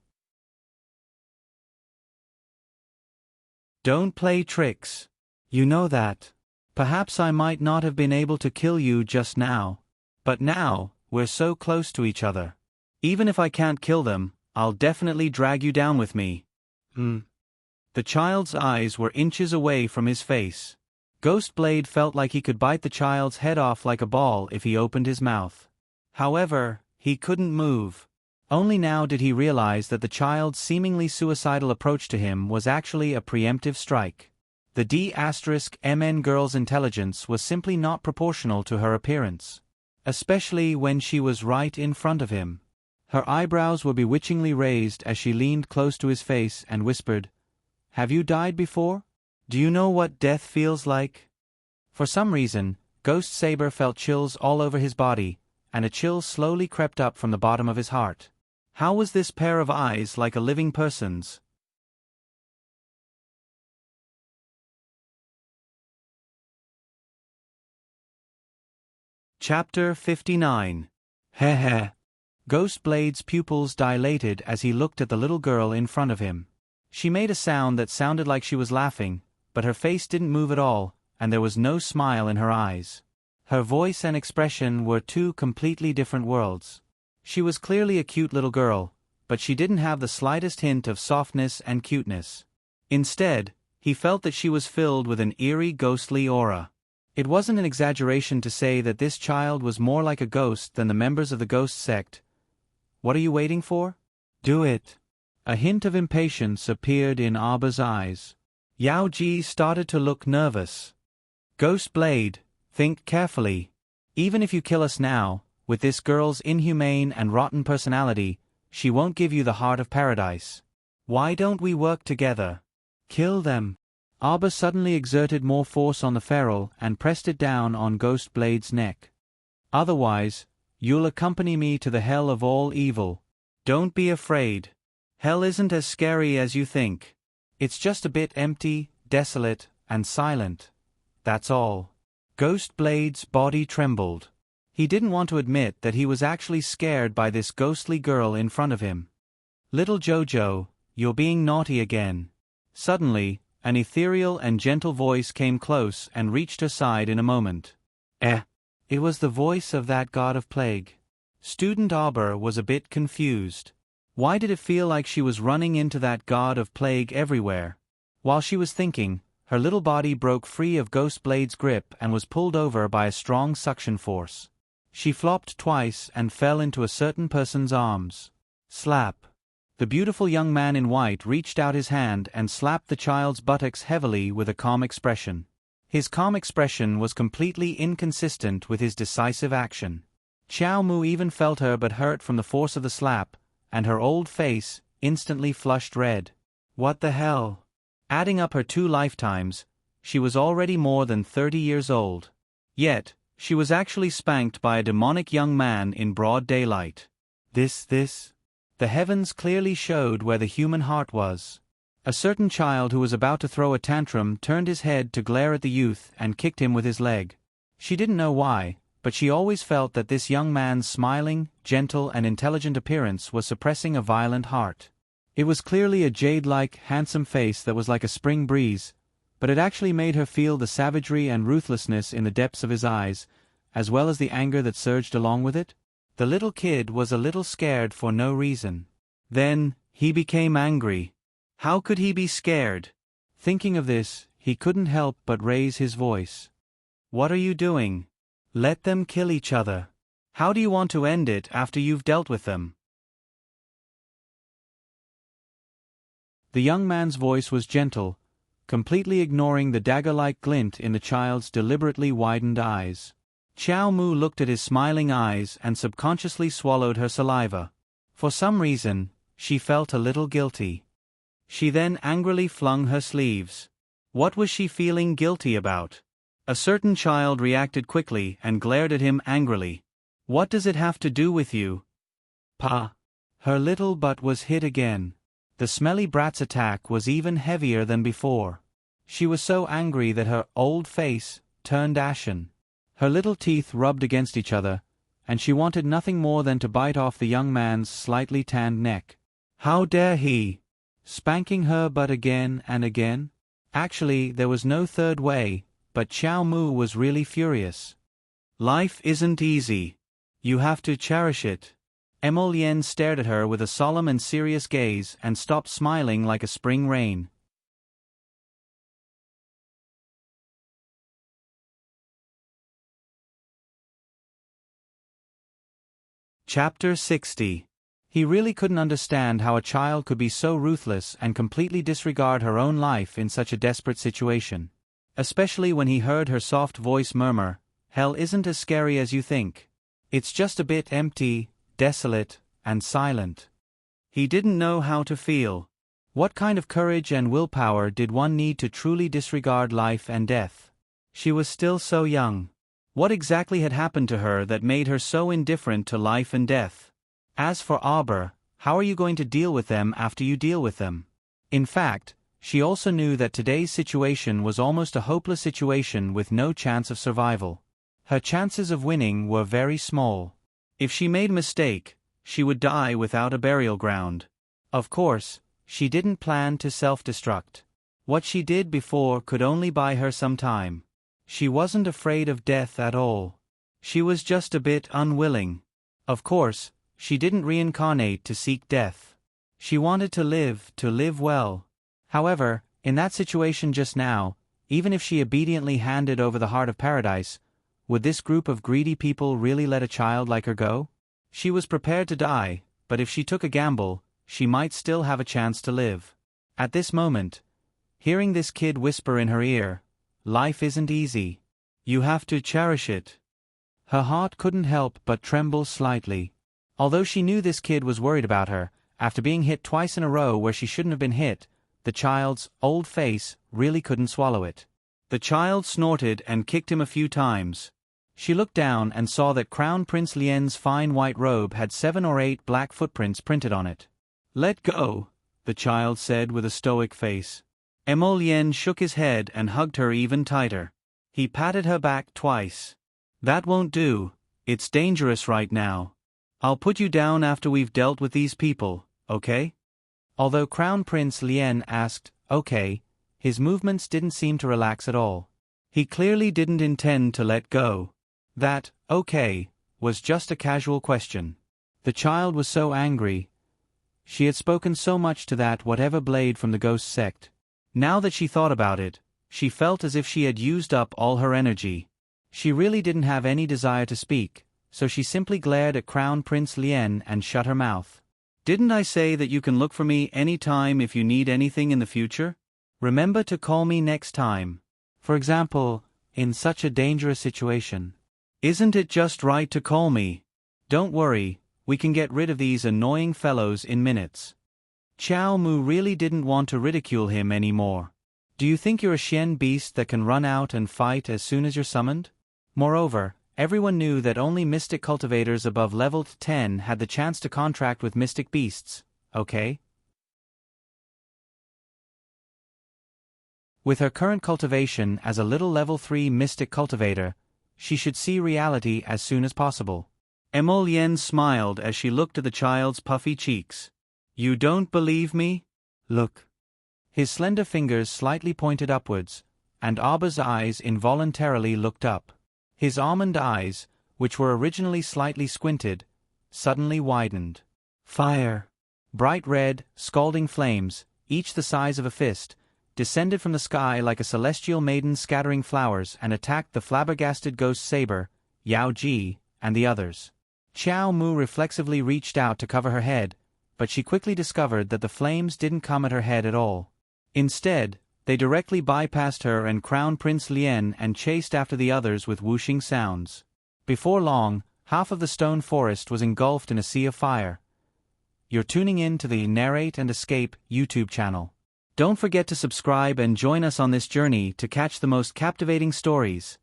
"Don't play tricks. You know that. Perhaps I might not have been able to kill you just now. But now, we're so close to each other. Even if I can't kill them, I'll definitely drag you down with me." The child's eyes were inches away from his face. Ghost Blade felt like he could bite the child's head off like a ball if he opened his mouth. However, he couldn't move. Only now did he realize that the child's seemingly suicidal approach to him was actually a preemptive strike. The D*MN girl's intelligence was simply not proportional to her appearance. Especially when she was right in front of him. Her eyebrows were bewitchingly raised as she leaned close to his face and whispered, "Have you died before? Do you know what death feels like?" For some reason, Ghost Saber felt chills all over his body, and a chill slowly crept up from the bottom of his heart. How was this pair of eyes like a living person's? Chapter 59. Heh. Ghost Blade's pupils dilated as he looked at the little girl in front of him. She made a sound that sounded like she was laughing, but her face didn't move at all, and there was no smile in her eyes. Her voice and expression were two completely different worlds. She was clearly a cute little girl, but she didn't have the slightest hint of softness and cuteness. Instead, he felt that she was filled with an eerie ghostly aura. It wasn't an exaggeration to say that this child was more like a ghost than the members of the ghost sect. "What are you waiting for? Do it." A hint of impatience appeared in Arba's eyes. Yao Ji started to look nervous. "Ghost Blade, think carefully. Even if you kill us now, with this girl's inhumane and rotten personality, she won't give you the heart of paradise. Why don't we work together? Kill them." Arba suddenly exerted more force on the ferrule and pressed it down on Ghost Blade's neck. "Otherwise, you'll accompany me to the hell of all evil. Don't be afraid. Hell isn't as scary as you think. It's just a bit empty, desolate, and silent. That's all." Ghost Blade's body trembled. He didn't want to admit that he was actually scared by this ghostly girl in front of him. "Little Jojo, you're being naughty again." Suddenly, an ethereal and gentle voice came close and reached her side in a moment. It was the voice of that god of plague. Student Arbor was a bit confused. Why did it feel like she was running into that god of plague everywhere? While she was thinking, her little body broke free of Ghost Blade's grip and was pulled over by a strong suction force. She flopped twice and fell into a certain person's arms. Slap. The beautiful young man in white reached out his hand and slapped the child's buttocks heavily with a calm expression. His calm expression was completely inconsistent with his decisive action. Xiao Mu even felt her but hurt from the force of the slap, and her old face instantly flushed red. What the hell? Adding up her 2 lifetimes, she was already more than 30 years old. Yet, she was actually spanked by a demonic young man in broad daylight. This. The heavens clearly showed where the human heart was. A certain child who was about to throw a tantrum turned his head to glare at the youth and kicked him with his leg. She didn't know why, but she always felt that this young man's smiling, gentle and intelligent appearance was suppressing a violent heart. It was clearly a jade-like, handsome face that was like a spring breeze, but it actually made her feel the savagery and ruthlessness in the depths of his eyes, as well as the anger that surged along with it. The little kid was a little scared for no reason. Then, he became angry. How could he be scared? Thinking of this, he couldn't help but raise his voice. "What are you doing? Let them kill each other. How do you want to end it after you've dealt with them?" The young man's voice was gentle, completely ignoring the dagger-like glint in the child's deliberately widened eyes. Xiao Mu looked at his smiling eyes and subconsciously swallowed her saliva. For some reason, she felt a little guilty. She then angrily flung her sleeves. What was she feeling guilty about? A certain child reacted quickly and glared at him angrily. What does it have to do with you? Pa. Her little butt was hit again. The smelly brat's attack was even heavier than before. She was so angry that her old face turned ashen. Her little teeth rubbed against each other, and she wanted nothing more than to bite off the young man's slightly tanned neck. How dare he? Spanking her butt again and again? Actually, there was no third way, but Xiao Mu was really furious. Life isn't easy. You have to cherish it. Emolienne stared at her with a solemn and serious gaze and stopped smiling like a spring rain. Chapter 60. He really couldn't understand how a child could be so ruthless and completely disregard her own life in such a desperate situation. Especially when he heard her soft voice murmur, "Hell isn't as scary as you think. It's just a bit empty, desolate, and silent." He didn't know how to feel. What kind of courage and willpower did one need to truly disregard life and death? She was still so young. What exactly had happened to her that made her so indifferent to life and death? As for Auber, how are you going to deal with them after you deal with them? In fact, she also knew that today's situation was almost a hopeless situation with no chance of survival. Her chances of winning were very small. If she made a mistake, she would die without a burial ground. Of course, she didn't plan to self-destruct. What she did before could only buy her some time. She wasn't afraid of death at all. She was just a bit unwilling. Of course, she didn't reincarnate to seek death. She wanted to live well. However, in that situation just now, even if she obediently handed over the heart of paradise, would this group of greedy people really let a child like her go? She was prepared to die, but if she took a gamble, she might still have a chance to live. At this moment, hearing this kid whisper in her ear, "Life isn't easy. You have to cherish it." Her heart couldn't help but tremble slightly. Although she knew this kid was worried about her, after being hit twice in a row where she shouldn't have been hit, the child's old face really couldn't swallow it. The child snorted and kicked him a few times. She looked down and saw that Crown Prince Lien's fine white robe had 7 or 8 black footprints printed on it. "Let go," the child said with a stoic face. Emolienne shook his head and hugged her even tighter. He patted her back twice. "That won't do. It's dangerous right now. I'll put you down after we've dealt with these people, okay?" Although Crown Prince Lien asked, "Okay," his movements didn't seem to relax at all. He clearly didn't intend to let go. That, "okay," was just a casual question. The child was so angry. She had spoken so much to that whatever blade from the ghost sect. Now that she thought about it, she felt as if she had used up all her energy. She really didn't have any desire to speak, so she simply glared at Crown Prince Lien and shut her mouth. "Didn't I say that you can look for me any time if you need anything in the future? Remember to call me next time. For example, in such a dangerous situation. Isn't it just right to call me? Don't worry, we can get rid of these annoying fellows in minutes." Xiao Mu really didn't want to ridicule him anymore. "Do you think you're a Xian beast that can run out and fight as soon as you're summoned?" Moreover, everyone knew that only mystic cultivators above level 10 had the chance to contract with mystic beasts, okay? With her current cultivation as a little level 3 mystic cultivator, she should see reality as soon as possible. Emolienne smiled as she looked at the child's puffy cheeks. "You don't believe me? Look." His slender fingers slightly pointed upwards, and Auber's eyes involuntarily looked up. His almond eyes, which were originally slightly squinted, suddenly widened. Fire! Bright red, scalding flames, each the size of a fist, descended from the sky like a celestial maiden scattering flowers and attacked the flabbergasted ghost saber, Yao Ji, and the others. Xiao Mu reflexively reached out to cover her head, but she quickly discovered that the flames didn't come at her head at all. Instead, they directly bypassed her and Crown Prince Lien and chased after the others with whooshing sounds. Before long, half of the stone forest was engulfed in a sea of fire. You're tuning in to the Narrate and Escape YouTube channel. Don't forget to subscribe and join us on this journey to catch the most captivating stories.